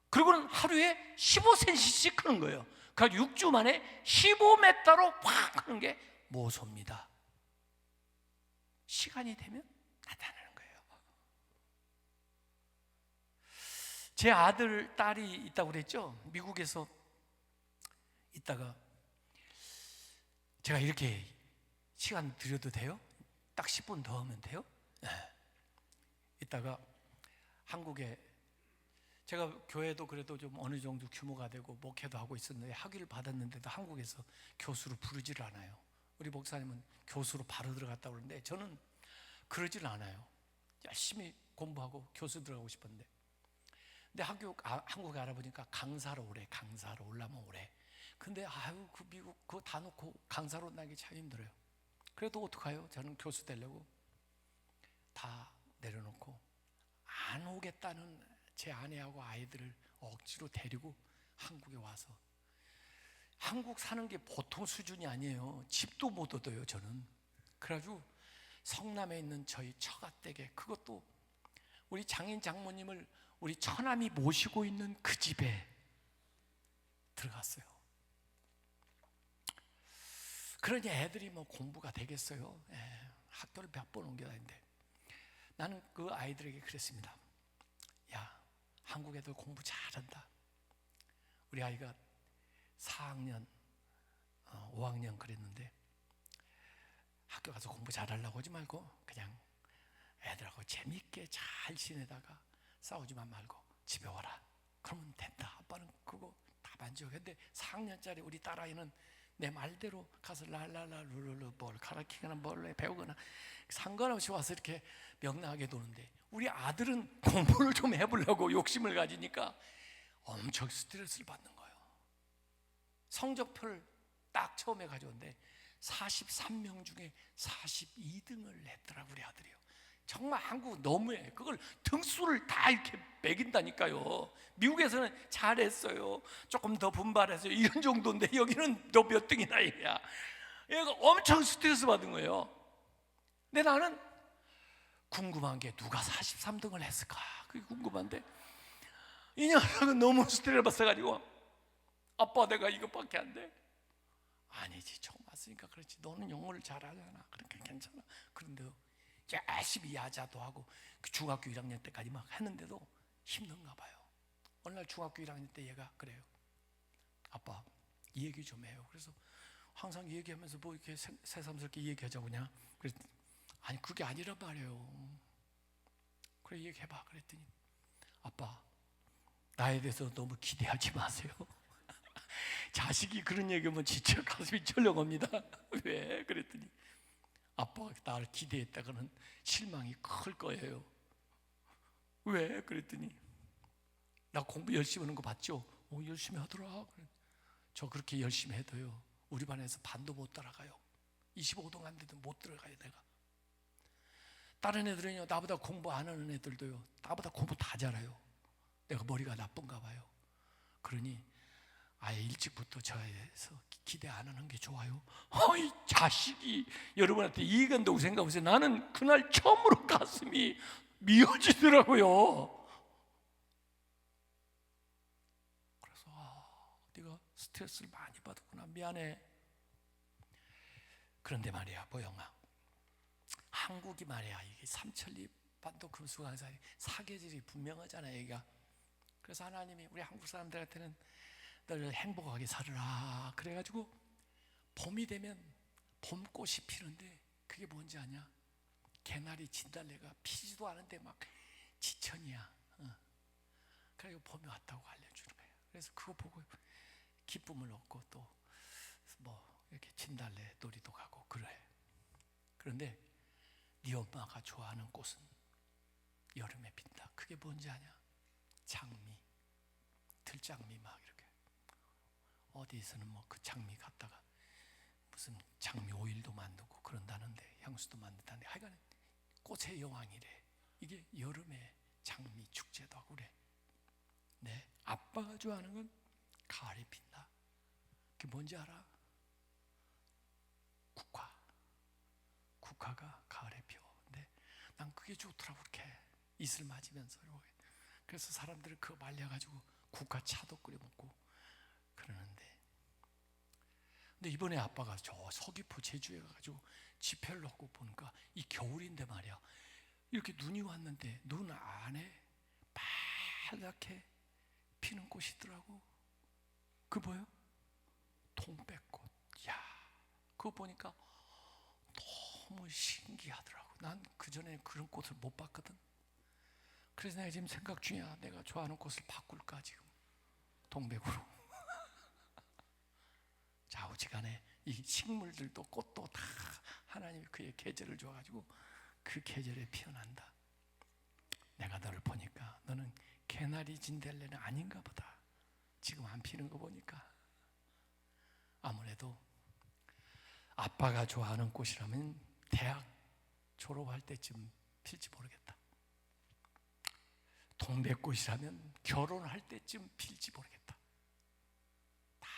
그리고는 하루에 15cm씩 크는 거예요. 그러니까 6주 만에 15m로 확 크는 게 모소입니다. 시간이 되면 나타나는 거예요. 제 아들, 딸이 있다고 그랬죠. 미국에서 있다가 제가 이렇게 시간 드려도 돼요? 딱 10분 더 하면 돼요? 네. 있다가 한국에, 제가 교회도 그래도 좀 어느 정도 규모가 되고 목회도 하고 있었는데 학위를 받았는데도 한국에서 교수로 부르지를 않아요. 우리 목사님은 교수로 바로 들어갔다고 그러는데 저는 그러질 않아요. 열심히 공부하고 교수 들어가고 싶었는데, 근데 한국에 알아보니까 강사로 오래, 강사로 올라면 오래. 근데 아유, 그 미국 그거 다 놓고 강사로 나기 참 힘들어요. 그래도 어떡해요? 저는 교수 되려고 다 내려놓고 안 오겠다는 제 아내하고 아이들을 억지로 데리고 한국에 와서, 한국 사는 게 보통 수준이 아니에요. 집도 못 얻어요 저는. 그래가지고 성남에 있는 저희 처가댁에, 그것도 우리 장인 장모님을 우리 처남이 모시고 있는 그 집에 들어갔어요. 그러니 애들이 뭐 공부가 되겠어요? 학교를 몇 번 옮겨다니는데 나는 그 아이들에게 그랬습니다. 야, 한국 애들 공부 잘한다. 우리 아이가 4학년, 5학년 그랬는데 학교 가서 공부 잘하려고 하지 말고 그냥 애들하고 재밌게 잘 지내다가 싸우지만 말고 집에 와라. 그러면 된다. 아빠는 그거 다 만족했는데 4학년짜리 우리 딸아이는 내 말대로 가서 랄랄라 룰루루 뭘 가르치거나 뭘 배우거나 상관없이 와서 이렇게 명랑하게 노는데, 우리 아들은 공부를 좀 해보려고 욕심을 가지니까 엄청 스트레스를 받는 거예요. 성적표를 딱 처음에 가져온데 43명 중에 42등을 했더라고 우리 아들이요. 정말 한국 너무해. 그걸 등수를 다 이렇게 매긴다니까요. 미국에서는 잘했어요, 조금 더 분발해서 이런 정도인데 여기는 너 몇 등이나 이야. 얘가 엄청 스트레스 받은 거예요. 근데 나는 궁금한 게 누가 43등을 했을까? 그게 궁금한데 이 녀석은 너무 스트레스 받아가지고 아빠 내가 이것밖에 안 돼? 아니지, 처음 왔으니까 그렇지. 너는 영어를 잘하잖아. 그러니까 괜찮아. 그런데 열심히 야자도 하고 그 중학교 1학년 때까지 막 했는데도 힘든가 봐요. 어느 날 중학교 1학년 때 얘가 그래요. 아빠 이 얘기 좀 해요. 그래서 항상 얘기하면서 뭐 이렇게 새삼스럽게 얘기하자고 그냥 그랬더니 아니 그게 아니란 말이에요. 그래 얘기해봐. 그랬더니 아빠 나에 대해서 너무 기대하지 마세요. 자식이 그런 얘기하면 진짜 가슴이 철렁합니다. 왜? 그랬더니 아빠가 나를 기대했다가는 실망이 클 거예요. 왜? 그랬더니 나 공부 열심히 하는 거 봤죠? 열심히 하더라. 저 그렇게 열심히 해도요 우리 반에서 반도 못 따라가요. 25등 안 돼도 못 들어가요. 내가 다른 애들은요 나보다 공부 안 하는 애들도요 나보다 공부 다 잘해요. 내가 머리가 나쁜가 봐요. 그러니 아예 일찍부터 저에서 기대 안 하는 게 좋아요. 이 자식이 여러분한테 이해가 된다고 생각하세요. 나는 그날 처음으로 가슴이 미어지더라고요. 그래서 네가 스트레스를 많이 받았구나, 미안해. 그런데 말이야 보영아, 한국이 말이야 이게 삼천리 반도 금수강산이 사계절이 분명하잖아 여기가. 그래서 하나님이 우리 한국 사람들한테는 늘 행복하게 살아라 그래가지고 봄이 되면 봄꽃이 피는데 그게 뭔지 아냐? 개나리 진달래가 피지도 않은데 막 지천이야. 그래서 봄이 왔다고 알려주는 거예요. 그래서 그거 보고 기쁨을 얻고 또 뭐 이렇게 진달래 놀이도 가고 그래. 그런데 네 엄마가 좋아하는 꽃은 여름에 핀다. 그게 뭔지 아냐? 장미, 들장미 막 이렇게 어디에서는 뭐 그 장미 갖다가 무슨 장미 오일도 만들고 그런다는데 향수도 만든다는데 하여간 꽃의 여왕이래. 이게 여름에 장미 축제도 하고 그래. 네, 아빠가 좋아하는 건 가을에 핀다. 그게 뭔지 알아? 국화가 가을에 펴. 근데 난 그게 좋더라고. 이렇게 이슬 맞으면서 이렇게. 그래서 사람들은 그거 말려가지고 국화 차도 끓여 먹고 그러는데, 근데 이번에 아빠가 저 서귀포 제주에 가가지고 집회를 하고 보니까 이 겨울인데 말이야, 이렇게 눈이 왔는데 눈 안에 빨갛게 피는 꽃이 있더라고. 그 뭐예요? 동백꽃. 야, 그거 보니까 너무 신기하더라고. 난 그전에 그런 꽃을 못 봤거든. 그래서 내가 지금 생각 중이야. 내가 좋아하는 꽃을 바꿀까 지금 동백으로. 좌우지간에 이 식물들도 꽃도 다 하나님이 그의 계절을 줘가지고 그 계절에 피어난다. 내가 너를 보니까 너는 개나리 진달래는 아닌가 보다. 지금 안 피는 거 보니까. 아무래도 아빠가 좋아하는 꽃이라면 대학 졸업할 때쯤 필지 모르겠다. 동백꽃이라면 결혼할 때쯤 필지 모르겠다. 다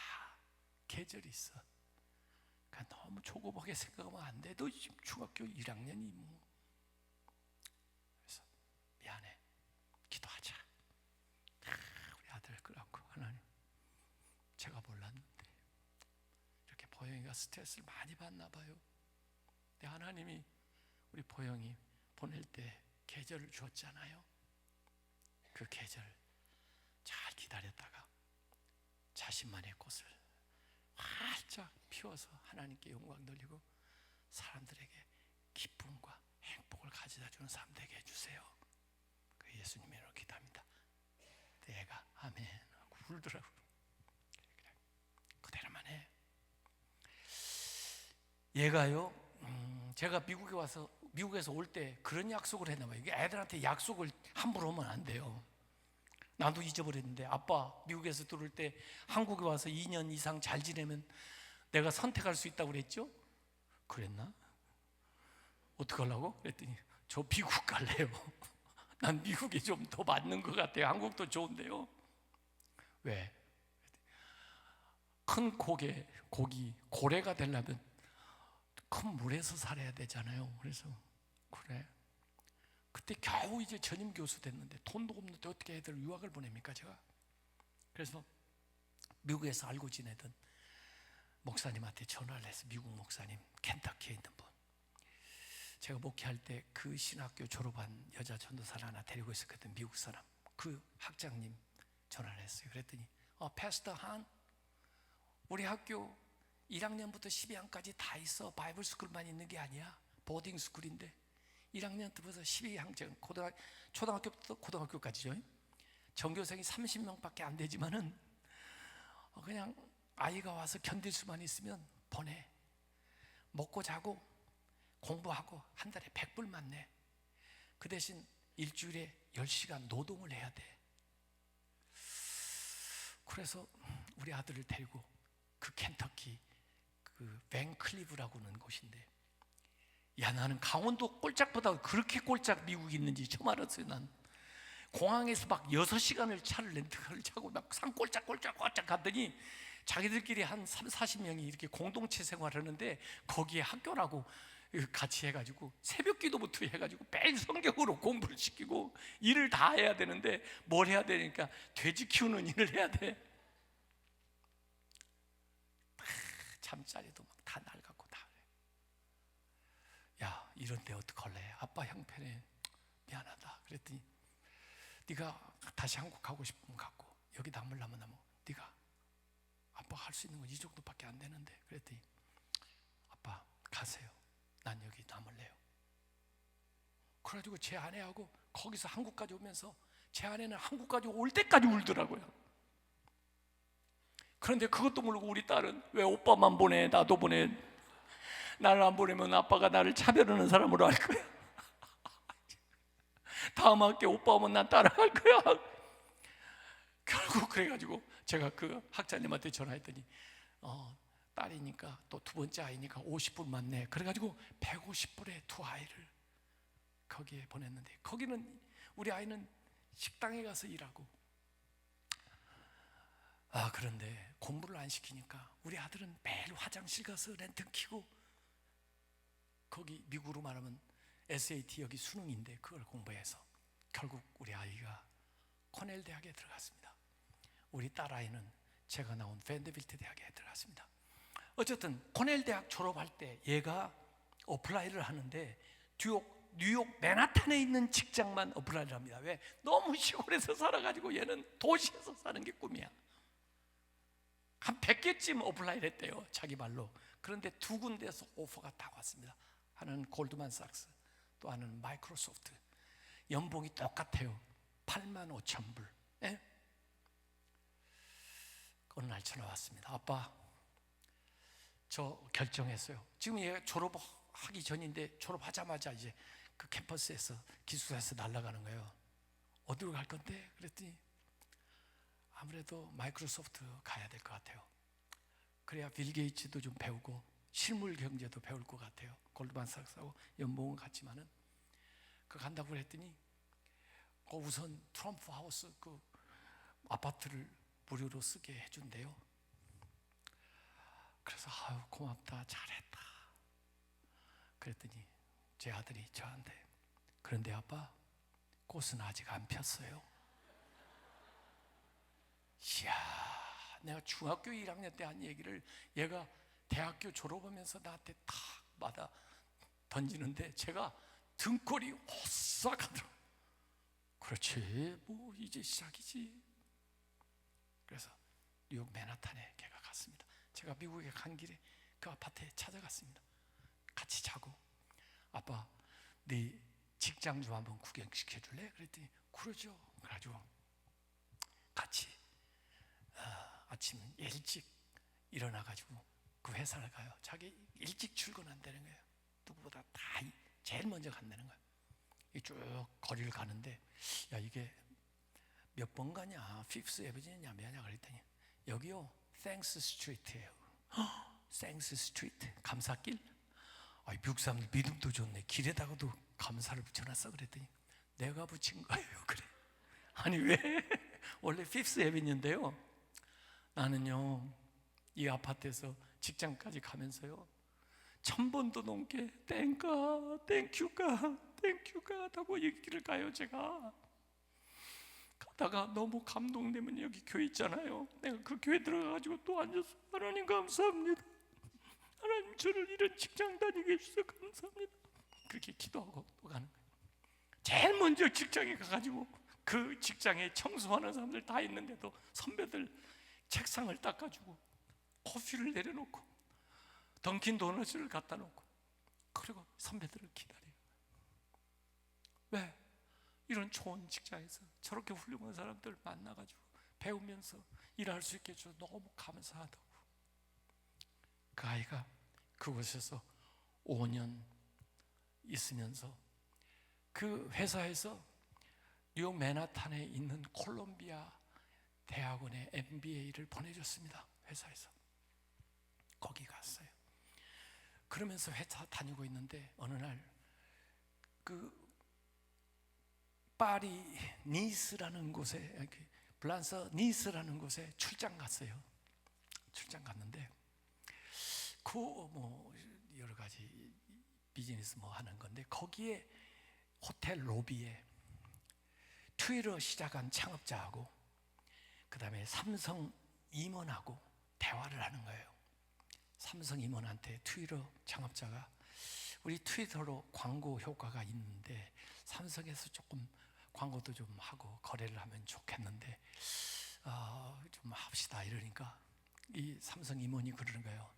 계절이 있어. 그러니까 너무 조급하게 생각하면 안 돼. 너 지금 중학교 1학년이 뭐. 그래서 미안해. 기도하자. 우리 아들 끌어안고, 하나님, 제가 몰랐는데 이렇게 보영이가 스트레스를 많이 받나 봐요. 근데 하나님이 우리 보영이 보낼 때 계절을 주었잖아요. 그 계절 잘 기다렸다가 자신만의 꽃을 활짝 피워서 하나님께 영광 돌리고 사람들에게 기쁨과 행복을 가져다 주는 삶 되게 해주세요. 그 예수님의 이름으로 기도합니다. 애가 아멘 하고 울더라고요. 그대로만 해. 얘가요, 제가 미국에서 올 때 그런 약속을 했나 봐요. 애들한테 약속을 함부로 하면 안 돼요. 나도 잊어버렸는데, 아빠 미국에서 들어올 때 한국에 와서 2년 이상 잘 지내면 내가 선택할 수 있다고 그랬죠? 그랬나? 어떡하려고? 그랬더니 저 미국 갈래요. 난 미국이 좀 더 맞는 것 같아요. 한국도 좋은데요. 왜? 큰 고래가 되려면 큰 물에서 살아야 되잖아요. 그래서 그래. 그때 겨우 이제 전임 교수 됐는데 돈도 없는데 어떻게 애들 유학을 보냅니까 제가? 그래서 미국에서 알고 지내던 목사님한테 전화를 해서, 미국 목사님, 켄터키에 있는 분, 제가 목회할 때 그 신학교 졸업한 여자 전도사를 하나 데리고 있었거든, 미국 사람. 그 학장님 전화를 했어요. 그랬더니 패스터 한, 우리 학교 1학년부터 12학년까지 다 있어. 바이블 스쿨만 있는 게 아니야. 보딩 스쿨인데 1학년부터 12학년, 초등학교부터 고등학교까지죠. 전교생이 30명밖에 안 되지만은 그냥 아이가 와서 견딜 수만 있으면 보내. 먹고 자고 공부하고 한 달에 100불만 내. 그 대신 일주일에 10시간 노동을 해야 돼. 그래서 우리 아들을 데리고 그 켄터키 그 밴클리브라고는 곳인데, 야, 나는 강원도 꼴짝보다 그렇게 꼴짝 미국이 있는지 처음 알았어요. 난 공항에서 막 6시간을 차를 렌트카를 차고 막 산 꼴짝꼴짝 갔더니 자기들끼리 한 30-40명이 이렇게 공동체 생활하는데 거기에 학교라고 같이 해가지고 새벽 기도부터 해가지고 매일 성경으로 공부를 시키고 일을 다 해야 되는데, 뭘 해야 되니까 돼지 키우는 일을 해야 돼. 잠자리도 막 다 낡았고 다 그래. 야, 이런데 어떡할래? 아빠 형편에 미안하다. 그랬더니 네가 다시 한국 가고 싶으면 가고 여기 남으려면 네가, 아빠가 할 수 있는 건 이 정도밖에 안 되는데. 그랬더니 아빠 가세요. 난 여기 남을래요. 그래가지고 제 아내하고 거기서 한국까지 오면서, 제 아내는 한국까지 올 때까지 울더라고요. 그런데 그것도 모르고 우리 딸은 왜 오빠만 보내, 나도 보내, 나를 안 보내면 아빠가 나를 차별하는 사람으로 할 거야. 다음 학기에 오빠 오면 난 따라갈 거야. 결국 그래가지고 제가 그 학자님한테 전화했더니 딸이니까 또 두 번째 아이니까 50불만 내. 그래가지고 150불에 두 아이를 거기에 보냈는데, 거기는 우리 아이는 식당에 가서 일하고, 그런데 공부를 안 시키니까 우리 아들은 매일 화장실 가서 랜턴 켜고, 거기 미국으로 말하면 SAT 여기 수능인데 그걸 공부해서 결국 우리 아이가 코넬 대학에 들어갔습니다. 우리 딸아이는 제가 나온 밴드빌트 대학에 들어갔습니다. 어쨌든 코넬 대학 졸업할 때 얘가 어플라이를 하는데 뉴욕 맨하탄에 있는 직장만 어플라이를 합니다. 왜? 너무 시골에서 살아가지고 얘는 도시에서 사는 게 꿈이야. 한 100개쯤 어플라이를 했대요, 자기 말로. 그런데 두 군데에서 오퍼가 다 왔습니다. 하나는 골드만삭스, 또 하나는 마이크로소프트. 연봉이 똑같아요. 85,000불. 예? 어느 날 전화 왔습니다. 아빠, 저 결정했어요. 지금 얘가 졸업하기 전인데 졸업하자마자 이제 그 캠퍼스에서 기숙사에서 날아가는 거예요. 어디로 갈 건데? 그랬더니 아무래도 마이크로소프트 가야 될 것 같아요. 그래야 빌 게이츠도 좀 배우고 실물 경제도 배울 것 같아요. 골드만삭스하고 연봉은 같지만은. 그 간다고 그랬더니 우선 트럼프 하우스 그 아파트를 무료로 쓰게 해준대요. 그래서 아유 고맙다, 잘했다. 그랬더니 제 아들이 저한테, 그런데 아빠, 꽃은 아직 안 폈어요. 이야, 내가 중학교 1학년 때 한 얘기를 얘가 대학교 졸업하면서 나한테 탁 받아 던지는데 제가 등골이 오싹하더라고요. 그렇지, 뭐 이제 시작이지. 그래서 뉴욕 맨하탄에 걔가 갔습니다. 제가 미국에 간 길에 그 아파트에 찾아갔습니다. 같이 자고, 아빠 네 직장 좀 한번 구경시켜 줄래? 그랬더니 그러죠. 그래가지고 같이 아침 일찍 일어나가지고 그 회사를 가요. 자기 일찍 출근한다는 거예요. 누구보다 다 제일 먼저 간다는 거예요. 쭉 거리를 가는데, 야 이게 몇 번 가냐? 피프스 에버지냐 몇냐? 그랬더니 여기요 땡스 스트리트예요. 땡스 스트리트, 감사길. 미국 사람들 믿음도 좋네. 길에다가도 감사를 붙여놨어. 그랬더니 내가 붙인 거예요. 그래. 아니 왜? 원래 피프스 에버니인데요. 나는요 이 아파트에서 직장까지 가면서요 1000번도 넘게 땡큐가 하고 여기를 가요. 제가 가다가 너무 감동되면 여기 교회 있잖아요. 내가 그 교회 들어가가지고 또 앉아서 하나님 감사합니다. 하나님 저를 이런 직장 다니게 해주셔서 감사합니다. 그렇게 기도하고 또 가는 거예요. 제일 먼저 직장에 가가지고 그 직장에 청소하는 사람들 다 있는데도 선배들 책상을 닦아주고 커피를 내려놓고 던킨 도너츠를 갖다 놓고 그리고 선배들을 기다려요. 왜? 이런 좋은 직장에서 저렇게 훌륭한 사람들 만나가지고 배우면서 일할 수 있게 해줘서 너무 감사하다고. 그 아이가 그곳에서 5년 있으면서 그 회사에서 뉴욕 맨하탄에 있는 콜롬비아 대학원에 MBA를 보내줬습니다. 회사에서. 거기 갔어요. 그러면서 회사 다니고 있는데 어느 날 그 파리 니스라는 곳에, 프랑스 니스라는 곳에 출장 갔어요. 출장 갔는데 그 뭐 여러 가지 비즈니스 뭐 하는 건데 거기에 호텔 로비에 트위터 시작한 창업자하고 그 다음에 삼성 임원하고 대화를 하는 거예요. 삼성 임원한테 트위터 창업자가 우리 트위터로 광고 효과가 있는데 삼성에서 조금 광고도 좀 하고 거래를 하면 좋겠는데 좀 합시다 이러니까 이 삼성 임원이 그러는 거예요.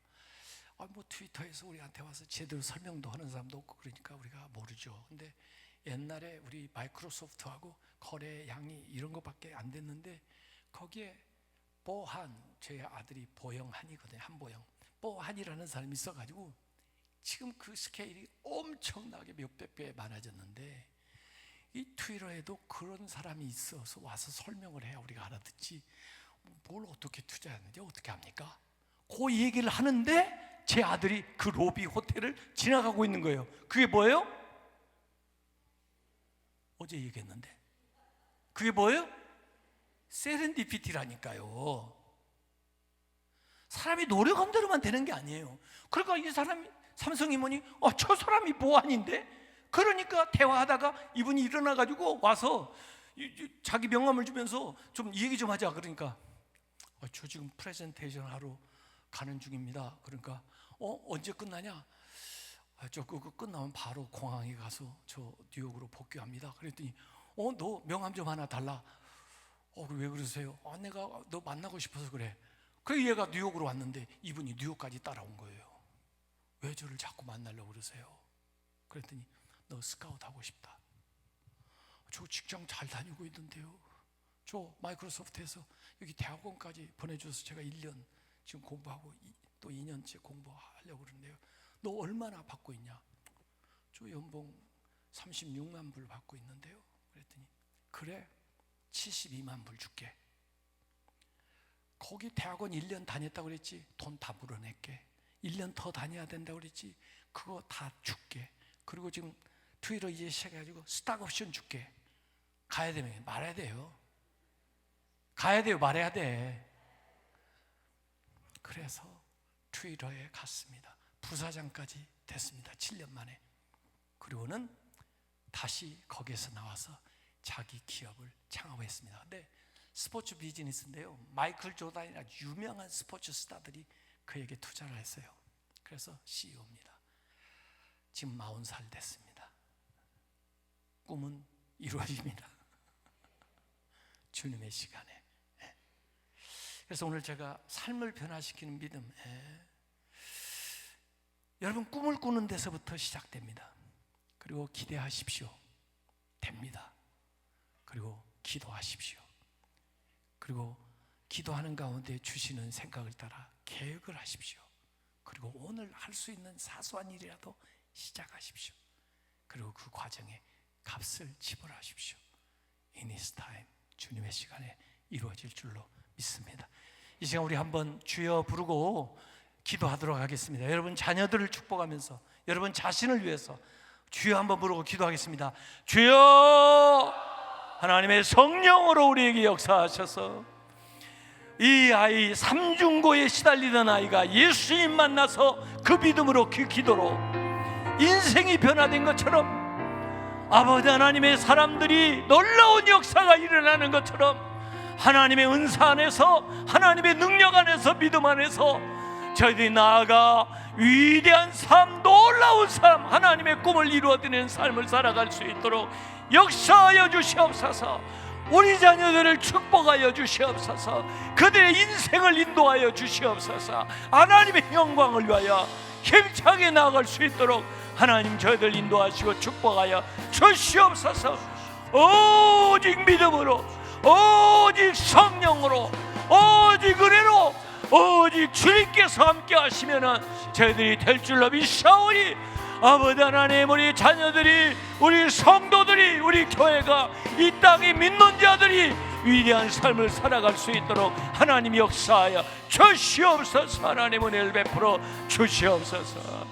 뭐 트위터에서 우리한테 와서 제대로 설명도 하는 사람도 없고 그러니까 우리가 모르죠. 근데 옛날에 우리 마이크로소프트하고 거래 양이 이런 것밖에 안 됐는데 거기에 보한, 제 아들이 보영한이거든요. 한보영. 보한이라는 사람이 있어가지고 지금 그 스케일이 엄청나게 몇백 배 많아졌는데 이 트위터에도 그런 사람이 있어서 와서 설명을 해야 우리가 알아듣지 뭘 어떻게 투자했는지 어떻게 합니까? 그 얘기를 하는데 제 아들이 그 로비 호텔을 지나가고 있는 거예요. 그게 뭐예요? 어제 얘기했는데 그게 뭐예요? 세렌디피티라니까요. 사람이 노력한 대로만 되는 게 아니에요. 그러니까 이 사람이 삼성 임원이 저 사람이 보안인데 그러니까 대화하다가 이분이 일어나가지고 와서 자기 명함을 주면서 좀 얘기 좀 하자. 그러니까 저 지금 프레젠테이션 하러 가는 중입니다. 그러니까 언제 끝나냐? 저 그거 끝나면 바로 공항에 가서 저 뉴욕으로 복귀합니다. 그랬더니 너 명함 좀 하나 달라. 왜 그러세요? 내가 너 만나고 싶어서 그래. 그래 얘가 뉴욕으로 왔는데 이분이 뉴욕까지 따라온 거예요. 왜 저를 자꾸 만나려고 그러세요? 그랬더니 너 스카우트 하고 싶다. 저 직장 잘 다니고 있는데요. 저 마이크로소프트에서 여기 대학원까지 보내줘서 제가 1년 지금 공부하고 또 2년째 공부하려고 그러는데요. 너 얼마나 받고 있냐? 저 연봉 36만 불 받고 있는데요. 그랬더니 그래 72만 불 줄게. 거기 대학원 1년 다녔다고 그랬지? 돈 다 물어낼게. 1년 더 다녀야 된다고 그랬지? 그거 다 줄게. 그리고 지금 트위터 이제 시작해가지고 스탁 옵션 줄게. 가야 되면 말해야 돼요. 가야 돼요. 말해야 돼. 그래서 트위터에 갔습니다. 부사장까지 됐습니다. 7년 만에. 그리고는 다시 거기에서 나와서 자기 기업을 창업했습니다. 근데 스포츠 비즈니스인데요, 마이클 조던이나 유명한 스포츠 스타들이 그에게 투자를 했어요. 그래서 CEO입니다. 지금 40살 됐습니다. 꿈은 이루어집니다. 주님의 시간에. 그래서 오늘 제가 삶을 변화시키는 믿음, 여러분 꿈을 꾸는 데서부터 시작됩니다. 그리고 기대하십시오. 됩니다. 그리고 기도하십시오. 그리고 기도하는 가운데 주시는 생각을 따라 계획을 하십시오. 그리고 오늘 할 수 있는 사소한 일이라도 시작하십시오. 그리고 그 과정에 값을 지불하십시오. In His time, 주님의 시간에 이루어질 줄로 믿습니다. 이 시간 우리 한번 주여 부르고 기도하도록 하겠습니다. 여러분 자녀들을 축복하면서 여러분 자신을 위해서 주여 한번 부르고 기도하겠습니다. 주여, 하나님의 성령으로 우리에게 역사하셔서 이 아이 삼중고에 시달리던 아이가 예수님 만나서 그 믿음으로 그 기도로 인생이 변화된 것처럼, 아버지 하나님의 사람들이 놀라운 역사가 일어나는 것처럼 하나님의 은사 안에서, 하나님의 능력 안에서, 믿음 안에서 저희들이 나아가 위대한 삶, 놀라운 삶, 하나님의 꿈을 이루어드리는 삶을 살아갈 수 있도록 역사하여 주시옵소서. 우리 자녀들을 축복하여 주시옵소서. 그들의 인생을 인도하여 주시옵소서. 하나님의 영광을 위하여 힘차게 나아갈 수 있도록 하나님 저희들 인도하시고 축복하여 주시옵소서. 오직 믿음으로, 오직 성령으로, 오직 은혜로, 오직 주님께서 함께 하시면은 저희들이 될 줄로 믿사오니, 아버지 하나님, 우리 자녀들이, 우리 성도들이, 우리 교회가, 이 땅의 믿는 자들이 위대한 삶을 살아갈 수 있도록 하나님 역사하여 주시옵소서. 하나님 은혜를 베풀어 주시옵소서.